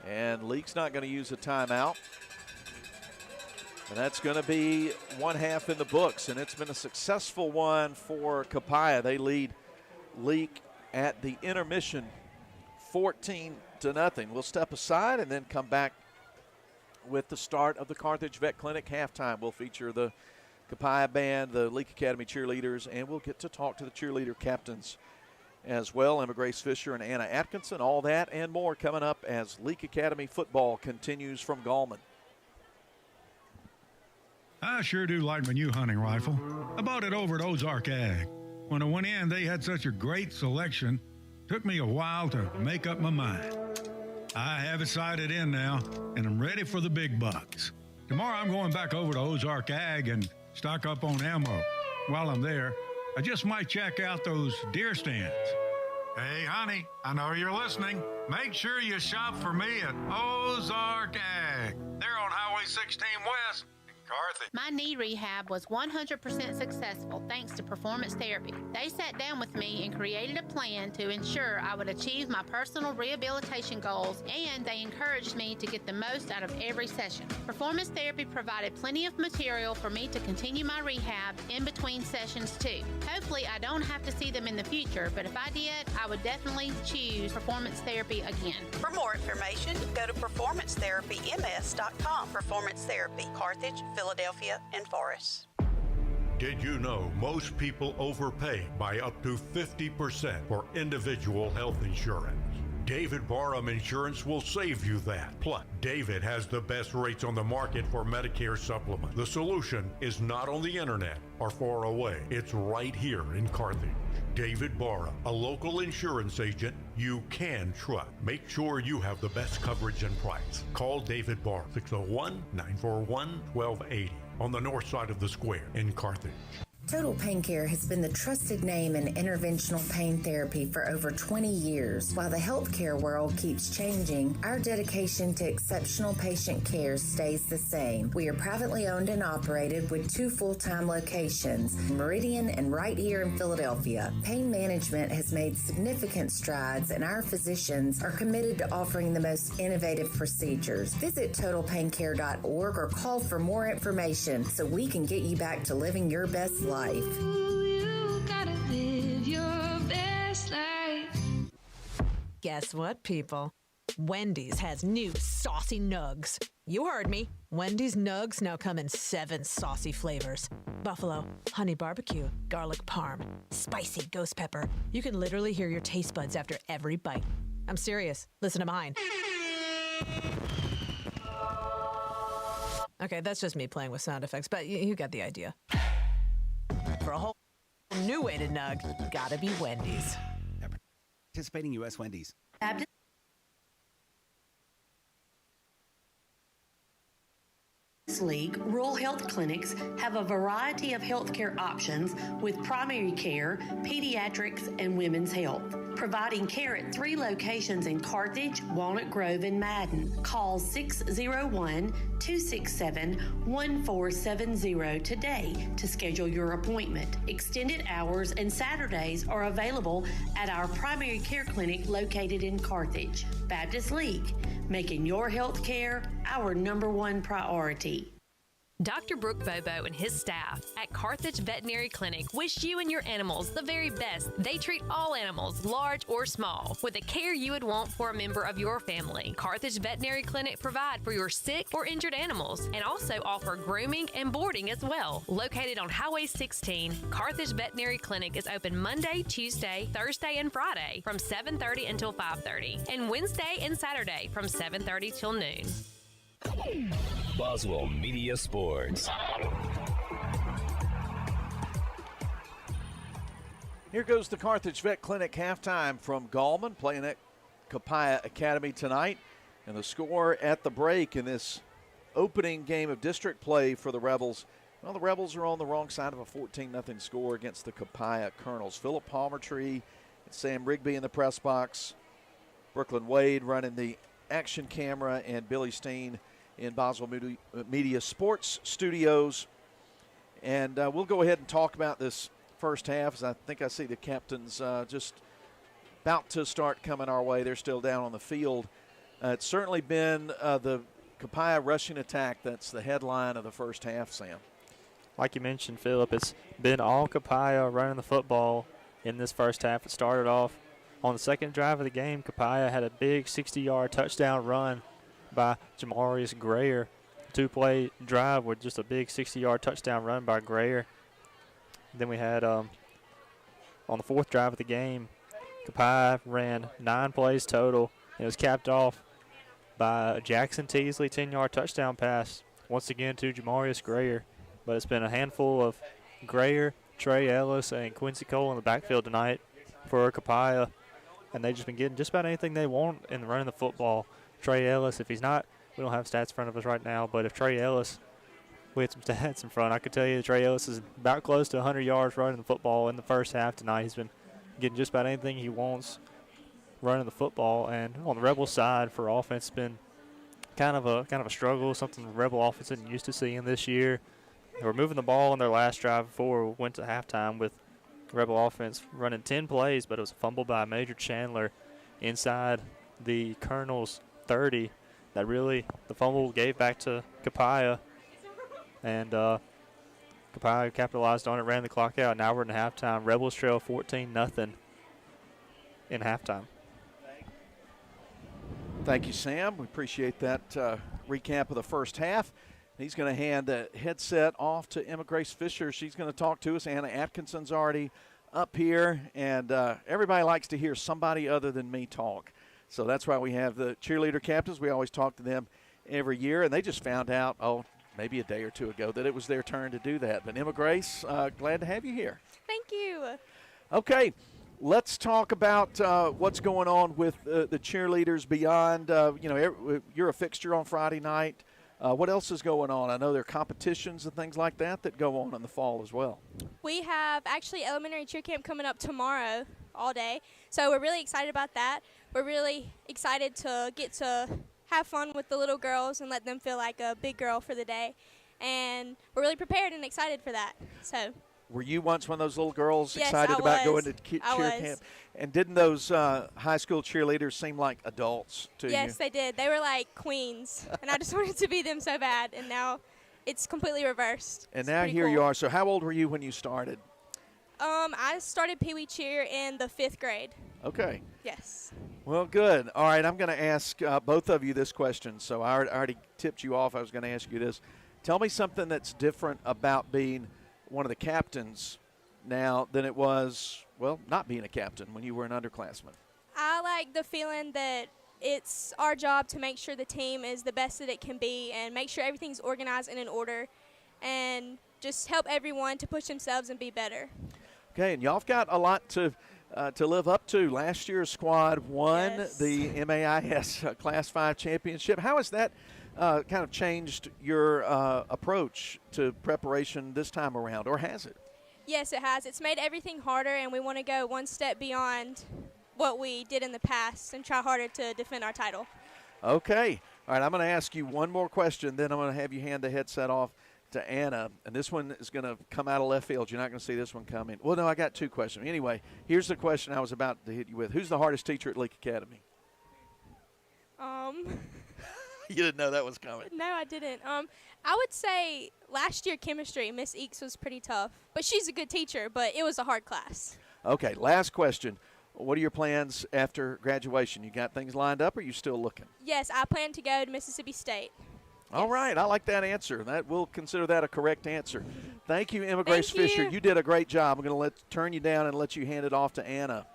And Leake's not going to use a timeout. And that's going to be one half in the books, and it's been a successful one for Copiah. They lead Leake at the intermission 14-0. We'll step aside and then come back with the start of the Carthage Vet Clinic halftime. We'll feature the Copiah band, the Leake Academy cheerleaders, and we'll get to talk to the cheerleader captains as well, Emma Grace Fisher and Anna Atkinson. All that and more coming up as Leake Academy football continues from Gallman. I sure do like my new hunting rifle. I bought it over at Ozark Ag. When I went in, they had such a great selection. Took me a while to make up my mind. I have it sighted in now, and I'm ready for the big bucks. Tomorrow I'm going back over to Ozark Ag and stock up on ammo. While I'm there, I just might check out those deer stands. Hey, honey, I know you're listening. Make sure you shop for me at Ozark Ag. They're on Highway 16 West. My knee rehab was 100% successful thanks to Performance Therapy. They sat down with me and created a plan to ensure I would achieve my personal rehabilitation goals, and they encouraged me to get the most out of every session. Performance Therapy provided plenty of material for me to continue my rehab in between sessions too. Hopefully I don't have to see them in the future, but if I did, I would definitely choose Performance Therapy again. For more information, go to performancetherapyms.com. Performance Therapy, Carthage, Philadelphia, and Forest. Did you know most people overpay by up to 50% for individual health insurance? David Barham Insurance will save you that. Plus, David has the best rates on the market for Medicare supplement. The solution is not on the internet or far away. It's right here in Carthage. David Barham, a local insurance agent you can trust. Make sure you have the best coverage and price. Call David Barham, 601-941-1280 on the north side of the square in Carthage. Total Pain Care has been the trusted name in interventional pain therapy for over 20 years. While the healthcare world keeps changing, our dedication to exceptional patient care stays the same. We are privately owned and operated with 2 full-time locations, Meridian and right here in Philadelphia. Pain management has made significant strides, and our physicians are committed to offering the most innovative procedures. Visit TotalPainCare.org or call for more information so we can get you back to living your best life. You gotta live your best life. Guess what, people? Wendy's has new saucy nugs. You heard me. Wendy's nugs now come in 7 saucy flavors. Buffalo, honey barbecue, garlic parm, spicy ghost pepper. You can literally hear your taste buds after every bite. I'm serious. Listen to mine. Okay, that's just me playing with sound effects, but you got the idea. For a whole new way to nug, gotta be Wendy's. Participating U.S. Wendy's. League rural health clinics have a variety of healthcare options with primary care, pediatrics, and women's health, providing care at 3 locations in Carthage, Walnut Grove, and Madden. Call 601-267-1470 today to schedule your appointment. Extended hours and Saturdays are available at our primary care clinic located in Carthage. Baptist League, making your health care our #1 priority. Dr. Brooke Bobo and his staff at Carthage Veterinary Clinic wish you and your animals the very best. They treat all animals, large or small, with the care you would want for a member of your family. Carthage Veterinary Clinic provide for your sick or injured animals and also offer grooming and boarding as well. Located on Highway 16, Carthage Veterinary Clinic is open Monday, Tuesday, Thursday, and Friday from 7:30 until 5:30, and Wednesday and Saturday from 7:30 till noon. Boswell Media Sports. Here goes the Carthage Vet Clinic halftime from Gallman, playing at Copiah Academy tonight. And the score at the break in this opening game of district play for the Rebels. Well, the Rebels are on the wrong side of a 14-0 score against the Copiah Colonels. Philip Palmertree and Sam Rigby in the press box. Brooklyn Wade running the action camera, and Billy Steen in Boswell Media Sports Studios. And we'll go ahead and talk about this first half, as I think I see the captains just about to start coming our way. They're still down on the field. It's certainly been the Copiah rushing attack that's the headline of the first half, Sam. Like you mentioned, Philip, it's been all Copiah running the football in this first half. It started off on the second drive of the game. Copiah had a big 60-yard touchdown run by Jamarius Grayer. 2-play drive with just a big 60-yard touchdown run by Grayer. Then we had on the fourth drive of the game, Copiah ran 9 plays total. It was capped off by Jackson Teasley, 10-yard touchdown pass, once again to Jamarius Grayer. But it's been a handful of Grayer, Trey Ellis, and Quincy Cole in the backfield tonight for Copiah. And they've just been getting just about anything they want in running the football. Trey Ellis, if he's not, we don't have stats in front of us right now, but if Trey Ellis, we had some stats in front, I could tell you that Trey Ellis is about close to 100 yards running the football in the first half tonight. He's been getting just about anything he wants running the football. And on the Rebel side for offense, it's been kind of a struggle, something the Rebel offense isn't used to seeing this year. They were moving the ball on their last drive before we went to halftime with Rebel offense running 10 plays, but it was a fumble by Major Chandler inside the Colonels 30 that really the fumble gave back to Copiah, and Copiah capitalized on it, ran the clock out. Now we're in halftime. Rebels trail 14-0 in halftime. Thank you, Sam. We appreciate that recap of the first half. He's going to hand the headset off to Emma Grace Fisher. She's going to talk to us. Anna Atkinson's already up here, and everybody likes to hear somebody other than me talk. So that's why we have the cheerleader captains. We always talk to them every year, and they just found out, maybe a day or two ago, that it was their turn to do that. But Emma Grace, glad to have you here. Thank you. Okay, let's talk about what's going on with the cheerleaders beyond. You're a fixture on Friday night. What else is going on? I know there are competitions and things like that go on in the fall as well. We have actually elementary cheer camp coming up tomorrow all day, so we're really excited about that. We're really excited to get to have fun with the little girls and let them feel like a big girl for the day, and we're really prepared and excited for that. So. Were you once one of those little girls Yes, excited I about was. going to cheer I was. camp? And didn't those high school cheerleaders seem like adults to you? Yes, they did. They were like queens, and I just wanted to be them so bad, and now it's completely reversed. And It's now pretty here cool. you are. So how old were you when you started? I started Pee Wee Cheer in the 5th grade. Okay. Yes. Well, good. All right, I'm going to ask both of you this question. So I already tipped you off. I was going to ask you this. Tell me something that's different about being one of the captains now than it was, not being a captain when you were an underclassman. I like the feeling that it's our job to make sure the team is the best that it can be and make sure everything's organized and in order and just help everyone to push themselves and be better. Okay, and y'all have got a lot to live up to. Last year's squad won the MAIS Class 5 championship. How has that kind of changed your approach to preparation this time around, or has it? Yes, it has. It's made everything harder, and we want to go one step beyond what we did in the past and try harder to defend our title. Okay. All right, I'm going to ask you one more question, then I'm going to have you hand the headset off to Anna. And this one is going to come out of left field. You're not going to see this one coming. Well, no, I got two questions. Anyway, here's the question I was about to hit you with. Who's the hardest teacher at Leake Academy? You didn't know that was coming. No, I didn't. I would say last year chemistry, Miss Eakes was pretty tough. But she's a good teacher, but it was a hard class. Okay, last question. What are your plans after graduation? You got things lined up, or are you still looking? Yes, I plan to go to Mississippi State. All right, I like that answer. We'll consider that a correct answer. Thank you, Emma Grace Fisher. You did a great job. I'm going to turn you down and let you hand it off to Anna.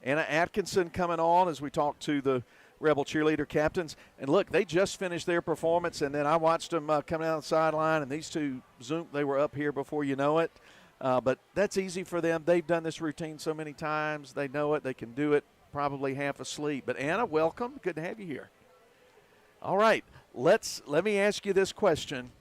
Anna Atkinson coming on as we talk to the Rebel cheerleader captains. And look, they just finished their performance, and then I watched them coming down the sideline, and these two, they were up here before you know it. But that's easy for them. They've done this routine so many times. They know it. They can do it probably half asleep. But Anna, welcome. Good to have you here. All right, let me ask you this question.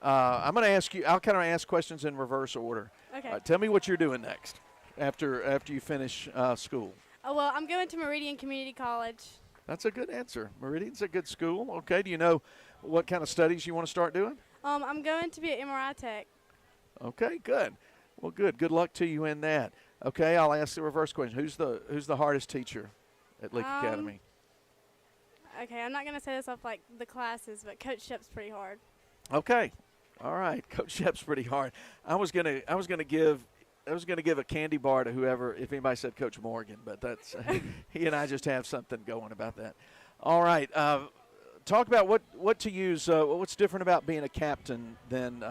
I'm going to ask you. I'll kind of ask questions in reverse order. Okay. Tell me what you're doing next after you finish school. Oh, well, I'm going to Meridian Community College. That's a good answer. Meridian's a good school. Okay. Do you know what kind of studies you want to start doing? I'm going to be at MRI Tech. Okay. Good. Well, good. Good luck to you in that. Okay. I'll ask the reverse question. Who's the hardest teacher at Leake Academy? Okay, I'm not going to say this off like the classes, but Coach Shep's pretty hard. Okay. All right. Coach Shep's pretty hard. I was gonna give a candy bar to whoever, if anybody said Coach Morgan, but that's he and I just have something going about that. All right. Talk about what to use. What's different about being a captain than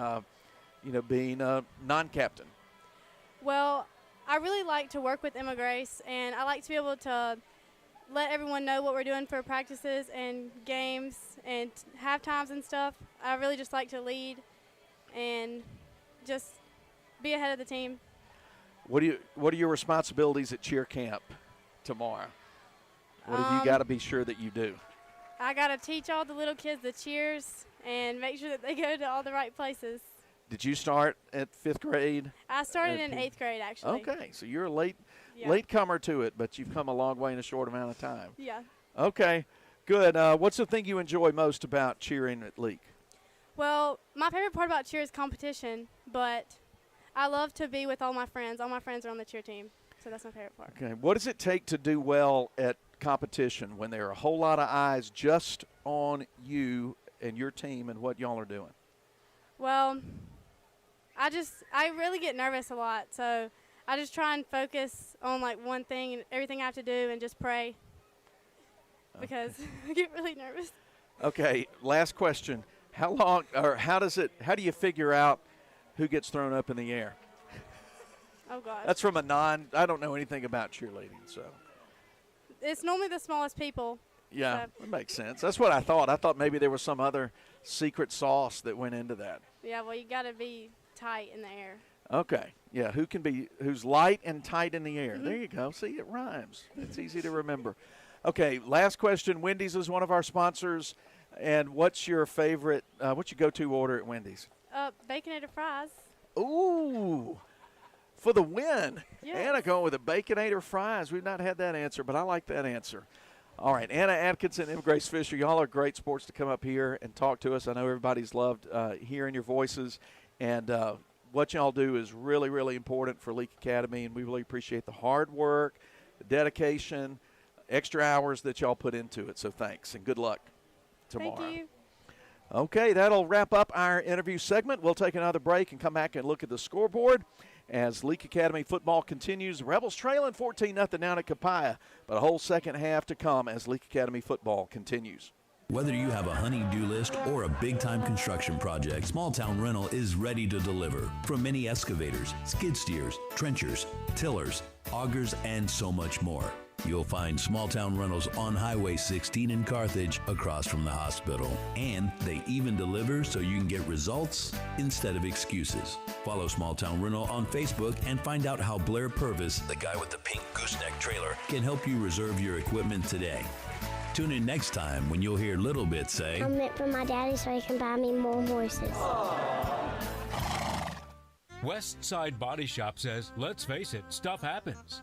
being a non-captain? Well, I really like to work with Emma Grace, and I like to be able to let everyone know what we're doing for practices and games and half times and stuff. I really just like to lead and just be ahead of the team. What are your responsibilities at cheer camp tomorrow? What have you got to be sure that you do? I got to teach all the little kids the cheers and make sure that they go to all the right places. Did you start at 5th grade? I started in 8th grade, actually. Okay, so you're a late comer to it, but you've come a long way in a short amount of time. Yeah. Okay, good. What's the thing you enjoy most about cheering at Leake? Well, my favorite part about cheer is competition, but I love to be with all my friends. All my friends are on the cheer team, so that's my favorite part. Okay, what does it take to do well at competition when there are a whole lot of eyes just on you and your team and what y'all are doing? Well, I really get nervous a lot, so I just try and focus on like one thing and everything I have to do and just pray because I get really nervous. Okay, last question. How do you figure out who gets thrown up in the air? Oh, gosh. That's from I don't know anything about cheerleading, so. It's normally the smallest people. Yeah, So. that makes sense. That's what I thought. I thought maybe there was some other secret sauce that went into that. Yeah, well, you got to be tight in the air. Okay. Yeah, who's light and tight in the air. There you go. See, it rhymes. It's easy to remember. Okay, last question. Wendy's is one of our sponsors. And what's your favorite, what's your go-to order at Wendy's? Baconator fries. Ooh, for the win. Yes. Anna going with the Baconator fries. We've not had that answer, but I like that answer. All right, Anna Atkinson and Grace Fisher, y'all are great sports to come up here and talk to us. I know everybody's loved hearing your voices. And what y'all do is really, really important for Leake Academy, and we really appreciate the hard work, the dedication, extra hours that y'all put into it. So thanks, and good luck tomorrow. Thank you. Okay, that'll wrap up our interview segment. We'll take another break and come back and look at the scoreboard as Leake Academy football continues. Rebels trailing 14-0 down at Copiah, but a whole second half to come as Leake Academy football continues. Whether you have a honey-do list or a big-time construction project, Small Town Rental is ready to deliver. From mini excavators, skid steers, trenchers, tillers, augers, and so much more. You'll find Small Town Rentals on Highway 16 in Carthage, across from the hospital. And they even deliver so you can get results instead of excuses. Follow Small Town Rental on Facebook and find out how Blair Purvis, the guy with the pink gooseneck trailer, can help you reserve your equipment today. Tune in next time when you'll hear Little Bit say, I'm meant for my daddy so he can buy me more horses. West Side Body Shop says, let's face it, stuff happens.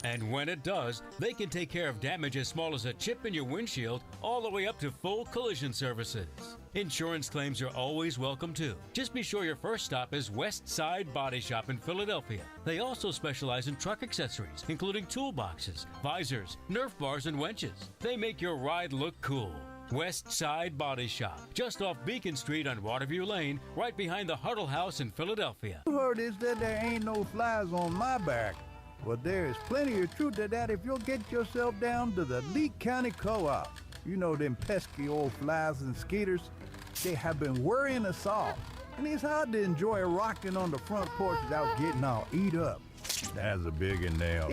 And when it does, they can take care of damage as small as a chip in your windshield all the way up to full collision services. Insurance claims are always welcome too. Just be sure your first stop is West Side Body Shop in Philadelphia. They also specialize in truck accessories, including toolboxes, visors, Nerf bars, and winches. They make your ride look cool. West Side Body Shop, just off Beacon Street on Waterview Lane, right behind the Huddle House in Philadelphia. You heard is that there ain't no flies on my back. Well, there is plenty of truth to that if you'll get yourself down to the Leake County Co-op. You know them pesky old flies and skeeters? They have been worrying us all. And it's hard to enjoy rocking on the front porch without getting all eat up. That's a big one now.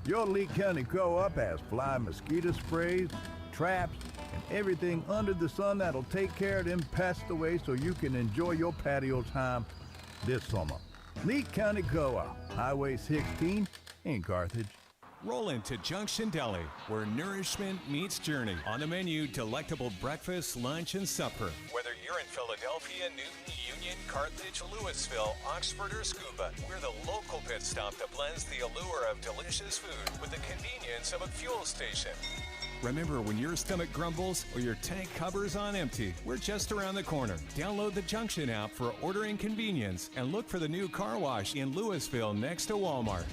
Your Leake County Co-op has fly mosquito sprays, traps, and everything under the sun that'll take care of them pests away so you can enjoy your patio time this summer. Leake County Co-op, Highway 16 in Carthage. Roll into Junction Deli, where nourishment meets journey. On the menu, delectable breakfast, lunch, and supper. Whether you're in Philadelphia, Newton, Union, Carthage, Louisville, Oxford, or Scuba, we're the local pit stop that blends the allure of delicious food with the convenience of a fuel station. Remember, when your stomach grumbles or your tank covers on empty, we're just around the corner. Download the Junction app for ordering convenience and look for the new car wash in Louisville next to Walmart.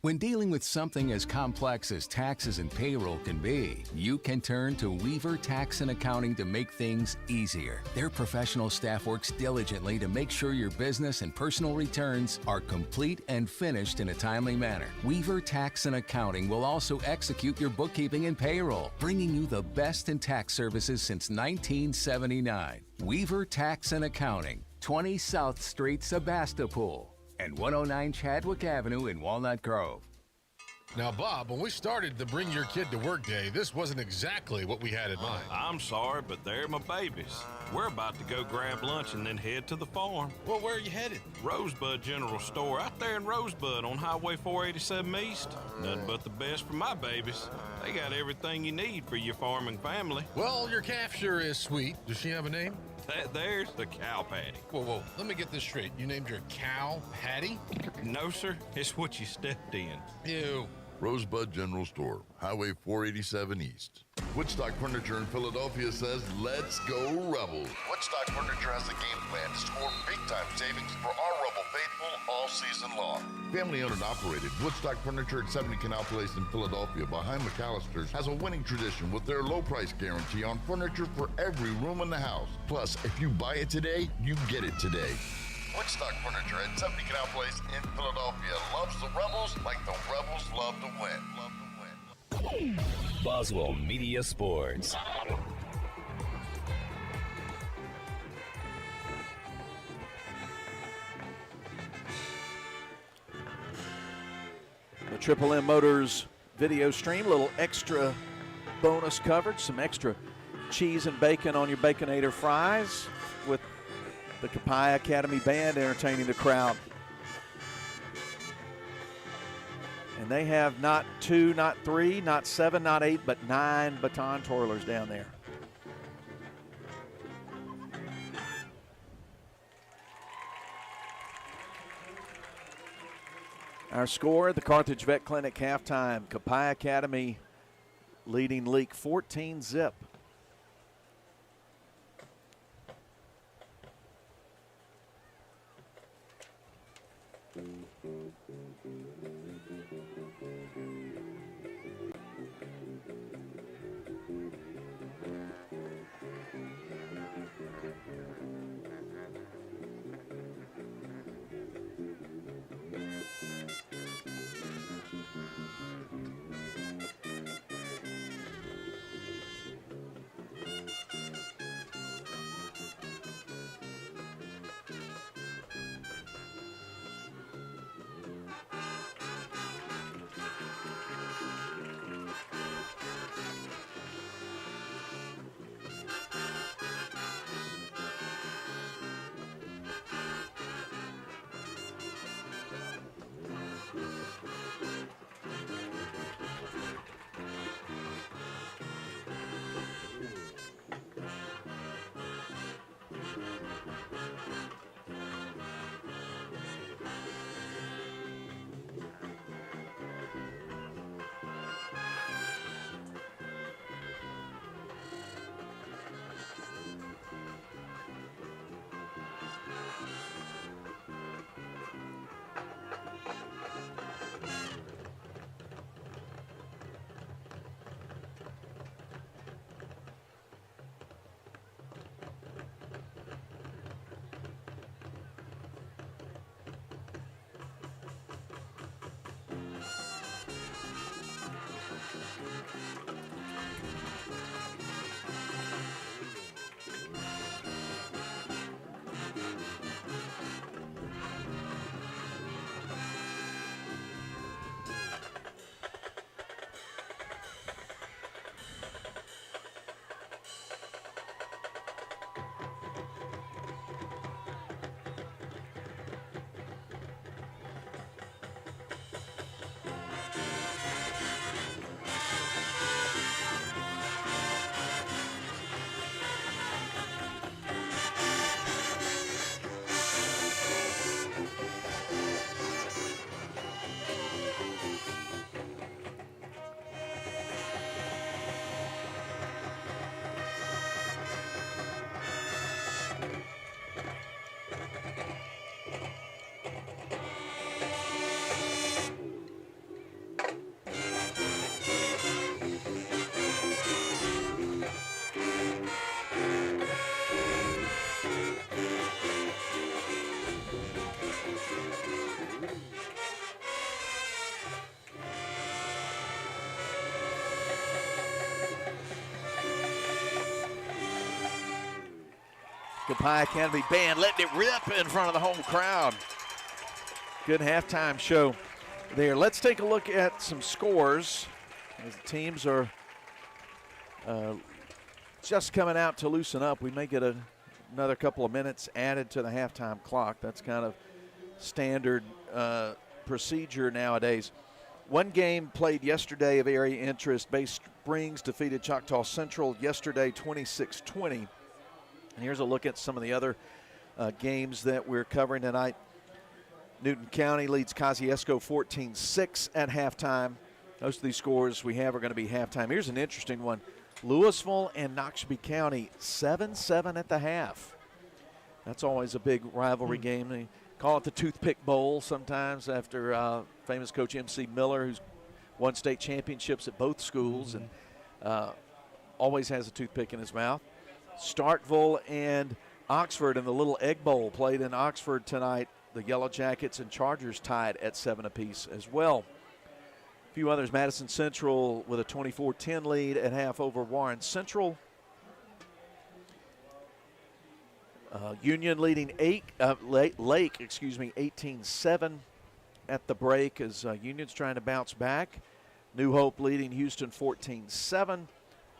When dealing with something as complex as taxes and payroll can be, you can turn to Weaver Tax and Accounting to make things easier. Their professional staff works diligently to make sure your business and personal returns are complete and finished in a timely manner. Weaver Tax and Accounting will also execute your bookkeeping and payroll, bringing you the best in tax services since 1979. Weaver Tax and Accounting, 20 South Street, Sebastopol, and 109 Chadwick Avenue in Walnut Grove. Now, Bob, when we started the Bring Your Kid to Work Day, this wasn't exactly what we had in mind. I'm sorry, but they're my babies. We're about to go grab lunch and then head to the farm. Well, where are you headed? Rosebud General Store, out there in Rosebud on Highway 487 East. Nothing but the best for my babies. They got everything you need for your farming family. Well, your calf sure is sweet. Does she have a name? There's the Cow Patty. Whoa, let me get this straight. You named your cow Patty? No, sir. It's what you stepped in. Ew. Rosebud General Store, Highway 487 East. Woodstock Furniture in Philadelphia says, let's go Rebels. Woodstock Furniture has a game plan to score big-time savings for our Rebel faithful all season long. Family owned and operated, Woodstock Furniture at 70 Canal Place in Philadelphia behind McAllister's has a winning tradition with their low price guarantee on furniture for every room in the house. Plus, if you buy it today, you get it today. Woodstock Furniture at 70 Canal Place in Philadelphia loves the Rebels like the Rebels love to win. Boswell Media Sports. Triple M Motors video stream, a little extra bonus coverage, some extra cheese and bacon on your Baconator fries with the Copiah Academy Band entertaining the crowd. And they have not 2, not 3, not 7, not 8, but 9 baton twirlers down there. Our score, the Carthage Vet Clinic halftime, Copiah Academy leading Leake 14-0. Copiah Academy Band letting it rip in front of the home crowd. Good halftime show there. Let's take a look at some scores as the teams are just coming out to loosen up. We may get another couple of minutes added to the halftime clock. That's kind of standard procedure nowadays. One game played yesterday of area interest. Bay Springs defeated Choctaw Central yesterday 26-20. And here's a look at some of the other games that we're covering tonight. Newton County leads Kosciuszko 14-6 at halftime. Most of these scores we have are going to be halftime. Here's an interesting one. Louisville and Noxubee County 7-7 at the half. That's always a big rivalry game. They call it the Toothpick Bowl sometimes after famous coach M.C. Miller, who's won state championships at both schools and always has a toothpick in his mouth. Starkville and Oxford in the Little Egg Bowl played in Oxford tonight. The Yellow Jackets and Chargers tied at 7 apiece as well. A few others, Madison Central with a 24-10 lead at half over Warren Central. Union leading Lake 18-7. at the break as Union's trying to bounce back. New Hope leading Houston 14-7.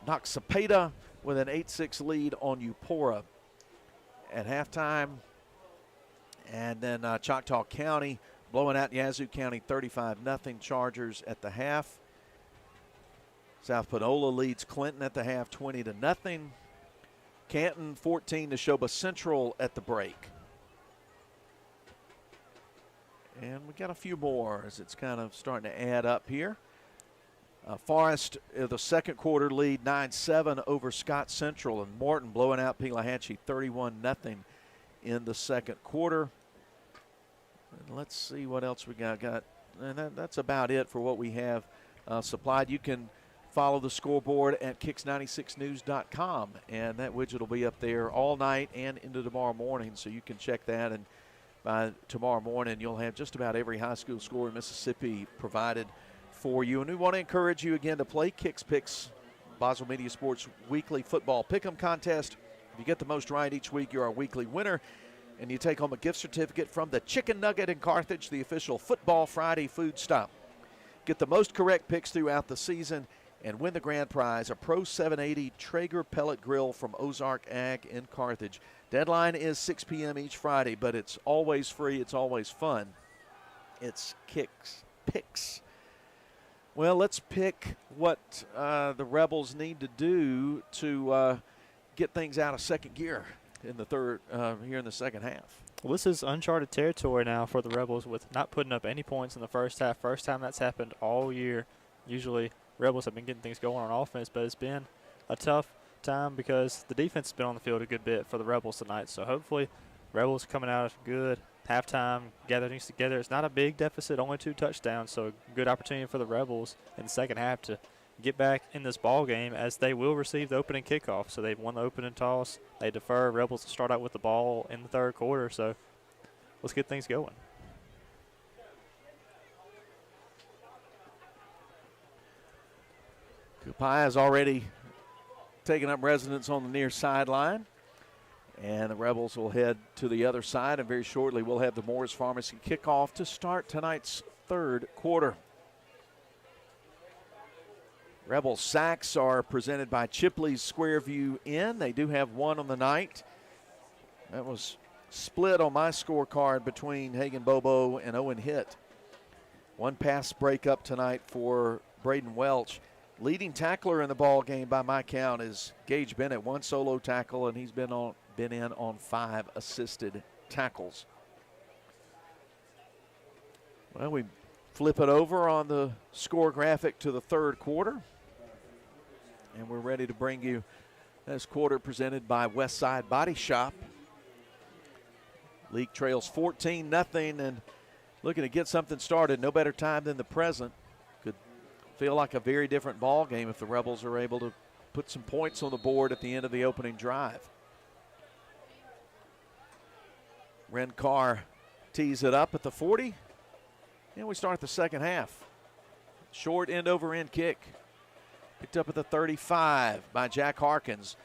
Noxapater with an 8-6 lead on Eupora at halftime. And then Choctaw County blowing out Yazoo County 35-0 Chargers at the half. South Panola leads Clinton at the half 20-0. Canton 14 to Neshoba Central at the break. And we got a few more as it's kind of starting to add up here. Forest, the second quarter lead 9-7 over Scott Central, and Morton blowing out Pelahatchie 31-0 in the second quarter. And let's see what else we got. And that's about it for what we have supplied. You can follow the scoreboard at kicks96news.com, and that widget will be up there all night and into tomorrow morning, so you can check that. And by tomorrow morning, you'll have just about every high school score in Mississippi provided for you. And we want to encourage you again to play Kicks Picks, Boswell Media Sports weekly football pick'em contest. If you get the most right each week, you're our weekly winner, and you take home a gift certificate from the Chicken Nugget in Carthage, the official Football Friday food stop. Get the most correct picks throughout the season and win the grand prize, a Pro 780 Traeger pellet grill from Ozark Ag in Carthage. Deadline is 6 p.m. each Friday, but it's always free. It's always fun. It's Kicks Picks. Well, let's pick what the Rebels need to do to get things out of second gear in the third here in the second half. Well, this is uncharted territory now for the Rebels with not putting up any points in the first half. First time that's happened all year. Usually Rebels have been getting things going on offense, but it's been a tough time because the defense has been on the field a good bit for the Rebels tonight. So hopefully Rebels coming out good. Halftime, gather things together. It's not a big deficit, only 2 touchdowns, so a good opportunity for the Rebels in the second half to get back in this ball game, as they will receive the opening kickoff. So they've won the opening toss. They defer. Rebels to start out with the ball in the third quarter, so let's get things going. Copiah has already taken up residence on the near sideline. And the Rebels will head to the other side, and very shortly we'll have the Moore's Pharmacy kickoff to start tonight's third quarter. Rebel sacks are presented by Chipley's Squareview Inn. They do have one on the night. That was split on my scorecard between Hagan Bobo and Owen Hitt. One pass breakup tonight for Braden Welch. Leading tackler in the ball game by my count is Gage Bennett, 1 solo tackle, and he's been in on 5 assisted tackles. Well, we flip it over on the score graphic to the third quarter, and we're ready to bring you this quarter presented by Westside Body Shop. Leake trails 14-0 and looking to get something started. No better time than the present. Could feel like a very different ball game if the Rebels are able to put some points on the board at the end of the opening drive. Ren Carr tees it up at the 40, and we start the second half. Short end-over-end kick. Picked up at the 35 by Jack Harkins.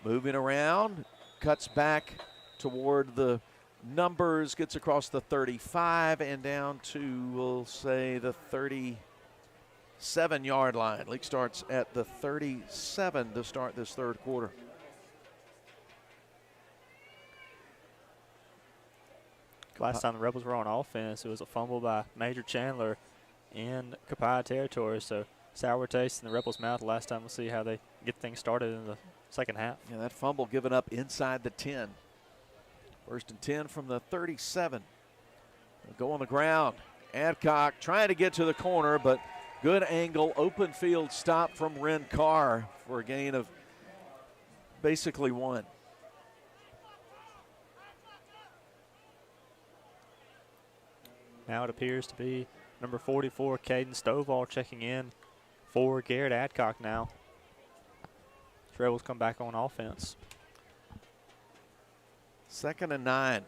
Moving around, cuts back toward the numbers, gets across the 35 and down to, we'll say, the 37-yard line. Leake starts at the 37 to start this third quarter. Last time the Rebels were on offense, it was a fumble by Major Chandler in Copiah territory. So sour taste in the Rebels' mouth last time. We'll see how they get things started in the second half. Yeah, that fumble given up inside the 10. First and 10 from the 37. They'll go on the ground. Adcock trying to get to the corner, but good angle, open field stop from Ren Carr for a gain of basically 1. Now it appears to be number 44, Caden Stovall, checking in for Garrett Adcock now. The Rebels come back on offense. 2nd and 9.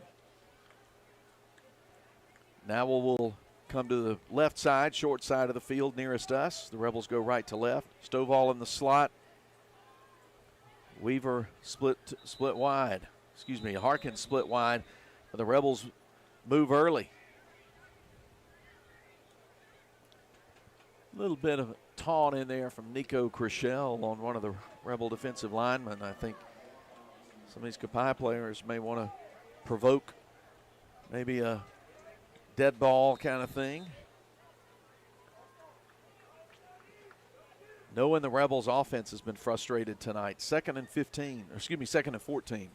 Now we'll come to the left side, short side of the field nearest us. The Rebels go right to left. Stovall in the slot. Weaver split wide. Excuse me, Harkins split wide. The Rebels move early. A little bit of a taunt in there from Nico Krischel on one of the Rebel defensive linemen. I think some of these Copiah players may want to provoke maybe a dead ball kind of thing. Knowing the Rebels offense has been frustrated tonight. 2nd and 14.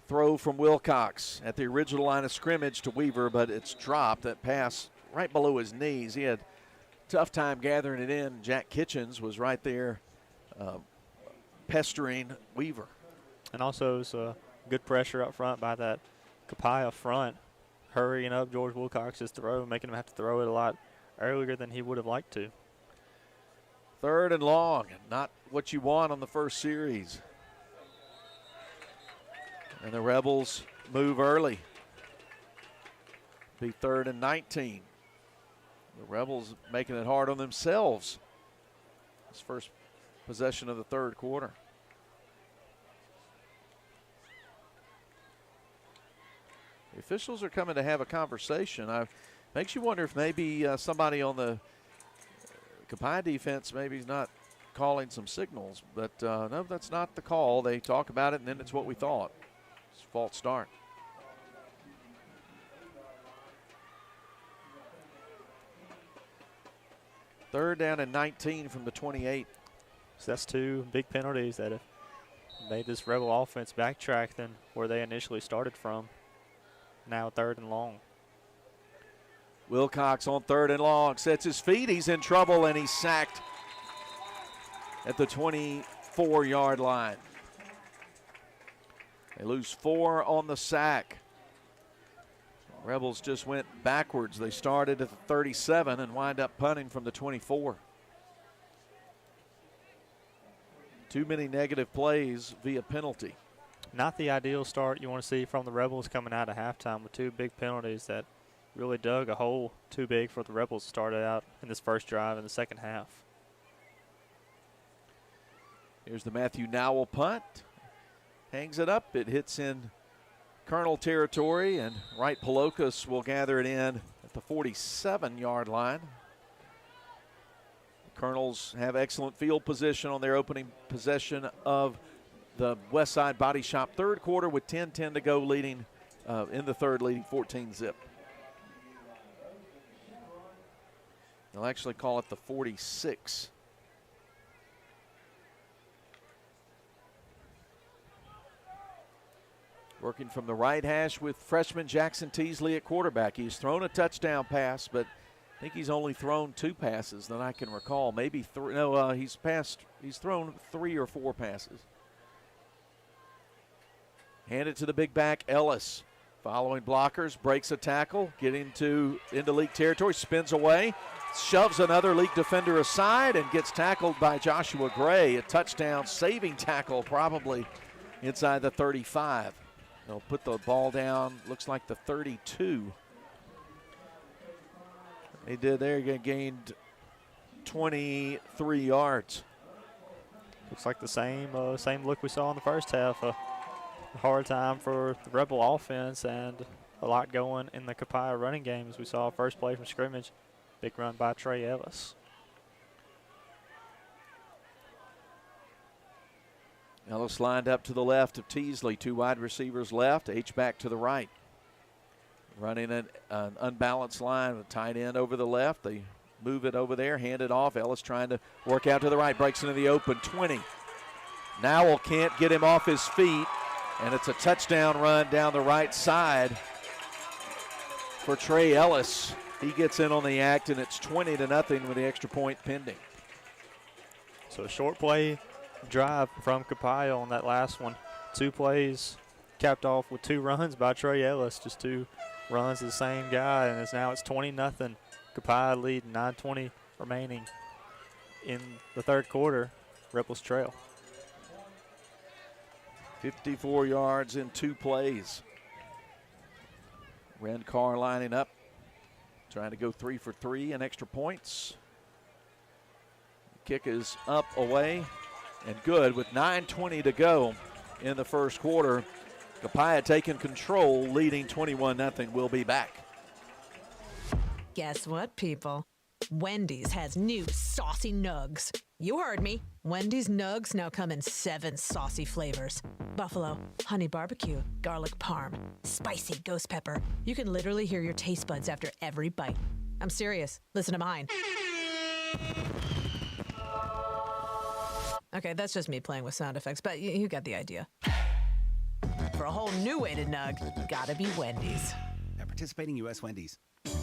Throw from Wilcox at the original line of scrimmage to Weaver, but it's dropped. That pass right below his knees. He had a tough time gathering it in. Jack Kitchens was right there pestering Weaver. And also it was good pressure up front by that Copiah front, hurrying up George Wilcox's throw, making him have to throw it a lot earlier than he would have liked to. 3rd and long, not what you want on the first series. And the Rebels move early. Be 3rd and 19. The Rebels making it hard on themselves. This first possession of the 3rd quarter. The officials are coming to have a conversation. Makes you wonder if maybe somebody on the Copiah defense maybe is not calling some signals. But no, that's not the call. They talk about it, and then it's what we thought. It's a false start. Third down and 19 from the 28. So that's 2 big penalties that have made this Rebel offense backtrack than where they initially started from. Now 3rd and long. Wilcox on 3rd and long, sets his feet, he's in trouble, and he's sacked at the 24-yard line. They lose 4 on the sack. Rebels just went backwards. They started at the 37 and wind up punting from the 24. Too many negative plays via penalty. Not the ideal start you want to see from the Rebels coming out of halftime with 2 big penalties that really dug a hole too big for the Rebels to start out in this first drive in the second half. Here's the Matthew Nowell punt. Hangs it up. It hits in Colonel territory, and Wright Palokas will gather it in at the 47-yard line. The Colonels have excellent field position on their opening possession of the West Side Body Shop 3rd quarter with 10:10 to go, leading in the 3rd, leading 14-zip. They'll actually call it the 46. Working from the right hash with freshman Jackson Teasley at quarterback. He's thrown a touchdown pass, but I think he's only thrown 2 passes that I can recall. Maybe 3. No, he's thrown 3 or 4 passes. Hand it to the big back, Ellis. Following blockers, breaks a tackle, getting into Leake territory, spins away, shoves another Leake defender aside, and gets tackled by Joshua Gray. A touchdown saving tackle, probably inside the 35. They'll put the ball down, looks like the 32. They did there, gained 23 yards. Looks like the same look we saw in the first half. A hard time for the Rebel offense and a lot going in the Copiah running game as we saw first play from scrimmage. Big run by Trey Ellis. Ellis lined up to the left of Teasley. 2 wide receivers left, H-back to the right. Running an unbalanced line with tight end over the left. They move it over there, hand it off. Ellis trying to work out to the right, breaks into the open, 20. Nowell can't get him off his feet, and it's a touchdown run down the right side for Trey Ellis. He gets in on the act, and it's 20-0 with the extra point pending. So a short play drive from Copiah on that last one. 2 plays capped off with 2 runs by Trey Ellis. Just 2 runs to the same guy, and now it's 20-0. Copiah lead, 9:20 remaining in the 3rd quarter. Rebels trail. 54 yards in 2 plays. Ren Carr lining up, trying to go 3 for 3 and extra points. Kick is up, away, and good with 9:20 to go in the first quarter. Copiah taking control, leading 21-0. We'll be back. Guess what, people? Wendy's has new saucy nugs. You heard me. Wendy's nugs now come in 7 saucy flavors. Buffalo, honey barbecue, garlic parm, spicy ghost pepper. You can literally hear your taste buds after every bite. I'm serious. Listen to mine. Okay, that's just me playing with sound effects, but you got the idea. For a whole new way to nug, gotta be Wendy's. At participating U.S. Wendy's.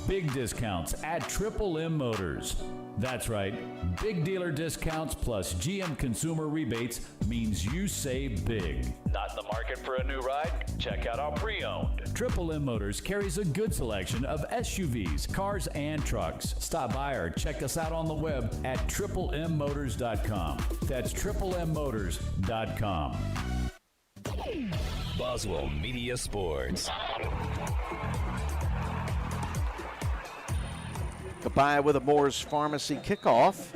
Big discounts at Triple M Motors. That's right. Big dealer discounts plus GM consumer rebates means you save big. Not in the market for a new ride? Check out our pre-owned. Triple M Motors carries a good selection of SUVs, cars, and trucks. Stop by or check us out on the web at triplemmotors.com. That's triplemmotors.com. Boswell Media Sports. Copiah with a Moore's Pharmacy kickoff.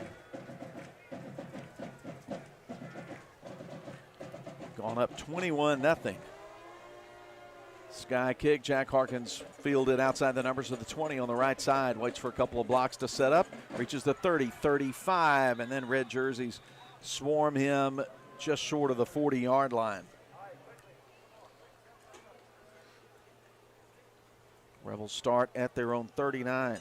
Gone up 21-0. Sky kick. Jack Harkins fielded outside the numbers of the 20 on the right side. Waits for a couple of blocks to set up. Reaches the 30, 35, and then red jerseys swarm him just short of the 40-yard line. Rebels start at their own 39.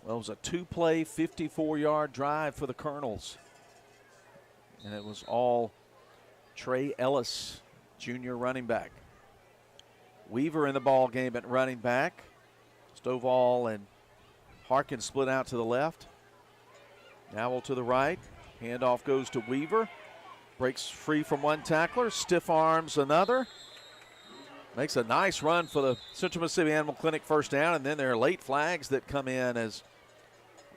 Well, it was a 2-play, 54-yard drive for the Colonels. And it was all Trey Ellis, junior running back. Weaver in the ball game at running back. Stovall and Harkins split out to the left. Nowell to the right. Handoff goes to Weaver. Breaks free from one tackler. Stiff arms another. Makes a nice run for the Central Mississippi Animal Clinic first down. And then there are late flags that come in as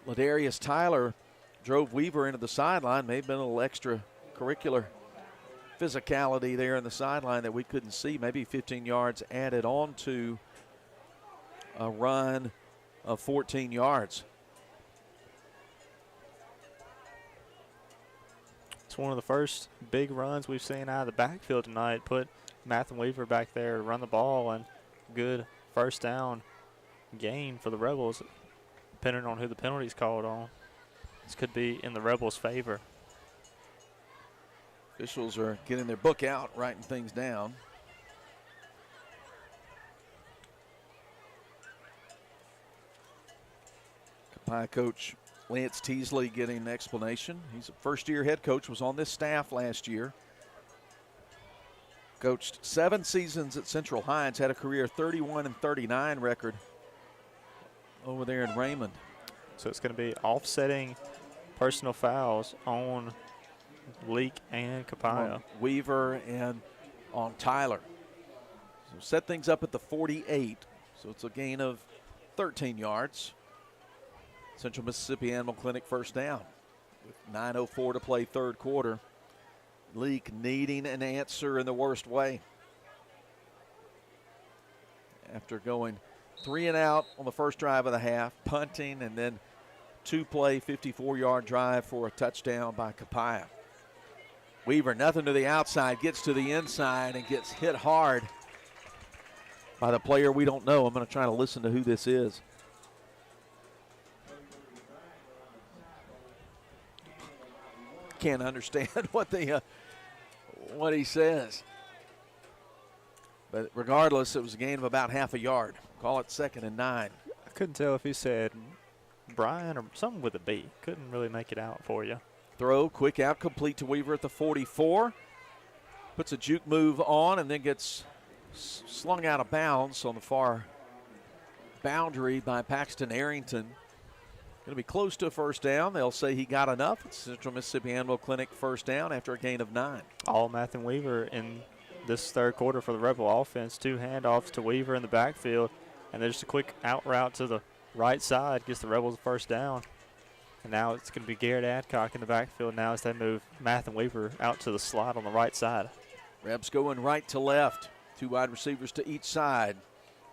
Ladarius Tyler drove Weaver into the sideline. May have been a little extracurricular physicality there in the sideline that we couldn't see. Maybe 15 yards added on to a run of 14 yards. It's one of the first big runs we've seen out of the backfield tonight. Put Matthew Weaver back there to run the ball, and good first down gain for the Rebels, depending on who the penalty's called on. This could be in the Rebels' favor. Officials are getting their book out, writing things down. Copiah coach Lance Teasley getting an explanation. He's a first-year head coach, was on this staff last year. Coached 7 seasons at Central Heights, had a career 31-39 record over there in Raymond. So it's going to be offsetting personal fouls on Leake and Copiah. On Weaver and on Tyler. So set things up at the 48. So it's a gain of 13 yards. Central Mississippi Animal Clinic first down with 9:04 to play third quarter. Leake needing an answer in the worst way. After going 3 and out on the first drive of the half, punting, and then 2-play 54-yard drive for a touchdown by Copiah. Weaver, nothing to the outside, gets to the inside and gets hit hard by the player we don't know. I'm going to try to listen to who this is. Can't understand what he says. But regardless, it was a gain of about half a yard. Call it 2nd and 9. I couldn't tell if he said Brian or something with a B. Couldn't really make it out for you. Throw, quick out, complete to Weaver at the 44. Puts a juke move on and then gets slung out of bounds on the far boundary by Paxton Arrington. Going to be close to a first down. They'll say he got enough. It's Central Mississippi Animal Clinic first down after a gain of 9. All Matthew Weaver in this third quarter for the Rebel offense. 2 handoffs to Weaver in the backfield, and there's a quick out route to the right side. Gets the Rebels a first down. And now it's going to be Garrett Adcock in the backfield now as they move Matthew Weaver out to the slot on the right side. Rebs going right to left. 2 wide receivers to each side.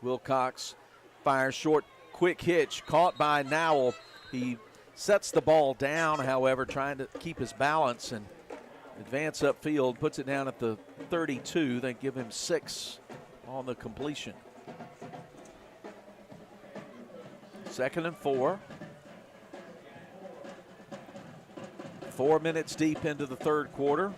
Wilcox fires short, quick hitch, caught by Nowell. He sets the ball down, however, trying to keep his balance and advance upfield, puts it down at the 32. They give him 6 on the completion. 2nd and 4. 4 minutes deep into the third quarter.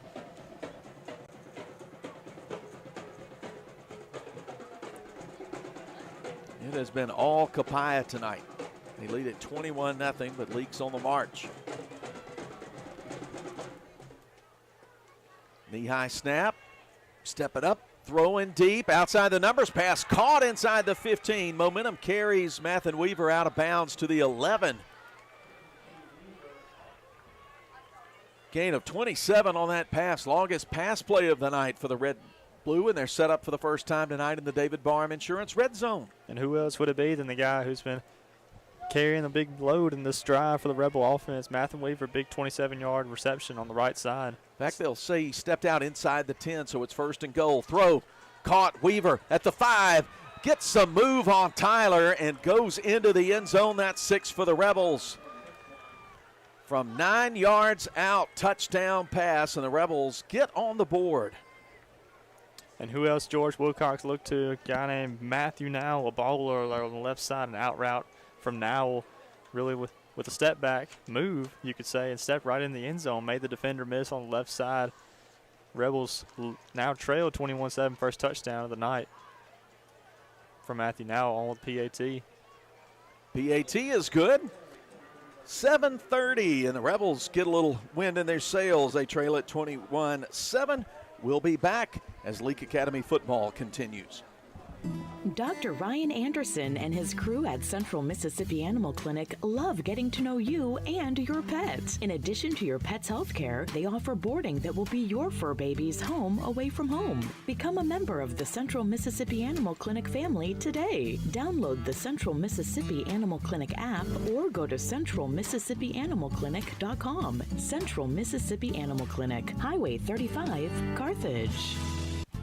It has been all Copiah tonight. They lead at 21-0, but Leake's on the march. Knee-high snap. Step it up. Throw in deep. Outside the numbers. Pass caught inside the 15. Momentum carries Mathen Weaver out of bounds to the 11. Gain of 27 on that pass. Longest pass play of the night for the Red Blue, and they're set up for the first time tonight in the David Barham Insurance Red Zone. And who else would it be than the guy who's been carrying the big load in this drive for the Rebel offense? Mathen Weaver, big 27-yard reception on the right side. In fact, they'll say he stepped out inside the 10, so it's 1st and goal. Throw, caught. Weaver at the 5, gets some move on Tyler and goes into the end zone. That's 6 for the Rebels. From 9 yards out, touchdown pass, and the Rebels get on the board. And who else George Wilcox looked to? A guy named Matthew Nowell, a bowler on the left side, an out route from Nowell, really with a step back move, you could say, and stepped right in the end zone, made the defender miss on the left side. Rebels now trail 21-7, first touchdown of the night from Matthew Nowell on the PAT. PAT is good. 7:30, and the Rebels get a little wind in their sails. They trail at 21-7. We'll be back as Leake Academy football continues. Dr. Ryan Anderson and his crew at Central Mississippi Animal Clinic love getting to know you and your pets. In addition to your pet's health care, they offer boarding that will be your fur baby's home away from home. Become a member of the Central Mississippi Animal Clinic family today. Download the Central Mississippi Animal Clinic app or go to centralmississippianimalclinic.com. Central Mississippi Animal Clinic, Highway 35, Carthage.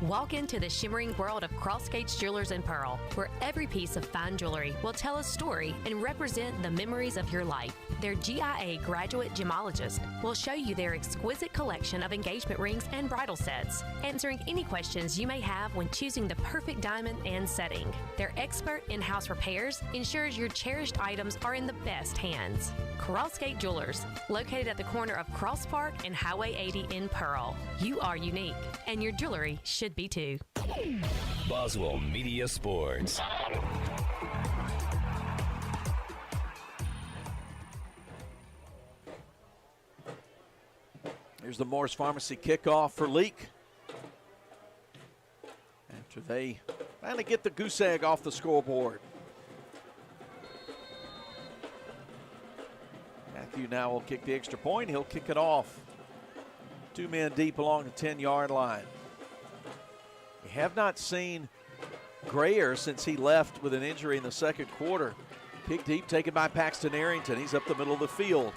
Walk into the shimmering world of Cross Gates Jewelers and Pearl, where every piece of fine jewelry will tell a story and represent the memories of your life. Their GIA graduate gemologist will show you their exquisite collection of engagement rings and bridal sets, answering any questions you may have when choosing the perfect diamond and setting. Their expert in-house repairs ensures your cherished items are in the best hands. Crossgate Jewelers, located at the corner of Cross Park and Highway 80 in Pearl. You are unique, and your jewelry should be too. Boswell Media Sports. Here's the Morris Pharmacy kickoff for Leake. After they finally get the goose egg off the scoreboard. Matthew now will kick the extra point. He'll kick it off. 2 men deep along the 10-yard line. We have not seen Grayer since he left with an injury in the second quarter. Kick deep, taken by Paxton Arrington. He's up the middle of the field.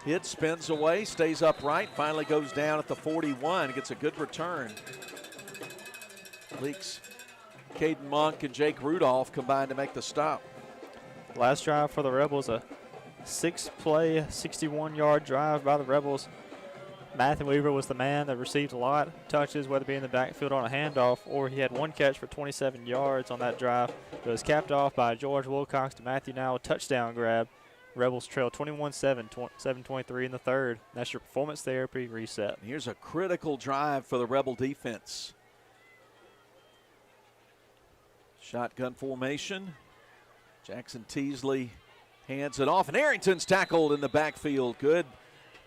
Hit, spins away, stays upright, finally goes down at the 41, gets a good return. Leake's Caden Monk and Jake Rudolph combined to make the stop. Last drive for the Rebels, a 6-play, 61-yard drive by the Rebels. Mathen Weaver was the man that received a lot of touches, whether it be in the backfield on a handoff, or he had one catch for 27 yards on that drive. It was capped off by George Wilcox to Matthew Nowell, touchdown grab. Rebels trail 21-7, 7:23 in the third. That's your performance therapy reset. Here's a critical drive for the Rebel defense. Shotgun formation. Jackson Teasley hands it off, and Arrington's tackled in the backfield. Good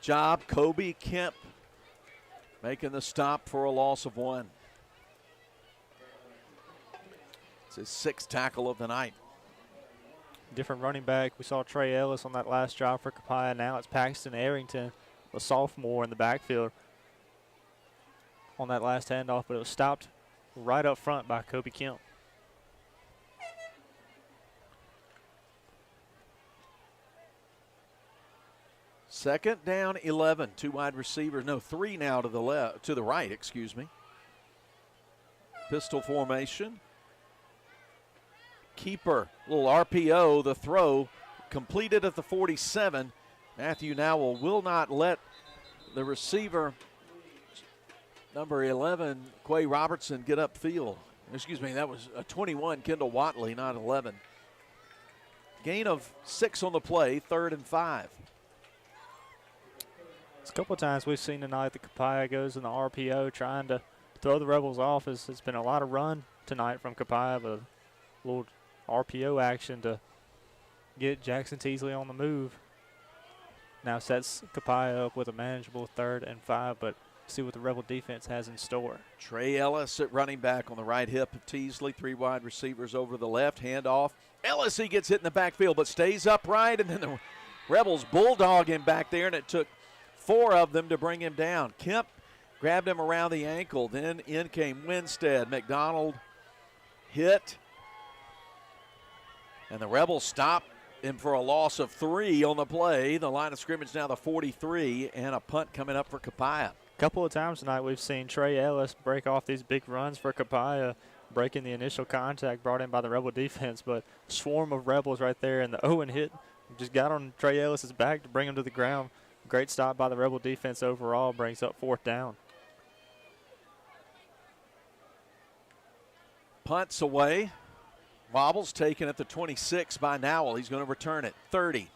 job, Kobe Kemp making the stop for a loss of 1. It's his 6th tackle of the night. Different running back. We saw Trey Ellis on that last drive for Copiah. Now it's Paxton Arrington, a sophomore in the backfield on that last handoff, but it was stopped right up front by Kobe Kemp. Second down, 11. 2 wide receivers. No, 3 now to the left, to the right, excuse me. Pistol formation. Keeper, little RPO, the throw completed at the 47. Matthew Nowell will not let the receiver, number 11, Quay Robertson, get upfield. Excuse me, that was a 21, Kendall Watley, not 11. Gain of 6 on the play, 3rd and 5. A couple of times we've seen tonight the Copiah goes in the RPO trying to throw the Rebels off. It's been a lot of run tonight from Copiah, but a little RPO action to get Jackson Teasley on the move. Now sets Copiah up with a manageable 3rd and 5, but see what the Rebel defense has in store. Trey Ellis at running back on the right hip of Teasley. 3 wide receivers over the left. Handoff. Ellis, he gets hit in the backfield, but stays upright, and then the Rebels bulldog him back there, and it took 4 of them to bring him down. Kemp grabbed him around the ankle. Then in came Winstead. McDonald hit, and the Rebels stop him for a loss of 3 on the play. The line of scrimmage now the 43, and a punt coming up for Copiah. Couple of times tonight we've seen Trey Ellis break off these big runs for Copiah, breaking the initial contact brought in by the Rebel defense, but swarm of Rebels right there, and the Owen hit just got on Trey Ellis's back to bring him to the ground. Great stop by the Rebel defense overall, brings up 4th down. Punts away. Wobbles taken at the 26 by Nowell. He's going to return it. 30.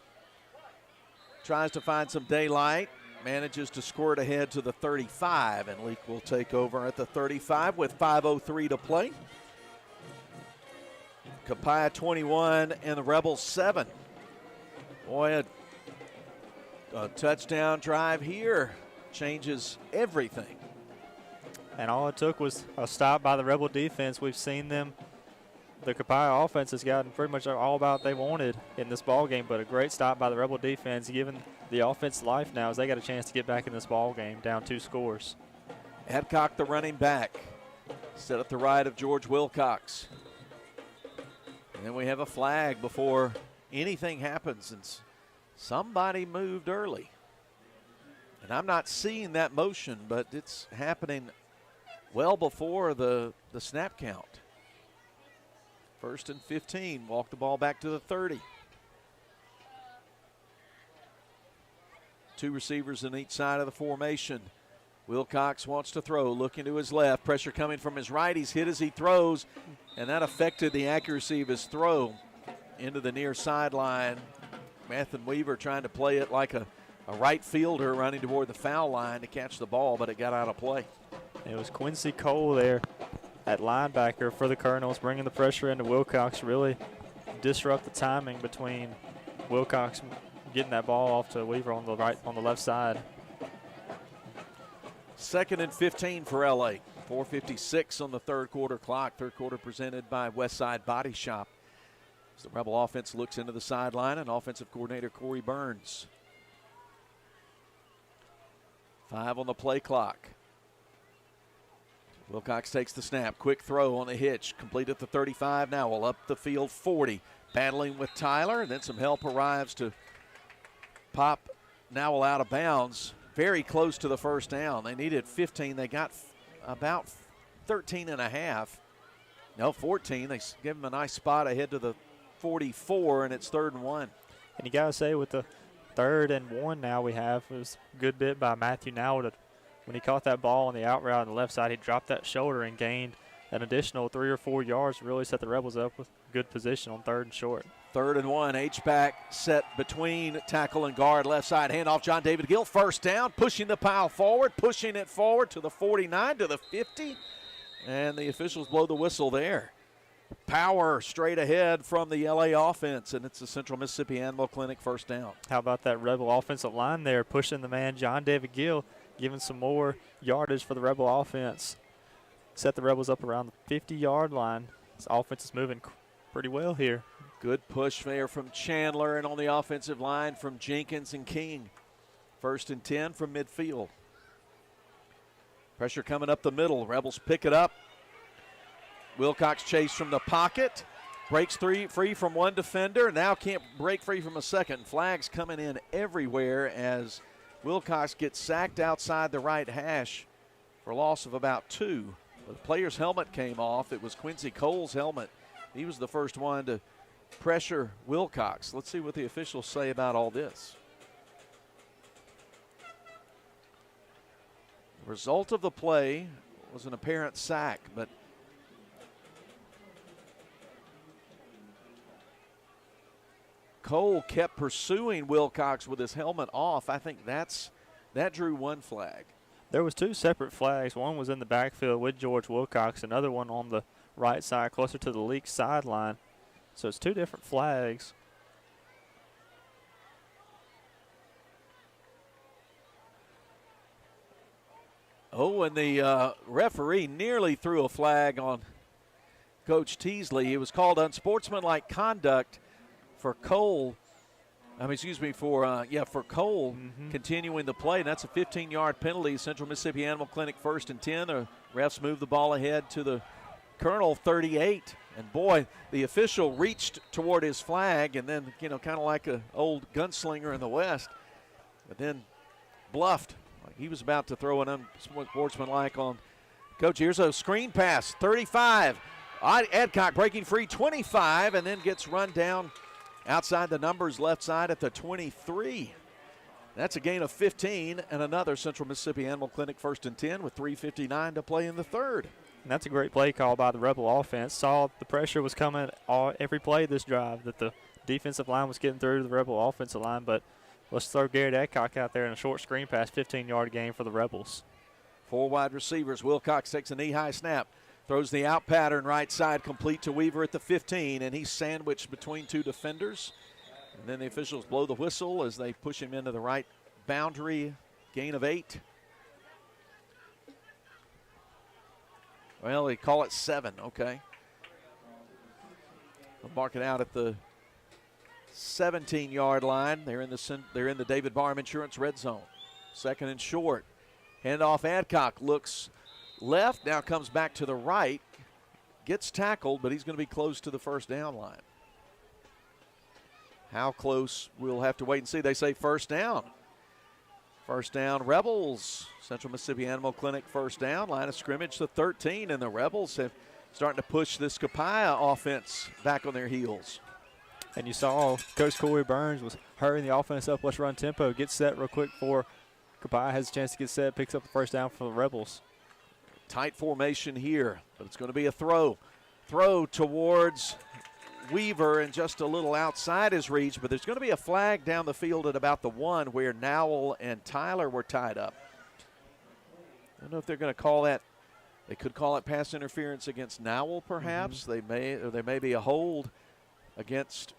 Tries to find some daylight. Manages to squirt ahead to the 35, and Leake will take over at the 35 with 5:03 to play. Copiah 21 and the Rebels 7. Boy, a touchdown drive here changes everything. And all it took was a stop by the Rebel defense. We've seen them. The Copiah offense has gotten pretty much all about what they wanted in this ball game, but a great stop by the Rebel defense, giving the offense life now as they got a chance to get back in this ball game, down 2 scores. Adcock, the running back, set at the right of George Wilcox. And then we have a flag before anything happens, and somebody moved early. And I'm not seeing that motion, but it's happening well before the snap count. 1st and 15, walk the ball back to the 30. 2 receivers in each side of the formation. Wilcox wants to throw, looking to his left. Pressure coming from his right. He's hit as he throws, and that affected the accuracy of his throw into the near sideline. Matthew Weaver trying to play it like a right fielder running toward the foul line to catch the ball, but it got out of play. It was Quincy Cole there at linebacker for the Colonels, bringing the pressure into Wilcox, really disrupt the timing between Wilcox getting that ball off to Weaver on the left side. 2nd and 15 for LA. 4:56 on the 3rd quarter clock. 3rd quarter presented by Westside Body Shop. As the Rebel offense looks into the sideline, and offensive coordinator Corey Burns. 5 on the play clock. Wilcox takes the snap. Quick throw on the hitch. Complete at the 35 now. Well, up the field 40. Battling with Tyler. And then some help arrives to pop Nowell out of bounds. Very close to the 1st down. They needed 15. They got about 13 and a half. No, 14. They give him a nice spot ahead to the 44, and it's 3rd and 1. And you got to say with the 3rd and 1 now we have, it was a good bit by Matthew Nowell. When he caught that ball on the out route on the left side, he dropped that shoulder and gained an additional 3 or 4 yards to really set the Rebels up with good position on 3rd and short. 3rd and 1, H-back set between tackle and guard. Left side handoff, John David Gill. 1st down, pushing the pile forward, pushing it forward to the 49, to the 50. And the officials blow the whistle there. Power straight ahead from the LA offense, and it's the Central Mississippi Animal Clinic 1st down. How about that Rebel offensive line there, pushing the man John David Gill, giving some more yardage for the Rebel offense. Set the Rebels up around the 50-yard line. This offense is moving pretty well here. Good push there from Chandler, and on the offensive line from Jenkins and King. 1st and 10 from midfield. Pressure coming up the middle. Rebels pick it up. Wilcox chased from the pocket. Breaks free from one defender. Now can't break free from a second. Flags coming in everywhere as Wilcox gets sacked outside the right hash for a loss of about 2. The player's helmet came off. It was Quincy Cole's helmet. He was the first one to pressure Wilcox. Let's see what the officials say about all this. The result of the play was an apparent sack, but Cole kept pursuing Wilcox with his helmet off. I think that drew one flag. There was 2 separate flags. One was in the backfield with George Wilcox, another one on the right side closer to the Leake sideline. So it's 2 different flags. Oh, and the referee nearly threw a flag on Coach Teasley. It was called unsportsmanlike conduct for Cole. For Cole continuing the play. And that's a 15-yard penalty. Central Mississippi Animal Clinic 1st and 10. The refs move the ball ahead to the Colonel 38. And boy, the official reached toward his flag and then, kind of like an old gunslinger in the West, but then bluffed. Like he was about to throw an unsportsmanlike on Coach. Here's a screen pass, 35. Adcock breaking free, 25, and then gets run down outside the numbers left side at the 23. That's a gain of 15 and another Central Mississippi Animal Clinic 1st and 10 with 3:59 to play in the third. And that's a great play call by the Rebel offense. Saw the pressure was coming every play this drive, that the defensive line was getting through to the Rebel offensive line, but let's throw Garrett Adcock out there in a short screen pass, 15-yard gain for the Rebels. 4 wide receivers. Wilcox takes a knee-high snap. Throws the out pattern right side complete to Weaver at the 15, and he's sandwiched between 2 defenders. And then the officials blow the whistle as they push him into the right boundary. Gain of 8. Well, they call it 7. Okay. They'll mark it out at the 17-yard line. They're in the David Barham Insurance red zone. 2nd and short. Handoff. Adcock looks left, now comes back to the right, gets tackled, but he's going to be close to the first down line. How close, we'll have to wait and see. They say first down. First down, Rebels. Central Mississippi Animal Clinic first down. Line of scrimmage to 13, and the Rebels have starting to push this Copiah offense back on their heels. And you saw Coach Corey Burns was hurrying the offense up. Let's run tempo. Get set real quick before Copiah has a chance to get set. Picks up the first down for the Rebels. Tight formation here, but it's going to be a throw. Throw towards Weaver and just a little outside his reach, but there's going to be a flag down the field at about the 1 where Nowell and Tyler were tied up. I don't know if they're going to call that. They could call it pass interference against Nowell, perhaps. There may be a hold against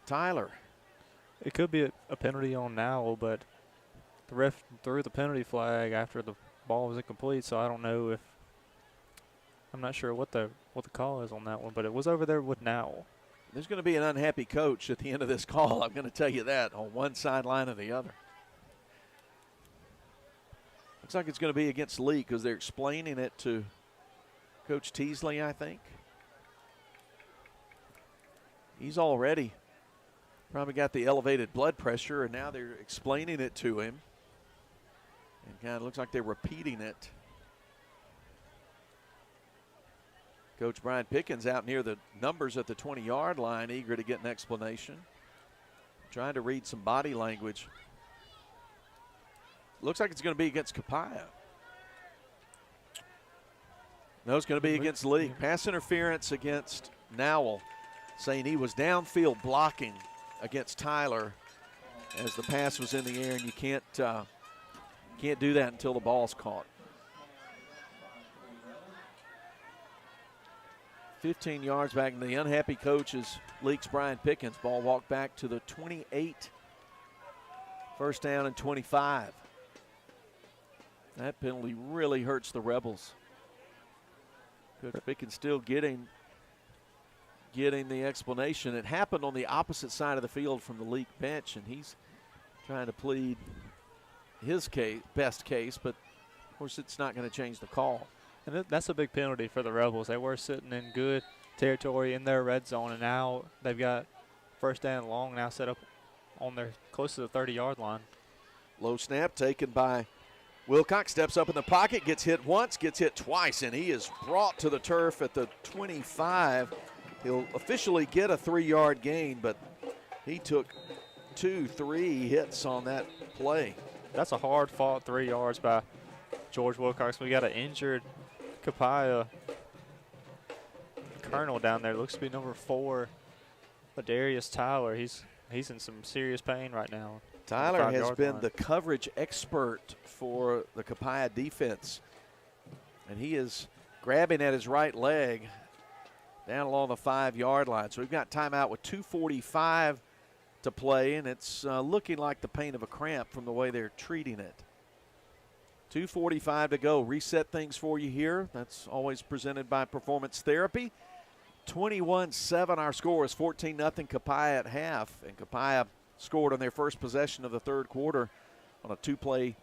Tyler. It could be a penalty on Nowell, but the ref threw the penalty flag after the ball was incomplete, so I don't know if – I'm not sure what the call is on that one, but it was over there with Nowell. There's going to be an unhappy coach at the end of this call, I'm going to tell you that, on one sideline or the other. Looks like it's going to be against Leake because they're explaining it to Coach Teasley, I think. He's already probably got the elevated blood pressure, and now they're explaining it to him. And kind of looks like they're repeating it. Coach Brian Pickins out near the numbers at the 20-yard line, eager to get an explanation. Trying to read some body language. Looks like it's going to be against Copiah. No, it's going to be against Leake. Pass interference against Nowell, saying he was downfield blocking against Tyler as the pass was in the air, and you can't do that until the ball's caught. 15 yards back, and the unhappy coach is Leake's Brian Pickens. Ball walked back to the 28. First down and 25. That penalty really hurts the Rebels. Coach Pickens still getting the explanation. It happened on the opposite side of the field from the Leake bench, and he's trying to plead his best case, but of course it's not going to change the call. And that's a big penalty for the Rebels. They were sitting in good territory in their red zone, and now they've got first down long now set up on their close to the 30-yard line. Low snap taken by Wilcox, steps up in the pocket, gets hit once, gets hit twice, and he is brought to the turf at the 25. He'll officially get a 3-yard gain, but he took 2-3 hits on that play. That's a hard-fought 3 yards by George Wilcox. We got an injured Copiah Colonel down there. Looks to be number 4, Ladarius Tyler. He's he's in some serious pain right now. Tyler has been the coverage expert for the Copiah defense. And he is grabbing at his right leg down along the 5-yard line. So we've got timeout with 2:45 to play, and it's looking like the pain of a cramp from the way they're treating it. 2:45 to go. Reset things for you here. That's always presented by Performance Therapy. 21-7 our score is 14-0 Copiah at half. And Copiah scored on their first possession of the third quarter on a 2-play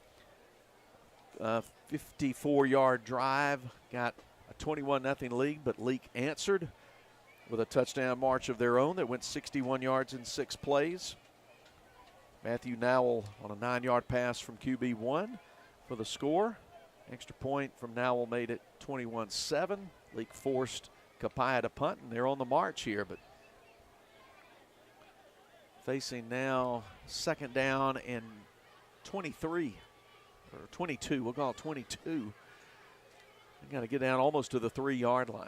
54-yard drive. Got a 21-0 lead, but Leake answered with a touchdown march of their own that went 61 yards in 6 plays. Matthew Nowell on a 9-yard pass from QB1 for the score. Extra point from Nowell made it 21-7. Leake forced Copiah to punt, and they're on the march here, but facing now 2nd down and 23, or 22, we'll call it 22. They got to get down almost to the 3-yard line.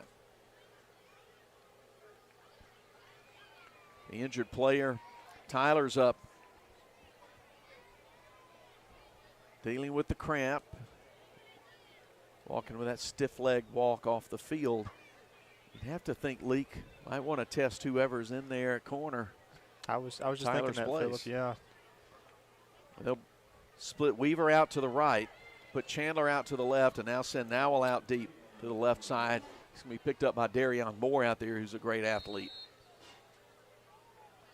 The injured player, Tyler's up, dealing with the cramp, walking with that stiff leg walk off the field. You'd have to think Leake might want to test whoever's in there at corner. I was just Tyler's thinking that, Phillip, yeah. They'll split Weaver out to the right, put Chandler out to the left, and now send Nowell out deep to the left side. He's going to be picked up by Darion Moore out there, who's a great athlete.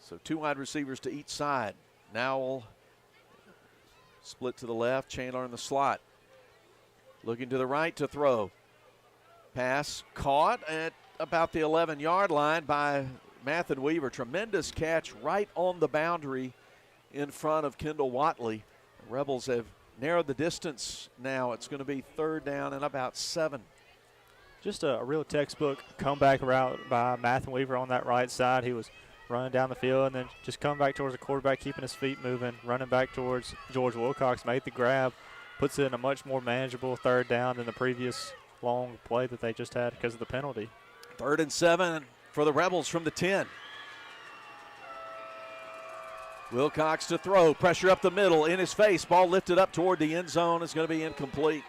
So 2 wide receivers to each side. Nowell split to the left, Chandler in the slot. Looking to the right to throw. Pass caught at about the 11-yard line by Mathen Weaver. Tremendous catch right on the boundary in front of Kendall Watley. The Rebels have narrowed the distance now. It's going to be 3rd down and about 7. Just a real textbook comeback route by Mathen Weaver on that right side. He was running down the field and then just coming back towards the quarterback, keeping his feet moving, running back towards George Wilcox, made the grab, puts it in a much more manageable 3rd down than the previous long play that they just had because of the penalty. 3rd and 7 for the Rebels from the 10. Wilcox to throw, pressure up the middle, in his face, ball lifted up toward the end zone, is going to be incomplete.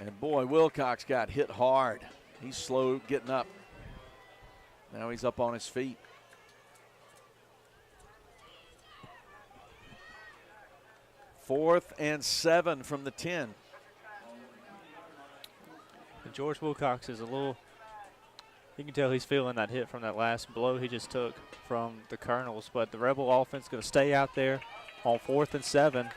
And boy, Wilcox got hit hard. He's slow getting up. Now he's up on his feet. Fourth and 7 from the 10. And George Wilcox is a little, you can tell he's feeling that hit from that last blow he just took from the Colonels. But the Rebel offense going to stay out there on 4th and 7.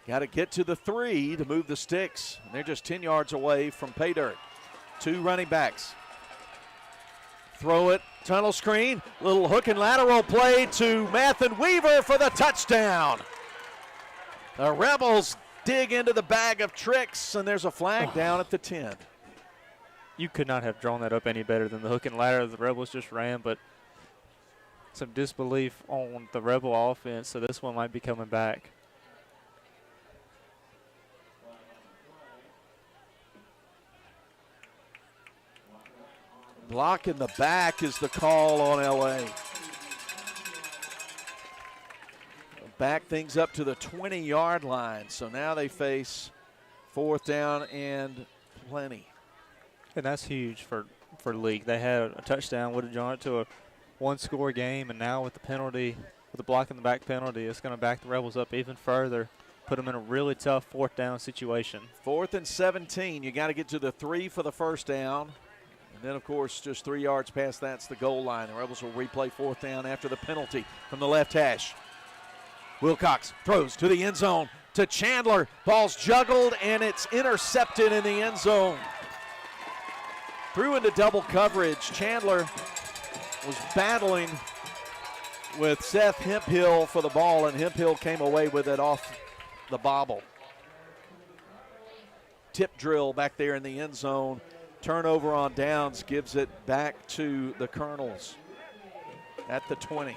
Got to get to the 3 to move the sticks. And they're just 10 yards away from pay dirt. 2 running backs. Throw it, tunnel screen, little hook and lateral play to Mathen Weaver for the touchdown. The Rebels dig into the bag of tricks, and there's a flag down at the 10. You could not have drawn that up any better than the hook and ladder the Rebels just ran, but some disbelief on the Rebel offense, so this one might be coming back. Block in the back is the call on LA. Back things up to the 20-yard line. So now they face 4th down and plenty. And that's huge for Leake. They had a touchdown, would have drawn it to a 1-score game, and now with the penalty, with the block in the back penalty, it's going to back the Rebels up even further, put them in a really tough 4th down situation. 4th and 17. You got to get to the 3 for the 1st down. And then, of course, just 3 yards past that's the goal line. The Rebels will replay 4th down after the penalty from the left hash. Wilcox throws to the end zone to Chandler. Ball's juggled, and it's intercepted in the end zone. Threw into double coverage. Chandler was battling with Seth Hemphill for the ball, and Hemphill came away with it off the bobble. Tip drill back there in the end zone. Turnover on downs gives it back to the Colonels at the 20.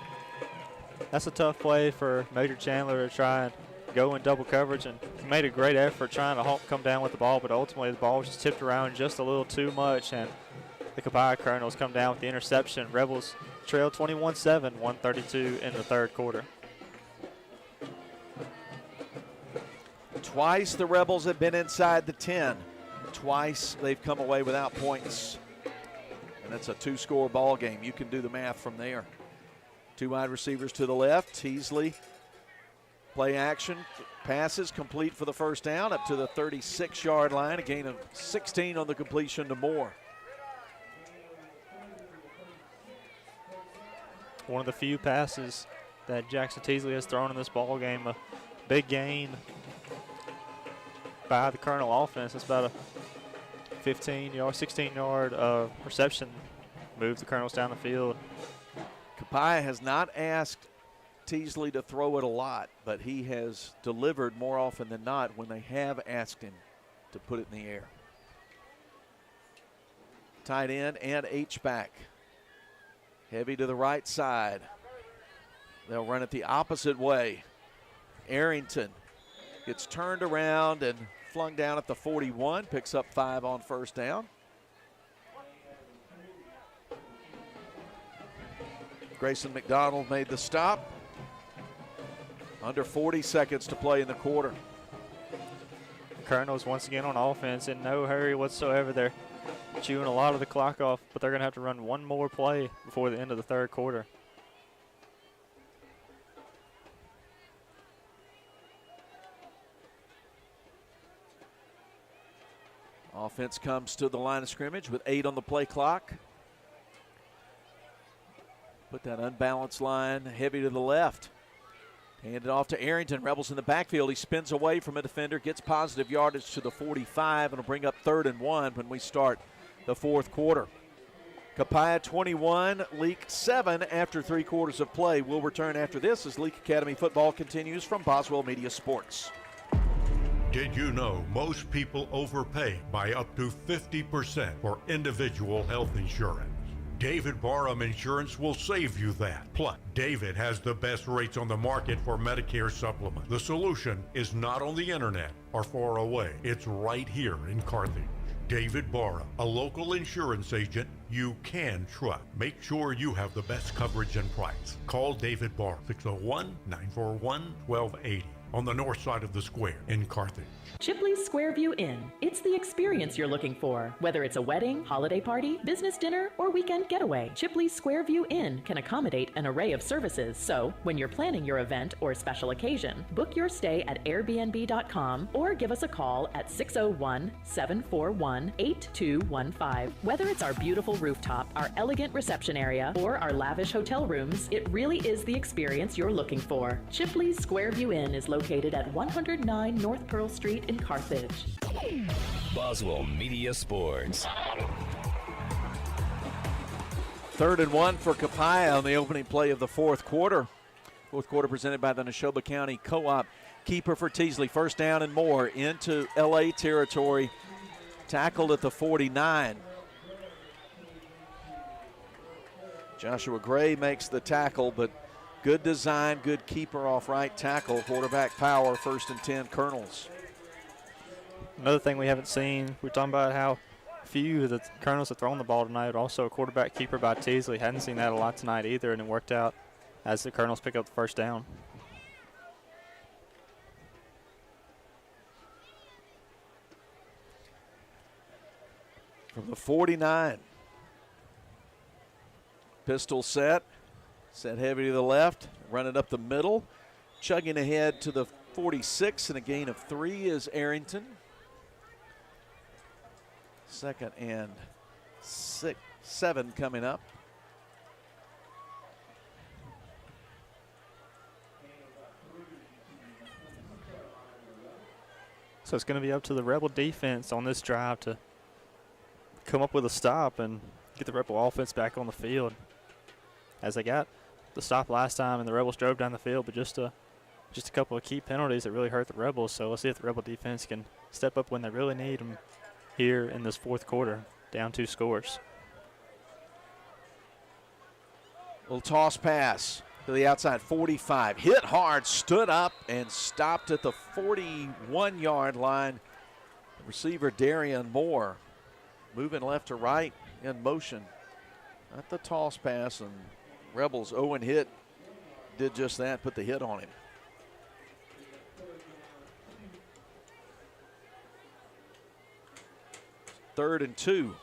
That's a tough play for Major Chandler to try and go in double coverage, and he made a great effort trying to come down with the ball, but ultimately the ball was just tipped around just a little too much, and the Copiah Colonels come down with the interception. Rebels trail 21-7, 1:32 in the third quarter. Twice the Rebels have been inside the 10. Twice they've come away without points. And it's a two-score ball game. You can do the math from there. Two wide receivers to the left. Teasley, play action, passes complete for the first down up to the 36-yard line. A gain of 16 on the completion to Moore. One of the few passes that Jackson Teasley has thrown in this ball game. A big gain by the Colonel offense. It's about a 15-yard, 16-yard reception. Move the Colonels down the field. Copiah has not asked Teasley to throw it a lot, but he has delivered more often than not when they have asked him to put it in the air. Tight end and H-back. Heavy to the right side. They'll run it the opposite way. Arrington gets turned around and flung down at the 41, picks up 5 on first down. Grayson McDonald made the stop. Under 40 seconds to play in the quarter. Colonels once again on offense in no hurry whatsoever. They're chewing a lot of the clock off, but they're going to have to run one more play before the end of the third quarter. Offense comes to the line of scrimmage with 8 on the play clock. Put that unbalanced line heavy to the left. Hand it off to Arrington. Rebels in the backfield. He spins away from a defender, gets positive yardage to the 45, and will bring up 3rd and 1 when we start the fourth quarter. Copiah 21, Leake 7 after 3 quarters of play. We'll return after this as Leake Academy football continues from Boswell Media Sports. Did you know most people overpay by up to 50% for individual health insurance? David Barham Insurance will save you that. Plus, David has the best rates on the market for Medicare supplements. The solution is not on the internet or far away. It's right here in Carthage. David Barham, a local insurance agent you can trust. Make sure you have the best coverage and price. Call David Barham, 601-941-1280 on the north side of the square in Carthage. Chipley's Squareview Inn. It's the experience you're looking for. Whether it's a wedding, holiday party, business dinner, or weekend getaway, Chipley's Squareview Inn can accommodate an array of services. So, when you're planning your event or special occasion, book your stay at airbnb.com or give us a call at 601-741-8215. Whether it's our beautiful rooftop, our elegant reception area, or our lavish hotel rooms, it really is the experience you're looking for. Chipley's Squareview Inn is located at 109 North Pearl Street in Carthage. Boswell Media Sports. 3rd and 1 for Copiah on the opening play of the fourth quarter. Fourth quarter presented by the Neshoba County Co-op. Keeper for Teasley. First down and more into LA territory. Tackled at the 49. Joshua Gray makes the tackle, but good design, good keeper off right tackle. Quarterback power, 1st and 10 Colonels. Another thing we haven't seen, we're talking about how few of the Colonels have thrown the ball tonight. Also a quarterback keeper by Teasley. Hadn't seen that a lot tonight either, and it worked out as the Colonels pick up the first down. From the 49. Pistol set heavy to the left, run it up the middle. Chugging ahead to the 46 and a gain of 3 is Arrington. 2nd and 7 coming up. So it's going to be up to the Rebel defense on this drive to come up with a stop and get the Rebel offense back on the field. As they got the stop last time and the Rebels drove down the field, but just a couple of key penalties that really hurt the Rebels. So let's see if the Rebel defense can step up when they really need them here in this fourth quarter, down 2 scores. Little toss pass to the outside 45. Hit hard, stood up, and stopped at the 41-yard line. Receiver Darian Moore moving left to right, in motion at the toss pass, and Rebels Owen hit did just that, put the hit on him. Third and 2.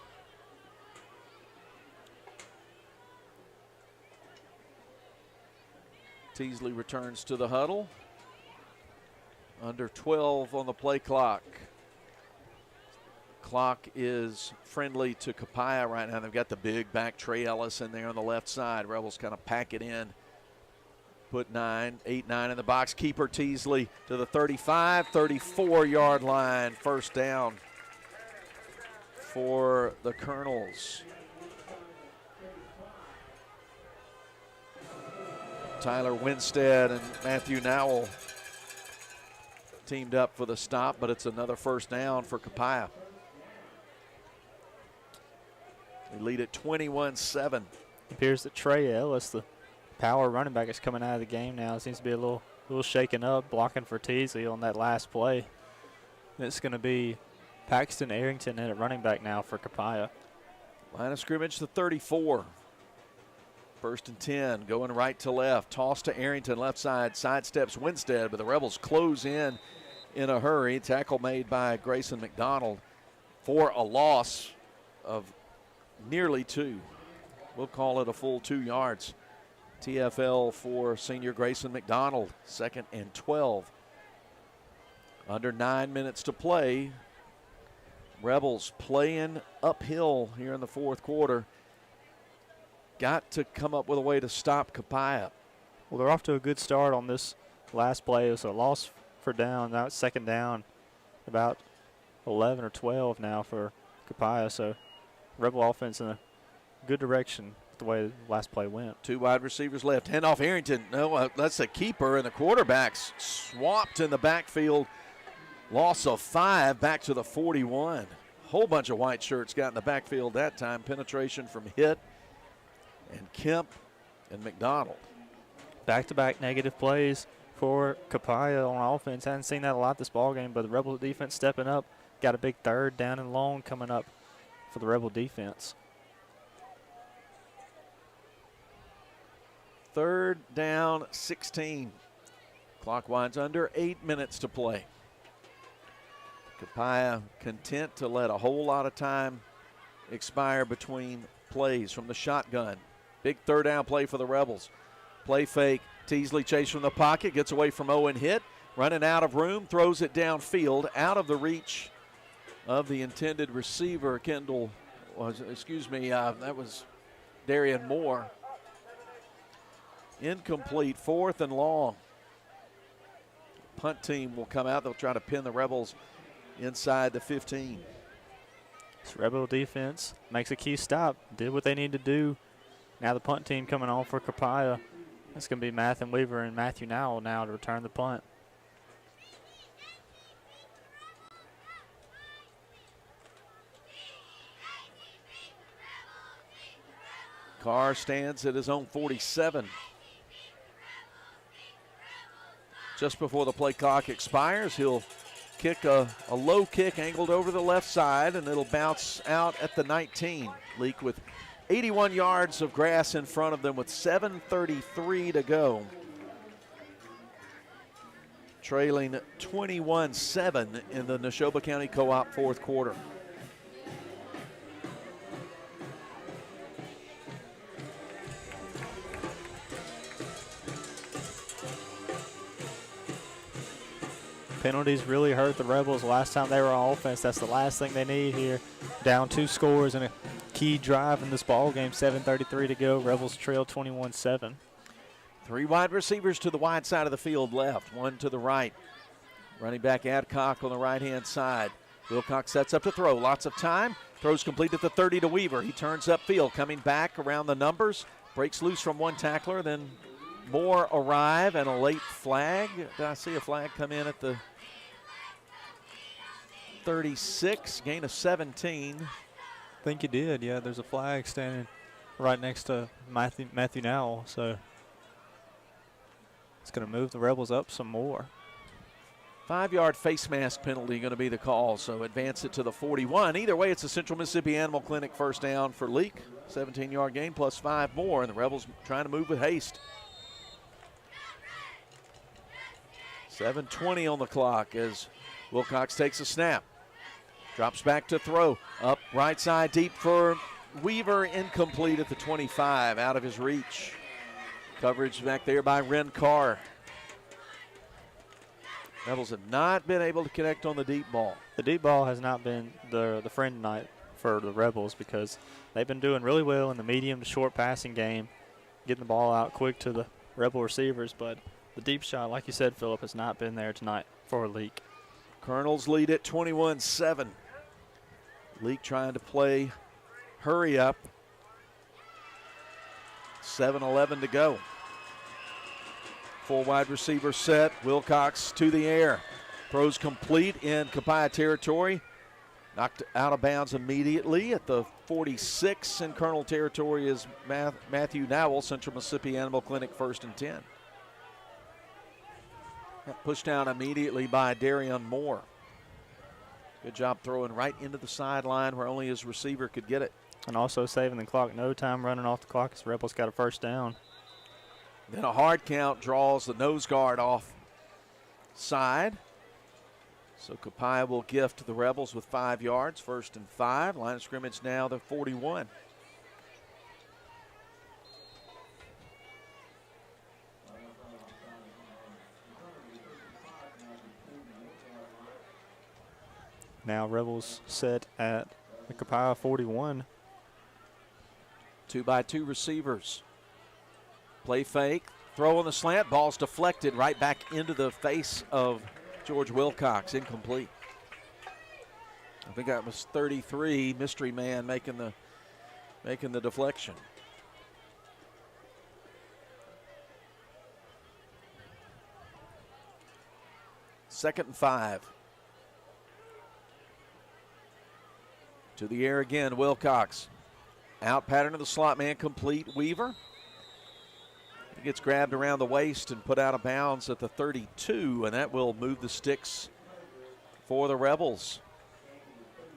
Teasley returns to the huddle. Under 12 on the play clock. Clock is friendly to Copiah right now. They've got the big back Trey Ellis in there on the left side. Rebels kind of pack it in. Put 8, 9 in the box. Keeper Teasley to the 35, 34-yard line. First down for the Colonels. Tyler Winstead and Matthew Nowell teamed up for the stop, but it's another first down for Copiah. They lead at 21-7. It appears that Trey Ellis, the power running back, is coming out of the game now. It seems to be a little shaken up, blocking for Teasley on that last play. And it's going to be Paxton Arrington at running back now for Copiah. Line of scrimmage to 34. First and 10, going right to left. Toss to Arrington, left side, sidesteps Winstead, but the Rebels close in a hurry. Tackle made by Grayson McDonald for a loss of nearly 2. We'll call it a full 2 yards. TFL for senior Grayson McDonald, 2nd and 12. Under 9 minutes to play. Rebels playing uphill here in the fourth quarter. Got to come up with a way to stop Copiah. Well, they're off to a good start on this last play. It was a loss for down. Now it's second down, about 11 or 12 now for Copiah. So Rebel offense in a good direction the way the last play went. 2 wide receivers left. Handoff Arrington. No, that's the keeper, and the quarterback's swapped in the backfield. Loss of 5 back to the 41. Whole bunch of white shirts got in the backfield that time. Penetration from Hitt and Kemp and McDonald. Back-to-back negative plays for Copiah on offense. Hadn't seen that a lot this ballgame, but the Rebel defense stepping up. Got a big third down and long coming up for the Rebel defense. Third down, 16. Clock winds under 8 minutes to play. Copiah content to let a whole lot of time expire between plays from the shotgun. Big third down play for the Rebels. Play fake. Teasley chased from the pocket, gets away from Owen Hitt, running out of room, throws it downfield, out of the reach of the intended receiver. That was Darian Moore. Incomplete, 4th and long. Punt team will come out. They'll try to pin the Rebels inside the 15. This Rebel defense makes a key stop. Did what they need to do. Now the punt team coming on for Copiah. It's going to be Matthew Weaver and Matthew Nowell now to return the punt. Carr stands at his own 47. Just before the play clock expires, he'll kick a low kick angled over the left side, and it'll bounce out at the 19. Leake with 81 yards of grass in front of them with 7:33 to go. Trailing 21-7 in the Neshoba County Co-op fourth quarter. Penalties really hurt the Rebels last time they were on offense. That's the last thing they need here. Down 2 scores and a key drive in this ball game. 7:33 to go. Rebels trail 21-7. 3 wide receivers to the wide side of the field left, 1 to the right. Running back Adcock on the right-hand side. Wilcox sets up to throw. Lots of time. Throws complete at the 30 to Weaver. He turns upfield, coming back around the numbers. Breaks loose from one tackler, then more arrive, and a late flag. Did I see a flag come in at the 36? Gain of 17. I think you did, yeah. There's a flag standing right next to Matthew Nowell, so it's going to move the Rebels up some more. 5-yard face mask penalty going to be the call, so advance it to the 41. Either way, it's a Central Mississippi Animal Clinic first down for Leake. 17-yard gain plus 5 more, and the Rebels trying to move with haste. 7:20 on the clock as Wilcox takes a snap. Drops back to throw. Up right side deep for Weaver, incomplete at the 25, out of his reach. Coverage back there by Ren Carr. Rebels have not been able to connect on the deep ball. The deep ball has not been the friend tonight for the Rebels because they've been doing really well in the medium to short passing game, getting the ball out quick to the Rebel receivers, but the deep shot, like you said, Phillip, has not been there tonight for Leake. Colonels lead at 21-7. Leake trying to play hurry up. 7:11 to go. 4 wide receiver set. Wilcox to the air. Throws complete in Copiah territory. Knocked out of bounds immediately at the 46 in Colonel territory is Matthew Nowell, Central Mississippi Animal Clinic, 1st and 10. Pushed down immediately by Darian Moore. Good job throwing right into the sideline where only his receiver could get it. And also saving the clock. No time running off the clock as Rebels got a first down. Then a hard count draws the nose guard off side. So Copiah will gift the Rebels with 5 yards, 1st and 5. Line of scrimmage now the 41. Now Rebels set at the Copiah 41. 2-by-2 receivers. Play fake, throw on the slant, ball's deflected right back into the face of George Wilcox, incomplete. I think that was 33, mystery man making the deflection. Second and 5. To the air again, Wilcox. Out pattern of the slot man, complete. Weaver. He gets grabbed around the waist and put out of bounds at the 32, and that will move the sticks for the Rebels.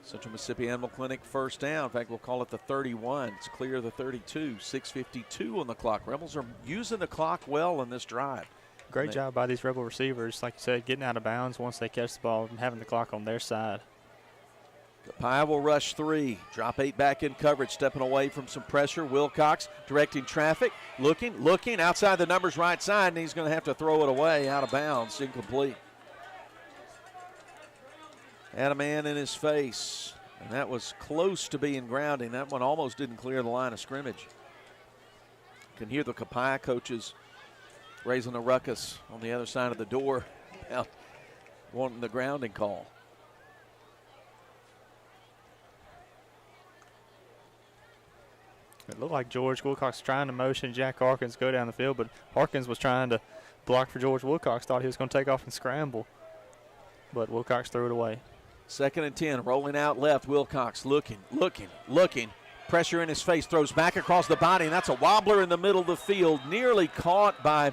Central Mississippi Animal Clinic first down. In fact, we'll call it the 31. It's clear of the 32. 6:52 on the clock. Rebels are using the clock well in this drive. Great job by these Rebel receivers, like you said, getting out of bounds once they catch the ball and having the clock on their side. Copiah will rush 3. Drop 8 back in coverage, stepping away from some pressure. Wilcox directing traffic, looking outside the numbers right side, and he's going to have to throw it away out of bounds, incomplete. Had a man in his face, and that was close to being grounding. That one almost didn't clear the line of scrimmage. You can hear the Copiah coaches raising a ruckus on the other side of the door about wanting the grounding call. It looked like George Wilcox trying to motion Jack Harkins go down the field, but Harkins was trying to block for George Wilcox, thought he was going to take off and scramble, but Wilcox threw it away. 2nd and 10, rolling out left. Wilcox looking. Pressure in his face, throws back across the body, and that's a wobbler in the middle of the field, nearly caught by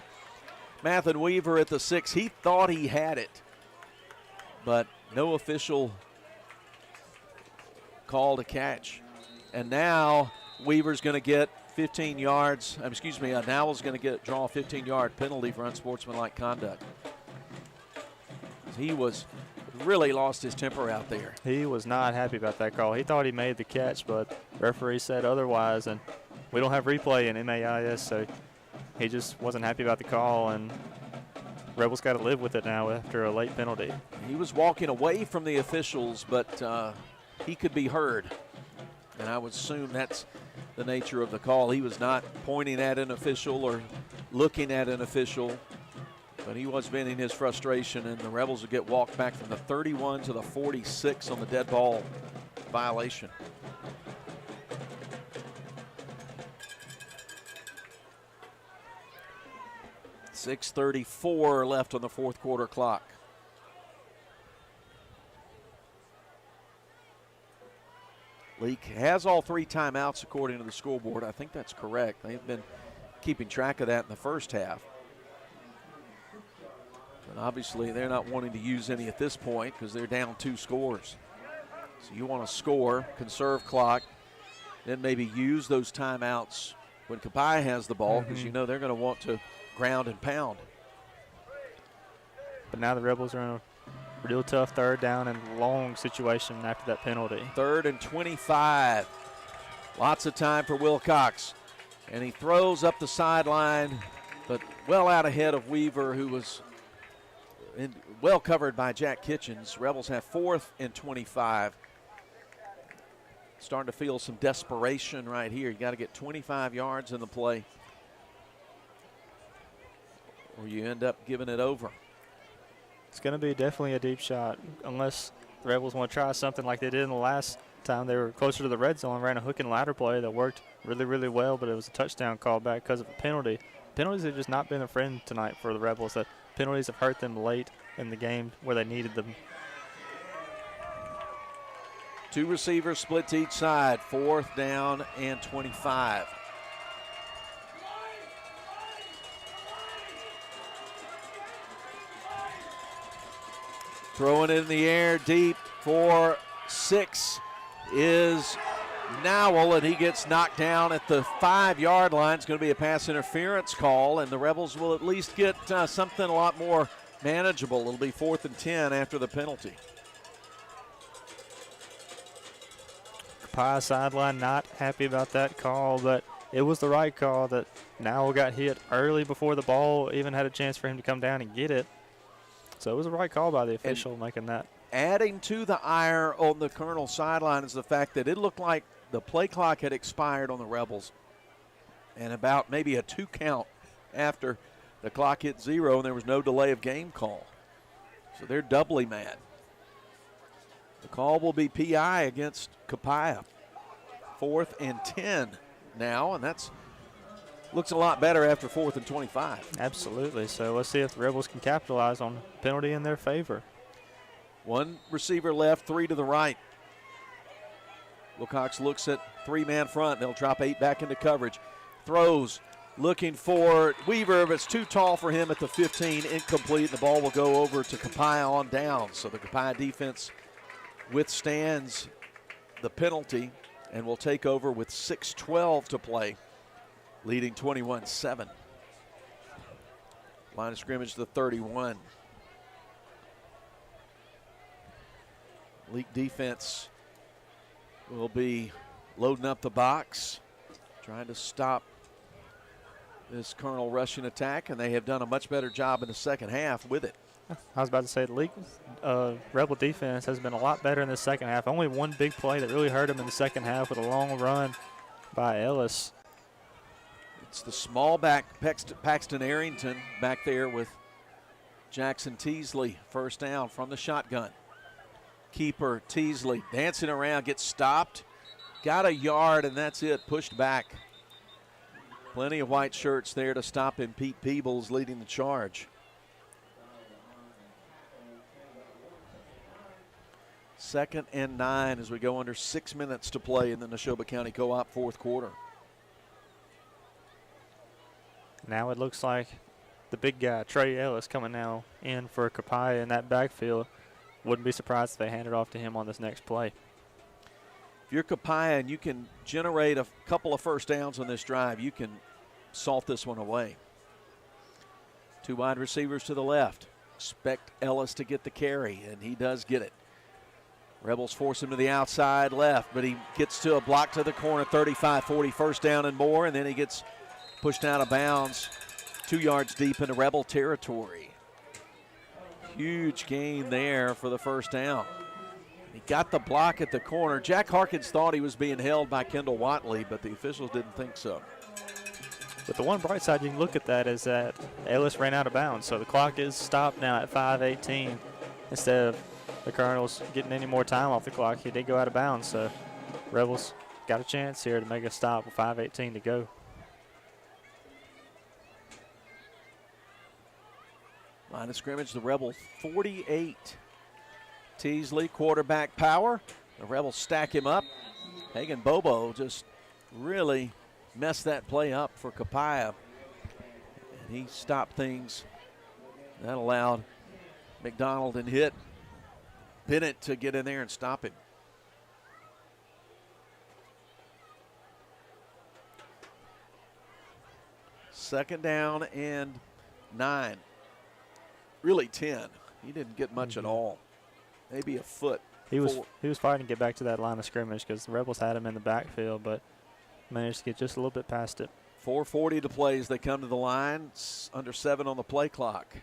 Mathen Weaver at the 6. He thought he had it, but no official call to catch. And now Weaver's going to get 15 yards. Nowell's going to draw a 15-yard penalty for unsportsmanlike conduct. He was really lost his temper out there. He was not happy about that call. He thought he made the catch, but referee said otherwise, and we don't have replay in MAIS, so he just wasn't happy about the call, and Rebels got to live with it now after a late penalty. He was walking away from the officials, but he could be heard, and I would assume that's the nature of the call. He was not pointing at an official or looking at an official, but he was venting his frustration, and the Rebels will get walked back from the 31 to the 46 on the dead ball violation. .6:34 left on the 4th quarter clock. Leake has all 3 timeouts according to the scoreboard. I think that's correct. They've been keeping track of that in the first half. But obviously, they're not wanting to use any at this point because they're down 2 scores. So you want to score, conserve clock, then maybe use those timeouts when Copiah has the ball because you know they're going to want to ground and pound. But now the Rebels are in a real tough 3rd down and long situation after that penalty. 3rd and 25. Lots of time for Wilcox. And he throws up the sideline, but well out ahead of Weaver, who was well covered by Jack Kitchens. Rebels have 4th and 25. Starting to feel some desperation right here. You got to get 25 yards in the play, or you end up giving it over. It's going to be definitely a deep shot, unless the Rebels want to try something like they did in the last time they were closer to the red zone, ran a hook and ladder play that worked really, really well, but it was a touchdown call back because of a penalty. Penalties have just not been a friend tonight for the Rebels. That penalties have hurt them late in the game where they needed them. 2 receivers split to each side, 4th down and 25. Throwing it in the air deep for 6 is Nowell, and he gets knocked down at the 5-yard line. It's going to be a pass interference call, and the Rebels will at least get something a lot more manageable. It'll be 4th and 10 after the penalty. Copiah sideline not happy about that call, but it was the right call. That Nowell got hit early before the ball even had a chance for him to come down and get it. So it was the right call by the official making that. Adding to the ire on the Colonel sideline is the fact that it looked like the play clock had expired on the Rebels, and about maybe a 2 count after the clock hit 0 and there was no delay of game call. So they're doubly mad. The call will be PI against Copiah. 4th and 10 now, and that's looks a lot better after 4th and 25. Absolutely. So let's see if the Rebels can capitalize on a penalty in their favor. 1 receiver left, 3 to the right. Wilcox looks at 3-man front. They'll drop 8 back into coverage. Throws, looking for Weaver, but it's too tall for him at the 15. Incomplete. The ball will go over to Copiah on down. So the Copiah defense withstands the penalty and will take over with 6:12 to play, leading 21-7. Line of scrimmage to the 31. Leake defense will be loading up the box, trying to stop this Colonel rushing attack, and they have done a much better job in the second half with it. I was about to say the Leake Rebel defense has been a lot better in the second half. Only one big play that really hurt them in the second half with a long run by Ellis. It's the small back Paxton Arrington back there with Jackson Teasley. First down from the shotgun. Keeper Teasley dancing around, gets stopped. Got a yard, and that's it, pushed back. Plenty of white shirts there to stop him. Pete Peebles leading the charge. 2nd and 9 as we go under 6 minutes to play in the Neshoba County Co-op 4th quarter. Now it looks like the big guy, Trey Ellis, coming now in for Copiah in that backfield. Wouldn't be surprised if they hand it off to him on this next play. If you're Copiah and you can generate a couple of first downs on this drive, you can salt this one away. 2 wide receivers to the left. Expect Ellis to get the carry, and he does get it. Rebels force him to the outside left, but he gets to a block to the corner, 35-40, first down and more, and then he gets pushed out of bounds 2 yards deep into Rebel territory. Huge gain there for the first down. He got the block at the corner. Jack Harkins thought he was being held by Kendall Watley, but the officials didn't think so. But the one bright side you can look at that is that Ellis ran out of bounds, so the clock is stopped now at 5:18 instead of the Colonels getting any more time off the clock. He did go out of bounds, so Rebels got a chance here to make a stop with 5:18 to go. Line of scrimmage, the Rebel 48. Teasley, quarterback power. The Rebels stack him up. Hagan Bobo just really messed that play up for Copiah. And he stopped things. That allowed McDonald and hit Bennett to get in there and stop him. Second down and 9. Really 10. He didn't get much at all. Maybe a foot. He was fighting to get back to that line of scrimmage because the Rebels had him in the backfield, but managed to get just a little bit past it. 4:40 to play as they come to the line. Under 7 on the play clock.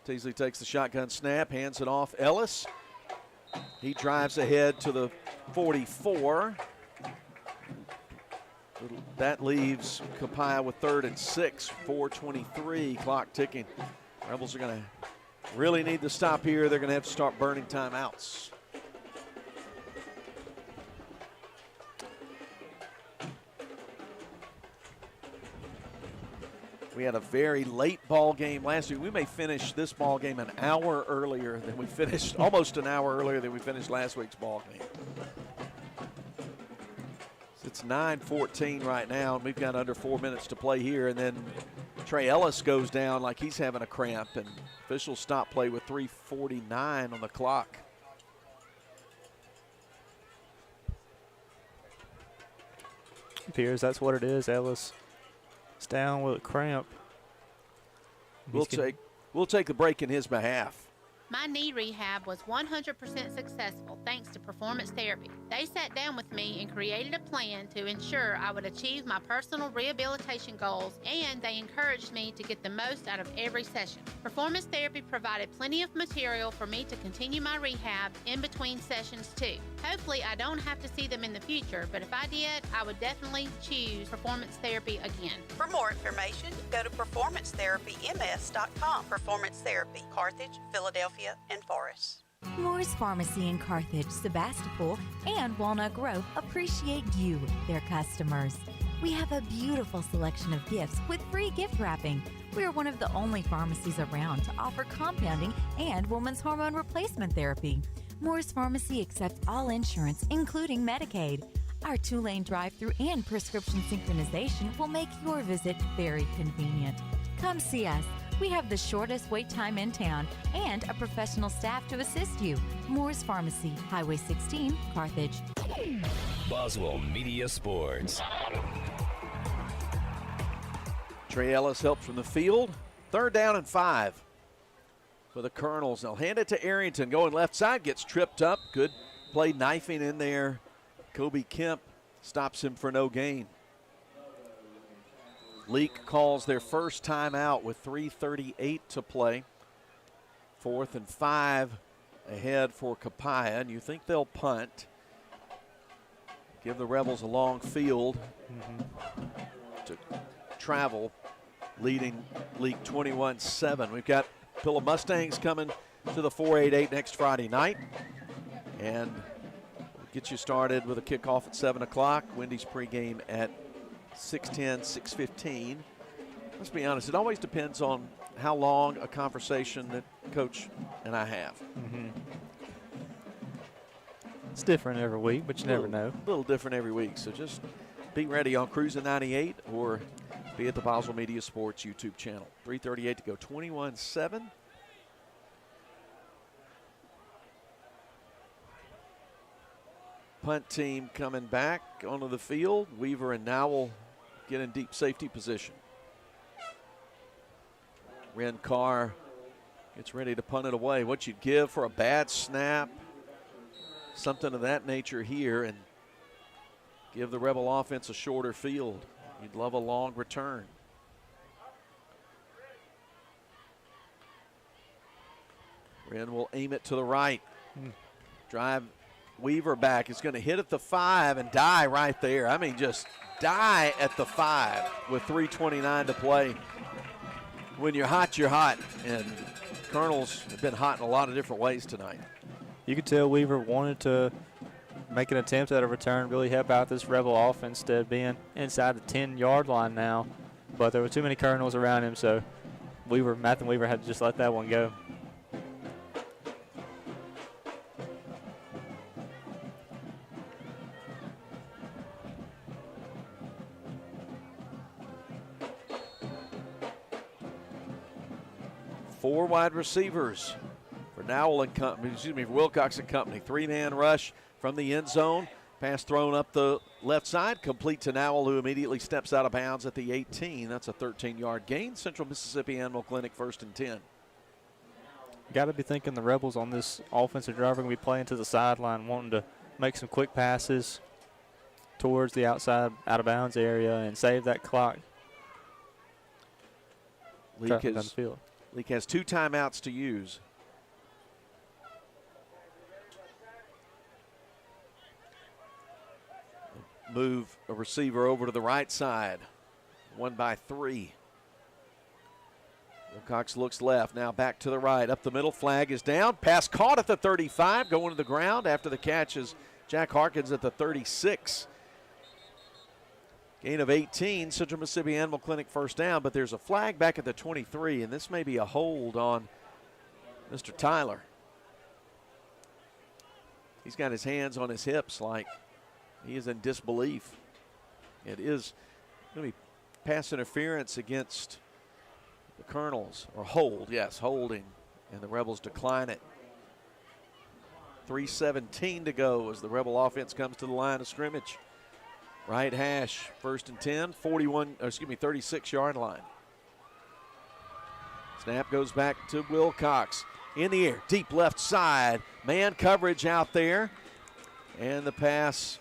Teasley takes the shotgun snap, hands it off. Ellis. He drives ahead to the 44. That leaves Copiah with 3rd and 6, 4:23, clock ticking. Rebels are going to really need to stop here. They're going to have to start burning timeouts. We had a very late ball game last week. We may finish this ball game an hour earlier than we finished, almost an hour earlier than we finished last week's ball game. It's 9:14 right now, and we've got under 4 minutes to play here. And then Trey Ellis goes down like he's having a cramp, and officials stop play with 3:49 on the clock. Appears that's what it is. Ellis is down with a cramp. We'll take the break in his behalf. My knee rehab was 100% successful thanks to Performance Therapy. They sat down with me and created a plan to ensure I would achieve my personal rehabilitation goals, and they encouraged me to get the most out of every session. Performance Therapy provided plenty of material for me to continue my rehab in between sessions too. Hopefully I don't have to see them in the future, but if I did, I would definitely choose Performance Therapy again. For more information, go to performancetherapyms.com. Performance Therapy, Carthage, Philadelphia, and Forest. Moore's Pharmacy in Carthage, Sebastopol, and Walnut Grove appreciate you, their customers. We have a beautiful selection of gifts with free gift wrapping. We are one of the only pharmacies around to offer compounding and women's hormone replacement therapy. Moore's Pharmacy accepts all insurance, including Medicaid. Our 2-lane drive-through and prescription synchronization will make your visit very convenient. Come see us. We have the shortest wait time in town and a professional staff to assist you. Moore's Pharmacy, Highway 16, Carthage. Boswell Media Sports. Trey Ellis helps from the field. 3rd down and 5 for the Colonels. They'll hand it to Arrington. Going left side, gets tripped up. Good play knifing in there. Kobe Kemp stops him for no gain. Leake calls their first timeout with 3:38 to play. 4th and 5 ahead for Copiah, and you think they'll punt. Give the Rebels a long field to travel, leading Leake 21-7. We've got Pillow Mustangs coming to the 488 next Friday night, and we'll get you started with a kickoff at 7 o'clock. Wendy's pregame at 6:10, 6:15. Let's be honest, it always depends on how long a conversation that Coach and I have. It's different every week, but you never know. A little different every week, so just be ready on Cruisin' 98 or be at the Boswell Media Sports YouTube channel. 3:38 to go, 21-7. Punt team coming back onto the field. Weaver and Nowell get in deep safety position. Ren Carr gets ready to punt it away. What you'd give for a bad snap, something of that nature here, and give the Rebel offense a shorter field. You'd love a long return. Ren will aim it to the right. Drive Weaver back. Is going to hit at the 5 and die right there. I mean, just die at the 5 with 3:29 to play. When you're hot, you're hot. And Colonels have been hot in a lot of different ways tonight. You could tell Weaver wanted to make an attempt at a return, really help out this Rebel offense instead of being inside the 10-yard line now. But there were too many Colonels around him, so Matthew Weaver had to just let that one go. 4 wide receivers for Wilcox and Company. 3-man rush from the end zone. Pass thrown up the left side, complete to Nowell, who immediately steps out of bounds at the 18. That's a 13-yard gain. Central Mississippi Animal Clinic 1st and 10. Got to be thinking the Rebels on this offensive drive are going to be playing to the sideline, wanting to make some quick passes towards the outside out-of-bounds area and save that clock. Leake has 2 timeouts to use. Move a receiver over to the right side. 1 by 3. Wilcox looks left, now back to the right. Up the middle, flag is down. Pass caught at the 35, going to the ground. After the catch is Jack Harkins at the 36. Gain of 18, Central Mississippi Animal Clinic 1st down, but there's a flag back at the 23, and this may be a hold on Mr. Tyler. He's got his hands on his hips like he is in disbelief. It is going to be pass interference against the Colonels, or hold, yes, holding, and the Rebels decline it. 3:17 to go as the Rebel offense comes to the line of scrimmage. Right hash, 1st and 10, 36-yard line. Snap goes back to Wilcox. In the air, deep left side. Man coverage out there. And the pass,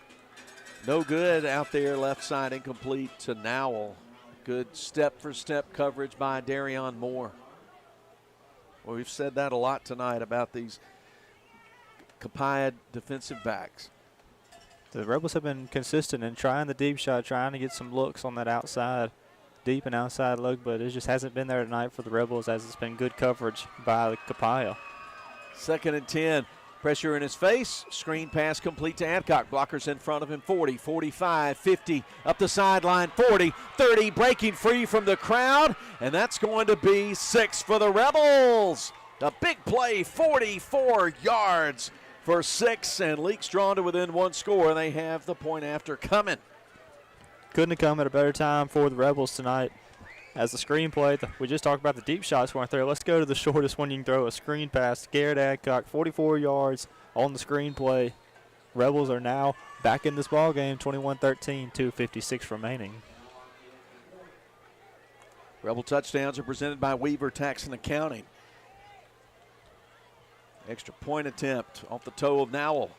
no good out there, left side incomplete to Nowell. Good step-for-step coverage by Darion Moore. Well, we've said that a lot tonight about these Copiah defensive backs. The Rebels have been consistent in trying the deep shot, trying to get some looks on that outside, deep and outside look, but it just hasn't been there tonight for the Rebels as it's been good coverage by Copiah. 2nd and 10. Pressure in his face. Screen pass complete to Adcock. Blockers in front of him. 40, 45, 50. Up the sideline. 40, 30. Breaking free from the crowd. And that's going to be 6 for the Rebels. A big play. 44 yards for 6. And Leake's drawn to within 1 score. And they have the point after coming. Couldn't have come at a better time for the Rebels tonight. As the screen play, we just talked about the deep shots weren't there. Let's go to the shortest one you can throw, a screen pass. Garrett Adcock, 44 yards on the screen play. Rebels are now back in this ball game, 21-13, 2:56 remaining. Rebel touchdowns are presented by Weaver Tax and Accounting. Extra point attempt off the toe of Nowell.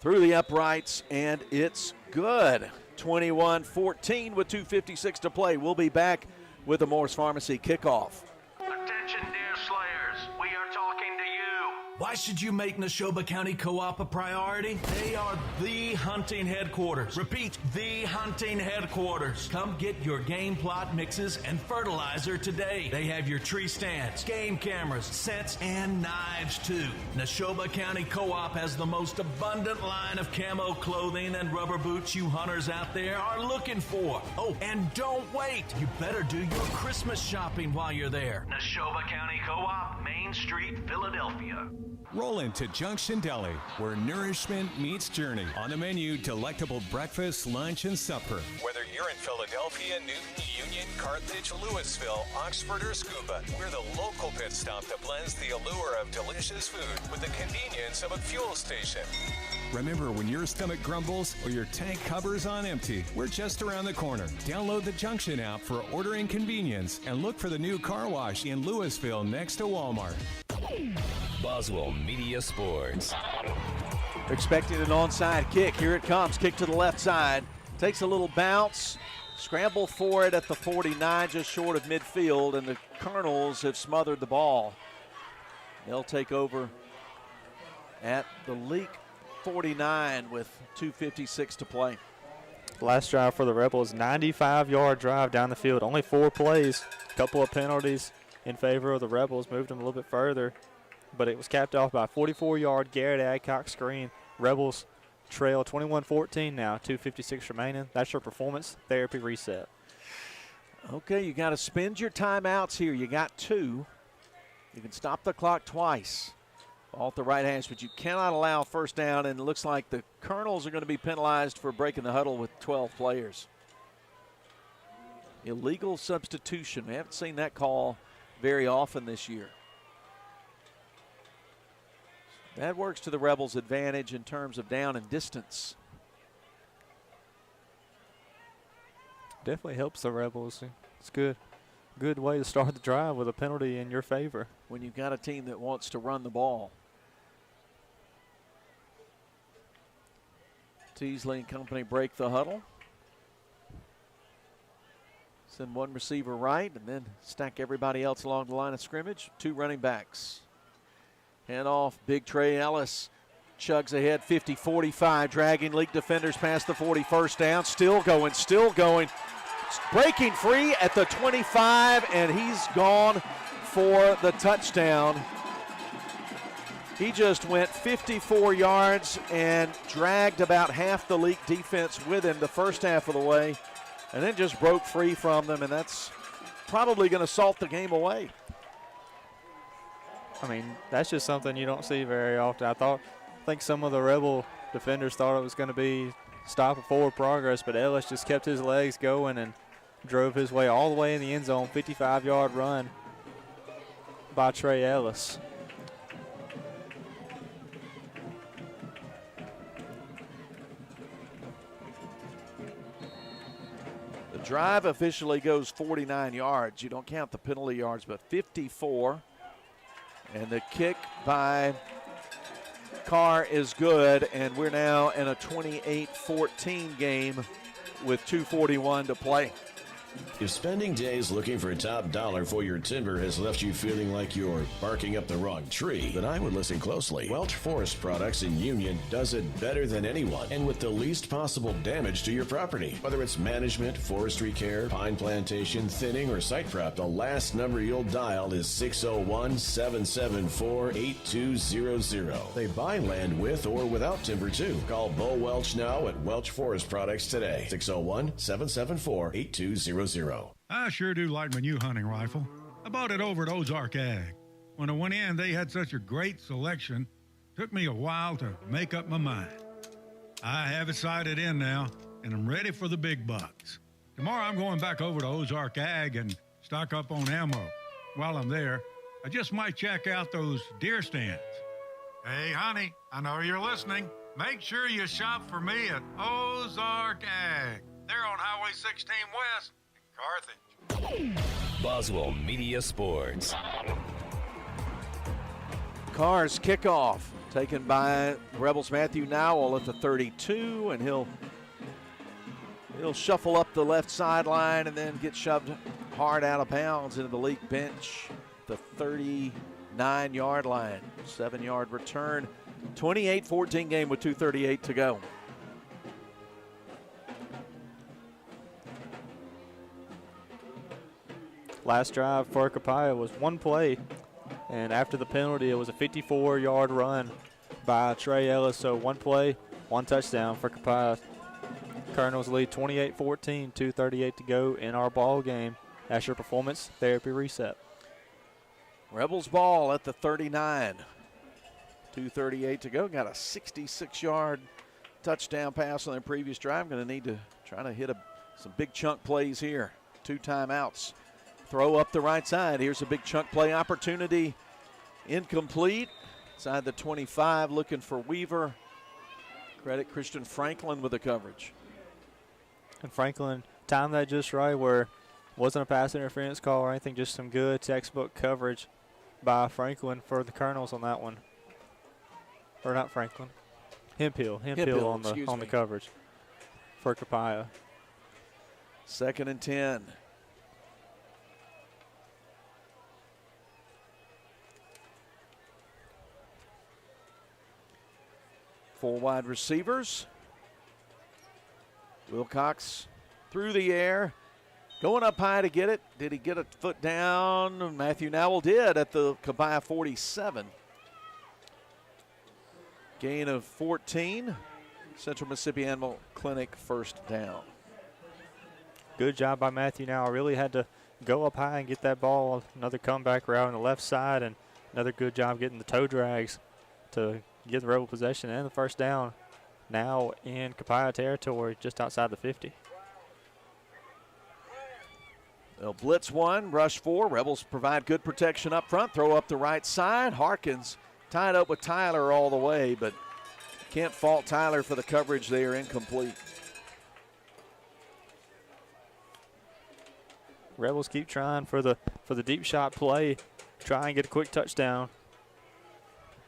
Through the uprights, and it's good. 21-14 with 2:56 to play. We'll be back with the Morris Pharmacy kickoff. Attention, deer slayers. We are talking to you. Why should you make Neshoba County Co-op a priority? They are the hunting headquarters. Repeat, the hunting headquarters. Come get your game plot mixes and fertilizer today. They have your tree stands, game cameras, scents, and knives too. Neshoba County Co-op has the most abundant line of camo clothing and rubber boots you hunters out there are looking for. Oh, and don't wait. You better do your Christmas shopping while you're there. Neshoba County Co-op, Main Street, Philadelphia. Roll into Junction Deli, where nourishment meets journey. On the menu, delectable breakfast, lunch, and supper. Whether you're in Philadelphia, Newton, Union, Carthage, Louisville, Oxford, or Scuba, we're the local pit stop that blends the allure of delicious food with the convenience of a fuel station. Remember, when your stomach grumbles or your tank covers on empty, we're just around the corner. Download the Junction app for ordering convenience and look for the new car wash in Louisville next to Walmart. Boswell Media Sports. Expecting an onside kick. Here it comes. Kick to the left side. Takes a little bounce. Scramble for it at the 49, just short of midfield, and the Colonels have smothered the ball. They'll take over at the Leake 49 with 2:56 to play. Last drive for the Rebels, 95-yard drive down the field. Only 4 plays, a couple of penalties in favor of the Rebels, moved them a little bit further, but it was capped off by a 44-yard Garrett Adcock screen. Rebels trail 21-14 now, 2:56 remaining. That's your performance therapy reset. Okay, you got to spend your timeouts here. You got 2. You can stop the clock twice off the right hash, but you cannot allow first down, and it looks like the Colonels are going to be penalized for breaking the huddle with 12 players. Illegal substitution. We haven't seen that call very often this year. That works to the Rebels' advantage in terms of down and distance. Definitely helps the Rebels. It's good. Good way to start the drive with a penalty in your favor. When you've got a team that wants to run the ball. Teasley and company break the huddle. Send one receiver right and then stack everybody else along the line of scrimmage. Two running backs. Hand off, big Trey Ellis chugs ahead, 50-45, dragging Leake defenders past the 40, first down. Still going. Breaking free at the 25, and he's gone for the touchdown. He just went 54 yards and dragged about half the Leake defense with him the first half of the way, and then just broke free from them, and that's probably going to salt the game away. I mean, that's just something you don't see very often. I think some of the Rebel defenders thought it was going to be stopping forward progress, but Ellis just kept his legs going and drove his way all the way in the end zone. 55-yard run by Trey Ellis. The drive officially goes 49 yards. You don't count the penalty yards, but 54. And the kick by Carr is good, and we're now in a 28-14 game with 2:41 to play. If spending days looking for top dollar for your timber has left you feeling like you're barking up the wrong tree, then I would listen closely. Welch Forest Products in Union does it better than anyone and with the least possible damage to your property. Whether it's management, forestry care, pine plantation, thinning, or site prep, the last number you'll dial is 601-774-8200. They buy land with or without timber too. Call Bo Welch now at Welch Forest Products today. 601-774-8200. I sure do like my new hunting rifle. I bought it over at Ozark Ag. When I went in, they had such a great selection. Took me a while to make up my mind. I have it sighted in now, and I'm ready for the big bucks. Tomorrow I'm going back over to Ozark Ag and stock up on ammo. While I'm there, I just might check out those deer stands. Hey, honey, I know you're listening. Make sure you shop for me at Ozark Ag. They're on Highway 16 West. Carthage. Boswell Media Sports. Carr's kickoff taken by Rebels' Matthew Nowell at the 32, and he'll shuffle up the left sideline and then get shoved hard out of bounds into the Leake bench, the 39-yard line. 7-yard return. 28-14 game with 2:38 to go. Last drive for Copiah was one play, and after the penalty, it was a 54-yard run by Trey Ellis. So one play, one touchdown for Copiah. Colonels lead 28-14, 2:38 to go in our ball game. That's your performance therapy reset. Rebels ball at the 39. 2:38 to go. Got a 66-yard touchdown pass on their previous drive. Going to need to try to hit some big chunk plays here. 2 timeouts. Throw up the right side. Here's a big chunk play opportunity. Incomplete. Inside the 25, looking for Weaver. Credit Christian Franklin with the coverage. And Franklin timed that just right, where it wasn't a pass interference call or anything, just some good textbook coverage by Franklin for the Colonels on that one. Or not Franklin. Hemphill on the coverage for Copiah. 2nd and 10. Four wide receivers. Wilcox through the air, going up high to get it. Did he get a foot down? Matthew Nowell did at the Copiah 47. Gain of 14. Central Mississippi Animal Clinic first down. Good job by Matthew Nowell. Really had to go up high and get that ball. Another comeback route on the left side, and another good job getting the toe drags to get the Rebel possession and the first down. Now in Copiah territory, just outside the 50. They'll blitz one, rush four. Rebels provide good protection up front, throw up the right side. Harkins tied up with Tyler all the way, but can't fault Tyler for the coverage there, incomplete. Rebels keep trying for the deep shot play, try and get a quick touchdown.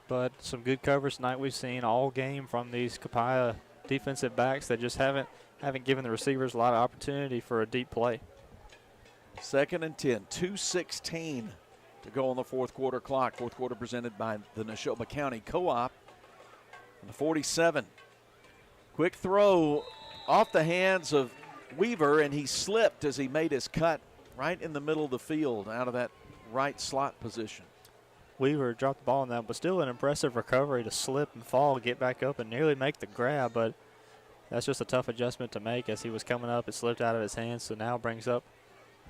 But some good coverage tonight we've seen all game from these Copiah defensive backs that just haven't given the receivers a lot of opportunity for a deep play. 2nd and 10, 2:16 to go on the fourth quarter clock. Fourth quarter presented by the Neshoba County Co-op. The 47. Quick throw off the hands of Weaver, and he slipped as he made his cut right in the middle of the field out of that right slot position. Weaver dropped the ball on that, but still an impressive recovery to slip and fall, get back up, and nearly make the grab. But that's just a tough adjustment to make as he was coming up. It slipped out of his hands, so now brings up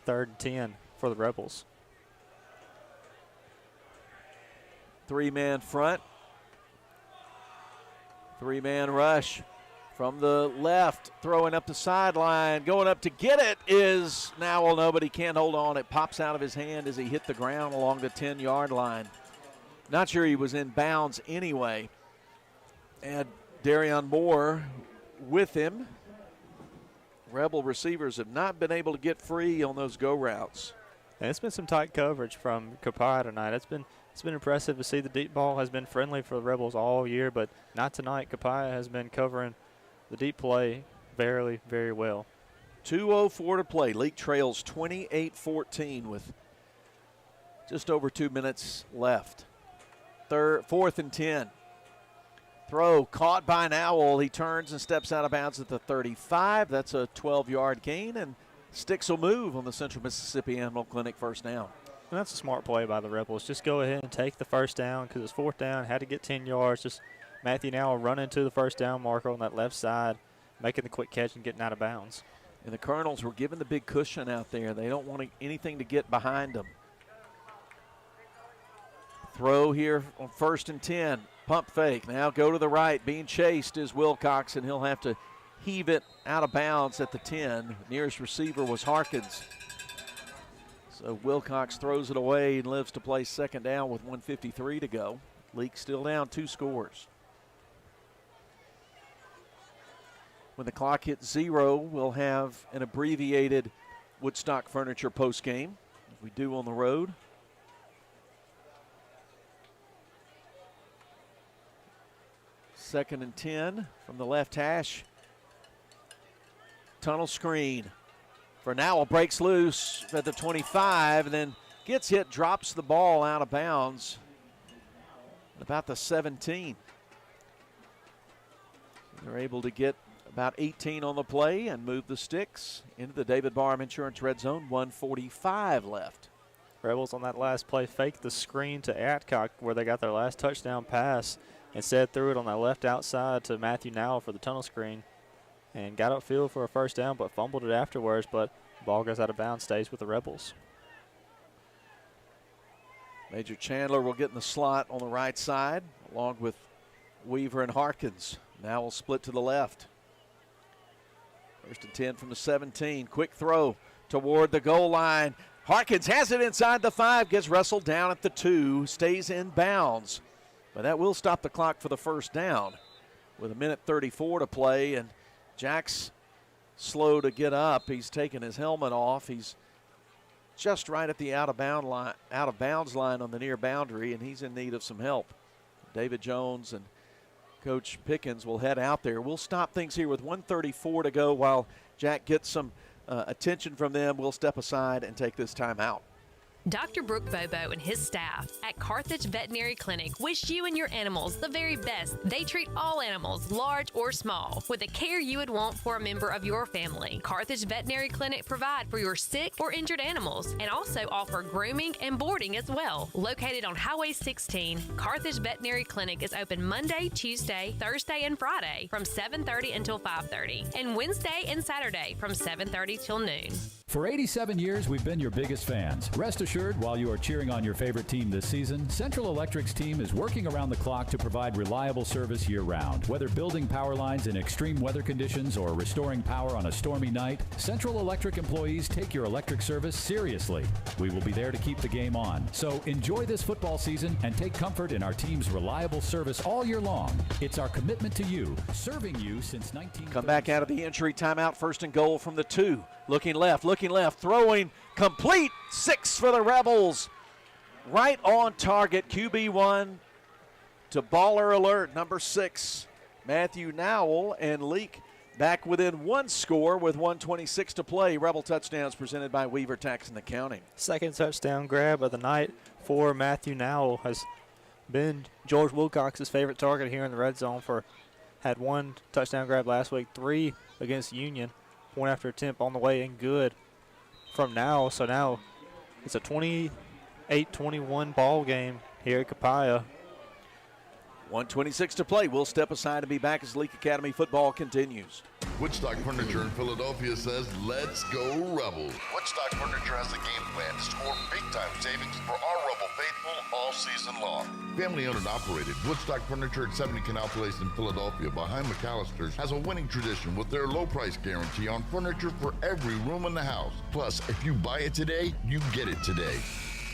3rd and 10 for the Rebels. 3-man front. 3-man rush from the left, throwing up the sideline, going up to get it is Nowell. Nobody can't hold on. It pops out of his hand as he hit the ground along the 10-yard line. Not sure he was in bounds anyway. And Darion Moore with him. Rebel receivers have not been able to get free on those go routes. And it's been some tight coverage from Copiah tonight. It's been impressive to see. The deep ball has been friendly for the Rebels all year, but not tonight. Copiah has been covering the deep play very, very well. 2:04 to play. Leake trails 28-14 with just over 2 minutes left. 4th and 10. Throw caught by Nowell. He turns and steps out of bounds at the 35. That's a 12-yard gain, and sticks will move on the Central Mississippi Animal Clinic first down. And that's a smart play by the Rebels. Just go ahead and take the first down because it's 4th down. Had to get 10 yards. Just Matthew Nowell running to the first down marker on that left side, making the quick catch and getting out of bounds. And the Colonels were given the big cushion out there. They don't want anything to get behind them. Throw here on 1st and 10. Pump fake. Now go to the right. Being chased is Wilcox, and he'll have to heave it out of bounds at the 10. Nearest receiver was Harkins. So Wilcox throws it away and lives to play 2nd down with 1:53 to go. Leake still down 2 scores. When the clock hits 0, we'll have an abbreviated Woodstock Furniture postgame, as we do on the road. Second and 10 from the left hash. Tunnel screen for Nowell, breaks loose at the 25, and then gets hit, drops the ball out of bounds at about the 17. They're able to get about 18 on the play and move the sticks into the David Barham Insurance red zone. 1:45 left. Rebels on that last play faked the screen to Adcock where they got their last touchdown pass. Instead threw it on that left outside to Matthew Nowell for the tunnel screen and got upfield for a first down but fumbled it afterwards, but the ball goes out of bounds, stays with the Rebels. Major Chandler will get in the slot on the right side along with Weaver and Harkins. Nowell split to the left. 1st and 10 from the 17. Quick throw toward the goal line. Harkins has it inside the 5, gets wrestled down at the 2, stays in bounds. But that will stop the clock for the first down with 1:34 to play, and Jack's slow to get up. He's taken his helmet off. He's just right at the out of bounds line on the near boundary, and he's in need of some help. David Jones and Coach Pickins will head out there. We'll stop things here with 1:34 to go while Jack gets some attention from them. We'll step aside and take this time out. Dr. Brooke Bobo and his staff at Carthage Veterinary Clinic wish you and your animals the very best. They treat all animals, large or small, with the care you would want for a member of your family. Carthage Veterinary Clinic provide for your sick or injured animals and also offer grooming and boarding as well. Located on Highway 16, Carthage Veterinary Clinic is open Monday, Tuesday, Thursday, and Friday from 7:30 until 5:30, and Wednesday and Saturday from 7:30 till noon. For 87 years, we've been your biggest fans. Rest assured, while you are cheering on your favorite team this season, Central Electric's team is working around the clock to provide reliable service year-round. Whether building power lines in extreme weather conditions or restoring power on a stormy night, Central Electric employees take your electric service seriously. We will be there to keep the game on. So enjoy this football season and take comfort in our team's reliable service all year long. It's our commitment to you, serving you since 19. Come back out of the injury timeout, 1st and goal from the 2. Looking left, throwing complete. 6 for the Rebels. Right on target, QB1 to baller alert, number 6. Matthew Nowell, and Leake back within 1 score with 1:26 to play. Rebel touchdowns presented by Weaver Tax and Accounting. Second touchdown grab of the night for Matthew Nowell has been George Wilcox's favorite target here in the red zone. Had 1 touchdown grab last week, 3 against Union. Point after attempt on the way and good from Nowell. So now it's a 28-21 ball game here at Copiah. 1:26 to play. We'll step aside and be back as Leake Academy football continues. Woodstock Furniture in Philadelphia says, let's go Rebels. Woodstock Furniture has a game plan to score big-time savings for our Rebel faithful all season long. Family owned and operated, Woodstock Furniture at 70 Canal Place in Philadelphia behind McAllister's has a winning tradition with their low price guarantee on furniture for every room in the house. Plus, if you buy it today, you get it today.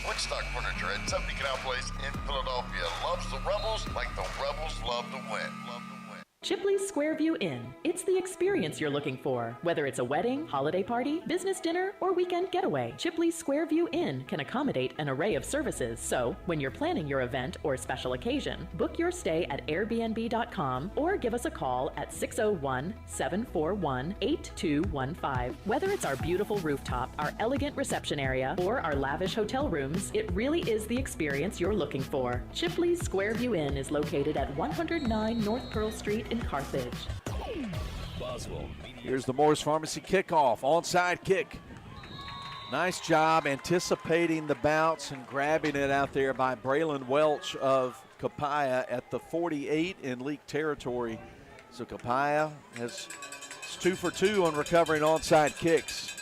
Woodstock Furniture at 70 Canal Place in Philadelphia loves the Rebels like the Rebels love to win. Chipley's Squareview Inn. It's the experience you're looking for. Whether it's a wedding, holiday party, business dinner, or weekend getaway, Chipley's Squareview Inn can accommodate an array of services. So, when you're planning your event or special occasion, book your stay at airbnb.com or give us a call at 601-741-8215. Whether it's our beautiful rooftop, our elegant reception area, or our lavish hotel rooms, it really is the experience you're looking for. Chipley's Squareview Inn is located at 109 North Pearl Street in Carthage. Here's the Morris Pharmacy kickoff. Onside kick. Nice job anticipating the bounce and grabbing it out there by Braylon Welch of Copiah at the 48 in Leake territory. So Copiah has 2 for 2 on recovering onside kicks.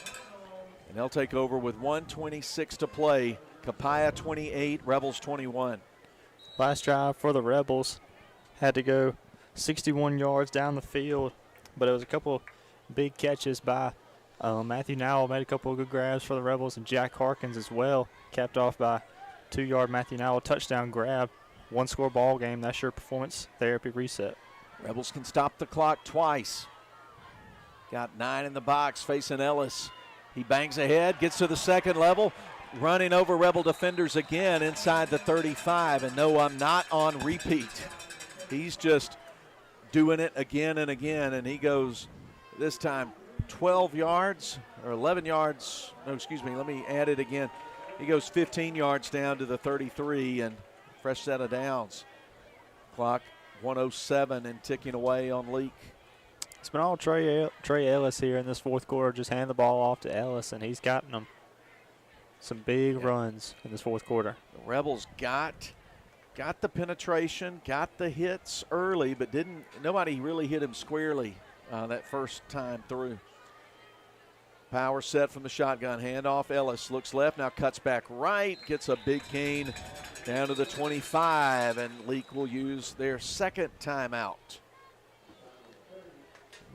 And they'll take over with 1:26 to play. Copiah 28, Rebels 21. Last drive for the Rebels had to go 61 yards down the field, but it was a couple big catches by Matthew Nowell. Made a couple of good grabs for the Rebels, and Jack Harkins as well, capped off by 2-yard Matthew Nowell touchdown grab. 1-score ball game. That's your performance therapy reset. Rebels can stop the clock twice. Got 9 in the box facing Ellis. He bangs ahead, gets to the second level, running over Rebel defenders again inside the 35. And no, I'm not on repeat. He's just doing it again and again, and he goes this time 12 yards or 11 yards. No, excuse me, let me add it again. He goes 15 yards down to the 33 and fresh set of downs. Clock 1:07 and ticking away on Leake. It's been all Trey Ellis here in this fourth quarter. Just hand the ball off to Ellis, and he's gotten them some big runs in this fourth quarter. The Rebels got the penetration, got the hits early, but nobody really hit him squarely that first time through. Power set from the shotgun, handoff. Ellis looks left, now cuts back right, gets a big gain down to the 25, and Leake will use their second timeout.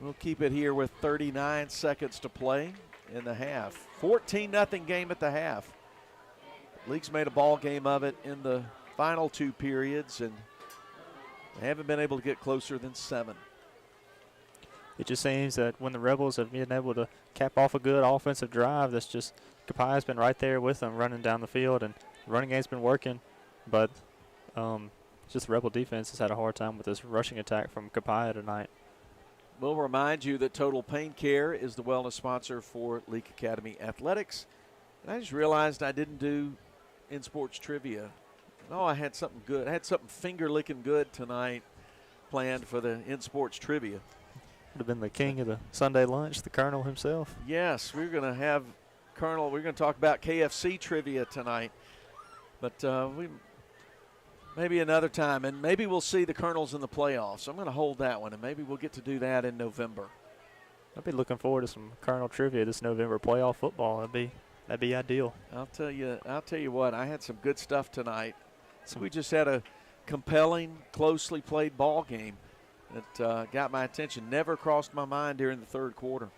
We'll keep it here with 39 seconds to play in the half. 14-0 game at the half. Leake's made a ball game of it in the final 2 periods, and they haven't been able to get closer than 7. It just seems that when the Rebels have been able to cap off a good offensive drive, that's just Copiah's been right there with them running down the field, and the running game's been working, but just the Rebel defense has had a hard time with this rushing attack from Copiah tonight. We'll remind you that Total Pain Care is the wellness sponsor for Leake Academy Athletics. And I just realized I didn't do in-sports trivia. Oh, I had something good. I had something finger-licking good tonight planned for the in-sports trivia. Would have been the king of the Sunday lunch, the Colonel himself. Yes, we're going to have Colonel. We're going to talk about KFC trivia tonight. But maybe another time, and maybe we'll see the Colonels in the playoffs. I'm going to hold that one, and maybe we'll get to do that in November. I'll be looking forward to some Colonel trivia this November playoff football. That'd be ideal. I'll tell you what, I had some good stuff tonight. So we just had a compelling, closely played ball game that got my attention. Never crossed my mind during the third quarter.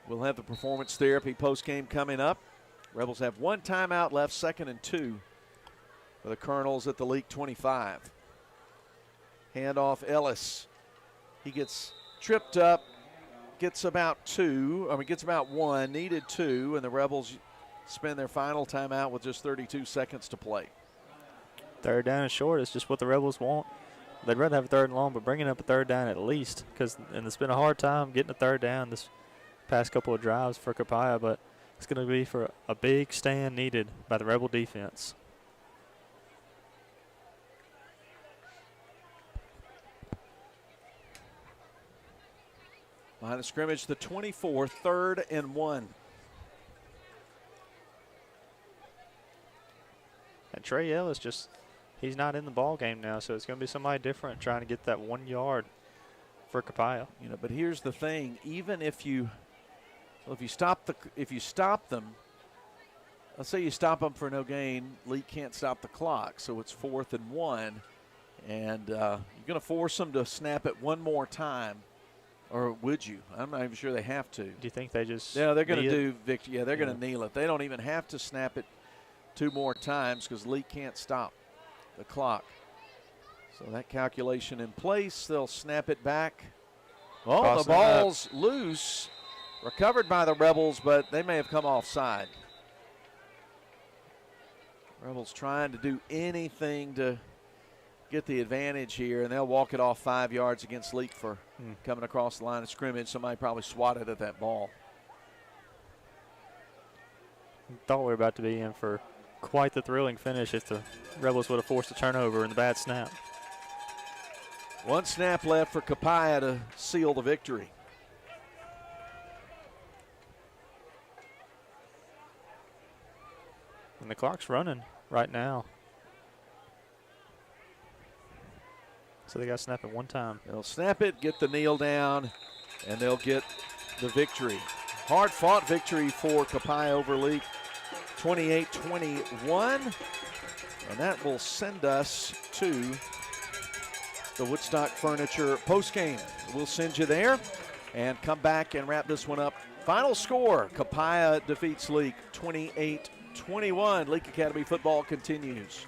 We'll have the performance therapy postgame coming up. Rebels have 1 timeout left, 2nd and 2 for the Colonels at the Leake 25. Handoff Ellis. He gets tripped up, gets about 1, needed 2, and the Rebels spend their final timeout with just 32 seconds to play. 3rd down and short is just what the Rebels want. They'd rather have a 3rd and long, but bringing up a 3rd down at least, and it's been a hard time getting a 3rd down this past couple of drives for Copiah, but it's going to be for a big stand needed by the Rebel defense. Line of scrimmage, the 24, 3rd and 1. And Trey Ellis he's not in the ball game now, so it's going to be somebody different trying to get that 1 yard for Copiah. But here's the thing: even if you stop them, let's say you stop them for no gain, Leake can't stop the clock, so it's 4th and 1, and you're going to force them to snap it one more time. Or would you? I'm not even sure they have to. Do you think they just? Yeah, they're going to do victory. Yeah, they're going to kneel it. They don't even have to snap it 2 more times because Leake can't stop the clock. So that calculation in place. They'll snap it back. Oh, the ball's loose. Recovered by the Rebels, but they may have come offside. Rebels trying to do anything to get the advantage here, and they'll walk it off 5 yards against Leake for coming across the line of scrimmage. Somebody probably swatted at that ball. Thought we were about to be in for quite the thrilling finish if the Rebels would have forced a turnover and the bad snap. 1 snap left for Copiah to seal the victory. And the clock's running right now. So they got to snap it 1 time. They'll snap it, get the kneel down, and they'll get the victory. Hard-fought victory for Copiah over Leake, 28-21. And that will send us to the Woodstock Furniture postgame. We'll send you there and come back and wrap this one up. Final score, Copiah defeats Leake 28-21. Leake Academy football continues.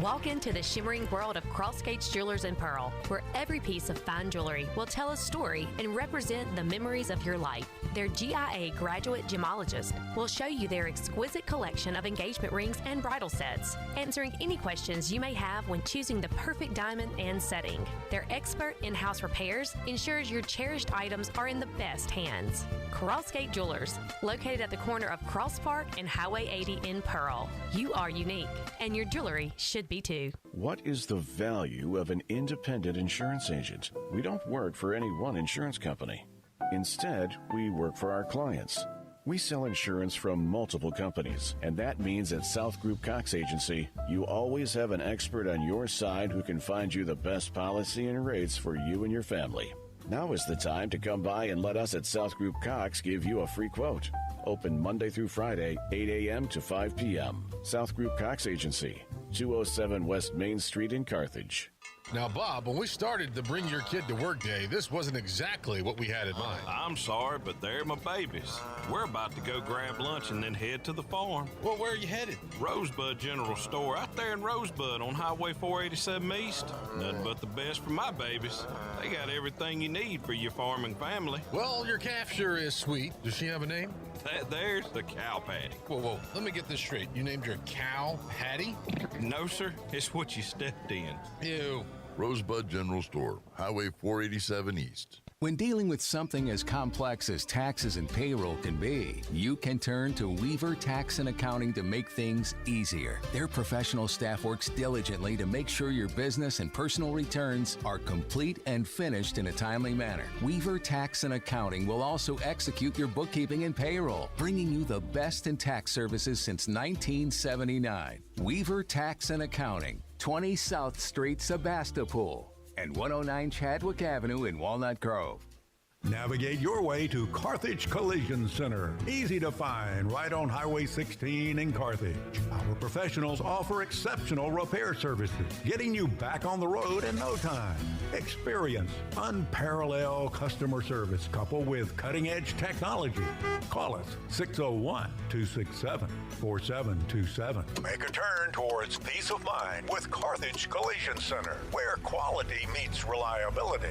Walk into the shimmering world of Cross Gates Jewelers in Pearl, where every piece of fine jewelry will tell a story and represent the memories of your life. Their GIA graduate gemologist will show you their exquisite collection of engagement rings and bridal sets, answering any questions you may have when choosing the perfect diamond and setting. Their expert in-house repairs ensures your cherished items are in the best hands. Crossgate Jewelers, located at the corner of Cross Park and Highway 80 in Pearl. You are unique, and your jewelry should be too. What is the value of an independent insurance agent? We don't work for any one insurance company. Instead, we work for our clients. We sell insurance from multiple companies, and that means at South Group Cox Agency, you always have an expert on your side who can find you the best policy and rates for you and your family. Now is the time to come by and let us at South Group Cox give you a free quote. Open Monday through Friday, 8 a.m. to 5 p.m. South Group Cox Agency, 207 West Main Street in Carthage. Now, Bob, when we started the Bring Your Kid to Work Day, this wasn't exactly what we had in mind. I'm sorry, but they're my babies. We're about to go grab lunch and then head to the farm. Well, where are you headed? Rosebud General Store, out there in Rosebud on Highway 487 East. Nothing but the best for my babies. They got everything you need for your farming family. Well, your calf sure is sweet. Does she have a name? There's the Cow Patty. Whoa, let me get this straight. You named your cow Patty? No, sir. It's what you stepped in. Ew. Rosebud General Store, Highway 487 East. When dealing with something as complex as taxes and payroll can be, you can turn to Weaver Tax and Accounting to make things easier. Their professional staff works diligently to make sure your business and personal returns are complete and finished in a timely manner. Weaver Tax and Accounting will also execute your bookkeeping and payroll, bringing you the best in tax services since 1979. Weaver Tax and Accounting, 20 South Street, Sebastopol. and 109 Chadwick Avenue in Walnut Grove. Navigate your way to Carthage Collision Center. Easy to find right on Highway 16 in Carthage. Our professionals offer exceptional repair services, getting you back on the road in no time. Experience unparalleled customer service coupled with cutting-edge technology. Call us 601-267-4727. Make a turn towards peace of mind with Carthage Collision Center, where quality meets reliability.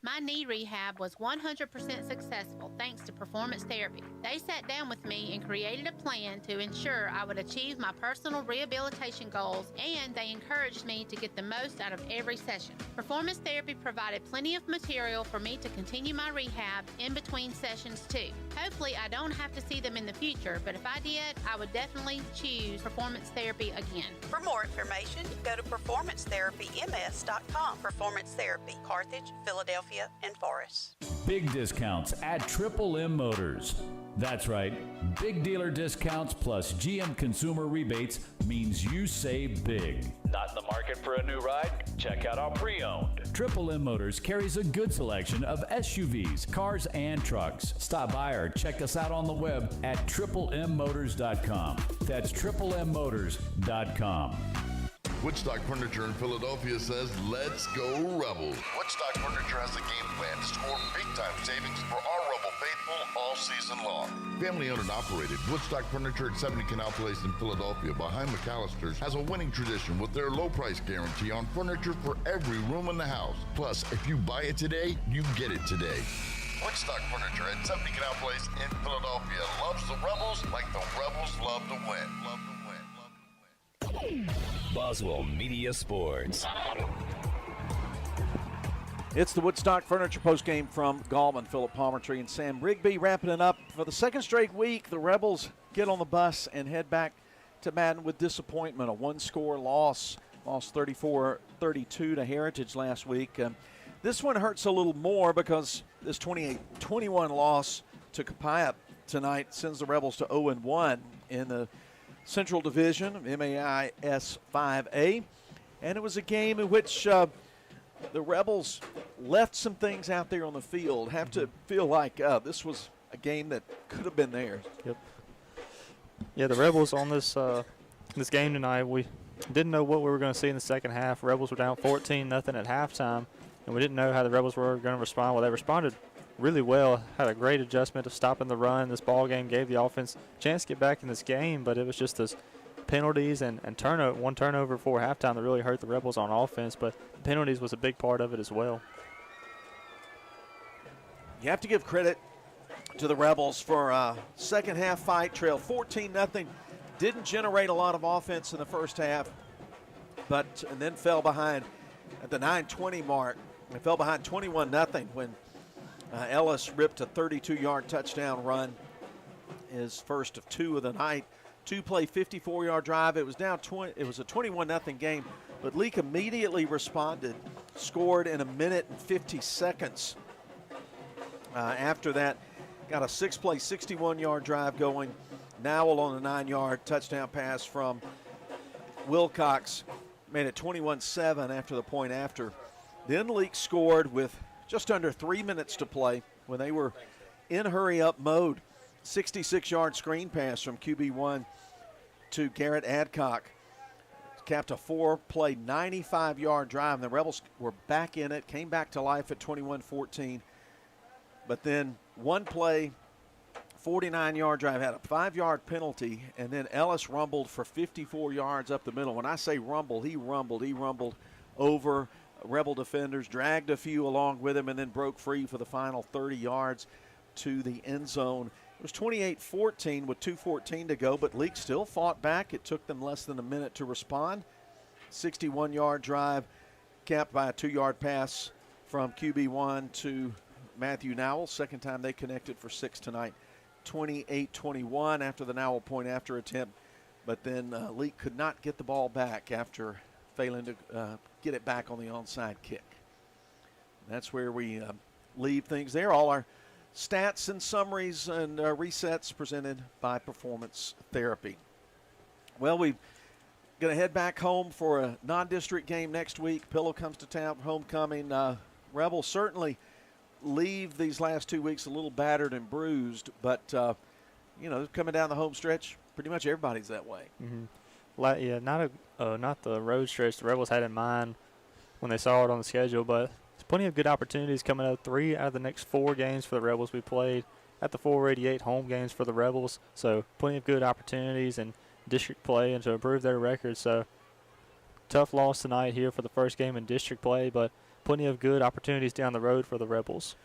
My knee rehab was 100% successful thanks to performance therapy. They sat down with me and created a plan to ensure I would achieve my personal rehabilitation goals, and they encouraged me to get the most out of every session. Performance therapy provided plenty of material for me to continue my rehab in between sessions too. Hopefully I don't have to see them in the future, but if I did, I would definitely choose performance therapy again. For more information, go to performancetherapyms.com. Performance Therapy, Carthage, Philadelphia, and Forest. Big discounts at Triple M Motors. That's right. Big dealer discounts plus GM consumer rebates means you save big. Not in the market for a new ride? Check out our pre-owned. Triple M Motors carries a good selection of SUVs, cars, and trucks. Stop by or check us out on the web at triplemmotors.com. That's triplemmotors.com. Woodstock Furniture in Philadelphia says, let's go Rebels. Woodstock Furniture has a game plan to score big-time savings for our Rebel faithful all season long. Family-owned and operated, Woodstock Furniture at 70 Canal Place in Philadelphia behind McAllister's has a winning tradition with their low price guarantee on furniture for every room in the house. Plus, if you buy it today, you get it today. Woodstock Furniture at 70 Canal Place in Philadelphia loves the Rebels like the Rebels love to win. Boswell Media Sports. It's the Woodstock Furniture postgame from Gallman. Philip Palmertree and Sam Rigby wrapping it up. For the second straight week, the Rebels get on the bus and head back to Madden with disappointment. A one-score loss. Lost 34-32 to Heritage last week. This one hurts a little more because this 28-21 loss to Copiah tonight sends the Rebels to 0-1 in the Central Division, MAIS 5A. And it was a game in which the Rebels left some things out there on the field. Have to feel like this was a game that could have been theirs. Yep. Yeah, the Rebels on this this game tonight, we didn't know what we were going to see in the second half. Rebels were down 14-0 at halftime, and we didn't know how the Rebels were going to respond. Well, they responded really well, had a great adjustment of stopping the run. This ball game gave the offense a chance to get back in this game, but it was just those penalties and one turnover before halftime that really hurt the Rebels on offense, but the penalties was a big part of it as well. You have to give credit to the Rebels for a second half fight. Trail 14-0. Didn't generate a lot of offense in the first half, and then fell behind at the 9:20 mark. They fell behind 21-0 when Ellis ripped a 32-yard touchdown run, his first of two of the night. Two-play 54-yard drive. It was down 20. It was a 21-0 game, but Leake immediately responded, scored in 1 minute and 50 seconds. After that, got a 6-play 61-yard drive going. Nowell on a 9-yard touchdown pass from Wilcox made it 21-7 after the point after. Then Leake scored with just under 3 minutes to play when they were in hurry-up mode. 66-yard screen pass from QB1 to Garrett Adcock. Capped a 4-play, 95-yard drive, and the Rebels were back in it, came back to life at 21-14. But then one play, 49-yard drive, had a 5-yard penalty, and then Ellis rumbled for 54 yards up the middle. When I say rumbled, he rumbled over Rebel defenders, dragged a few along with him, and then broke free for the final 30 yards to the end zone. It was 28-14 with 2:14 to go, but Leake still fought back. It took them less than a minute to respond. 61-yard drive capped by a 2-yard pass from QB1 to Matthew Nowell. Second time they connected for 6 tonight. 28-21 after the Nowell point after attempt, but then Leake could not get the ball back after failing to get it back on the onside kick. That's where we leave things there. All our stats and summaries and resets presented by Performance Therapy. Well, we've Going to head back home for a non-district game next week. Pillow comes to town for homecoming. Rebels certainly leave these last 2 weeks a little battered and bruised, but, coming down the home stretch, pretty much everybody's that way. Yeah, not the road stretch the Rebels had in mind when they saw it on the schedule, but there's plenty of good opportunities coming up. 3 out of the next 4 games for the Rebels we played at the 488 home games for the Rebels, so plenty of good opportunities and district play and to improve their record. So tough loss tonight here for the first game in district play, but plenty of good opportunities down the road for the Rebels.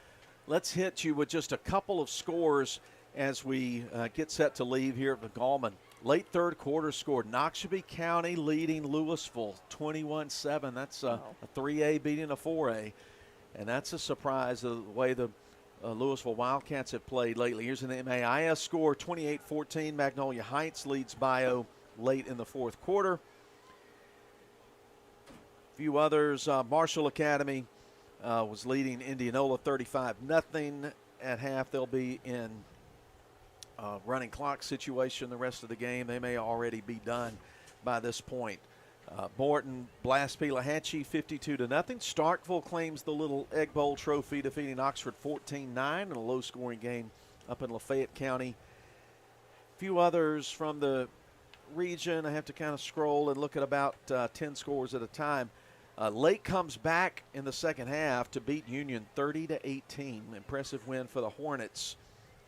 Let's hit you with just a couple of scores as we get set to leave here at Gallman. Late third quarter scored. Noxubee County leading Louisville 21-7. That's a 3A beating a 4A, and that's a surprise the way the Louisville Wildcats have played lately. Here's an MAIS score, 28-14. Magnolia Heights leads Bio late in the fourth quarter. A few others, Marshall Academy was leading Indianola 35-0 at half. They'll be in running clock situation the rest of the game. They may already be done by this point. Morton blasts Pelahatchie 52-0. Starkville claims the little Egg Bowl trophy, defeating Oxford 14-9 in a low-scoring game up in Lafayette County. A few others from the region. I have to kind of scroll and look at about 10 scores at a time. Lake comes back in the second half to beat Union 30-18. Impressive win for the Hornets.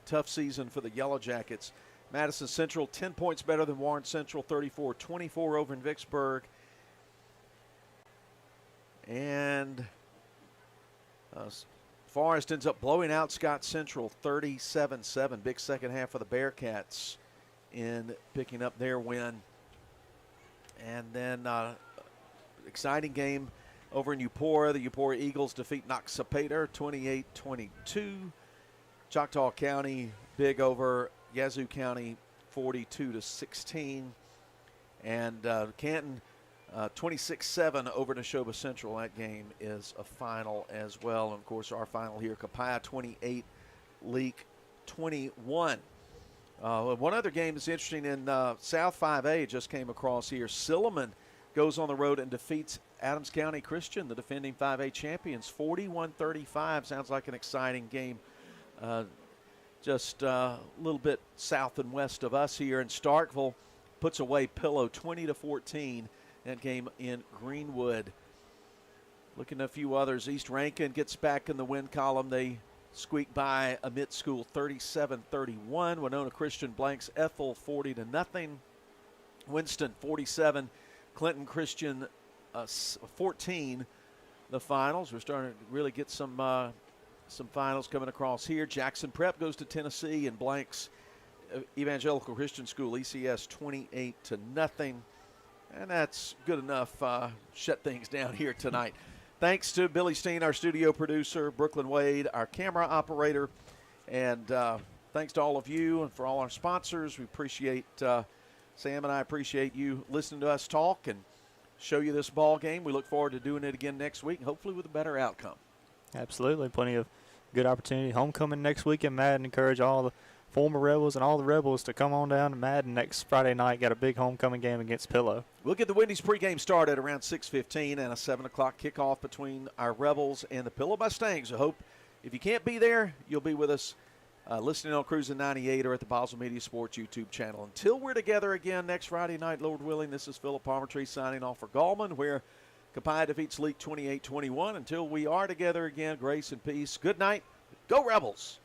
Tough season for the Yellow Jackets. Madison Central 10 points better than Warren Central, 34-24 over in Vicksburg. And Forest ends up blowing out Scott Central 37-7. Big second half for the Bearcats in picking up their win. And then exciting game over in Eupora. The Eupora Eagles defeat Noxapater 28-22. Choctaw County big over Yazoo County 42-16. And Canton 26-7 over Neshoba Central. That game is a final as well. And of course our final here, Copiah 28, Leake 21. One other game that's interesting in South 5A just came across here. Silliman goes on the road and defeats Adams County Christian, the defending 5A champions, 41-35. Sounds like an exciting game. Just a little bit south and west of us here. And Starkville puts away Pillow 20-14. That game in Greenwood. Looking at a few others. East Rankin gets back in the win column. They squeak by Amit School 37-31. Winona Christian blanks Ethel 40-0. Winston 47. Clinton Christian 14. The finals. We're starting to really get some finals coming across here. Jackson Prep goes to Tennessee and blanks Evangelical Christian School ECS 28-0. And that's good enough. Shut things down here tonight. Thanks to Billy Steen, our studio producer, Brooklyn Wade, our camera operator, and thanks to all of you and for all our sponsors. We appreciate, Sam and I appreciate you listening to us talk and show you this ball game. We look forward to doing it again next week, hopefully with a better outcome. Absolutely. Plenty of good opportunity. Homecoming next week in Madden. Encourage all the former Rebels and all the Rebels to come on down to Madden next Friday night. Got a big homecoming game against Pillow. We'll get the Wendy's pregame started around 6:15 and a 7 o'clock kickoff between our Rebels and the Pillow Mustangs. I hope if you can't be there, you'll be with us listening on Cruising 98 or at the Boswell Media Sports YouTube channel. Until we're together again next Friday night, Lord willing, this is Philip Palmertree signing off for Gallman, where Copiah defeats Leake 28-21. Until we are together again, grace and peace. Good night. Go Rebels.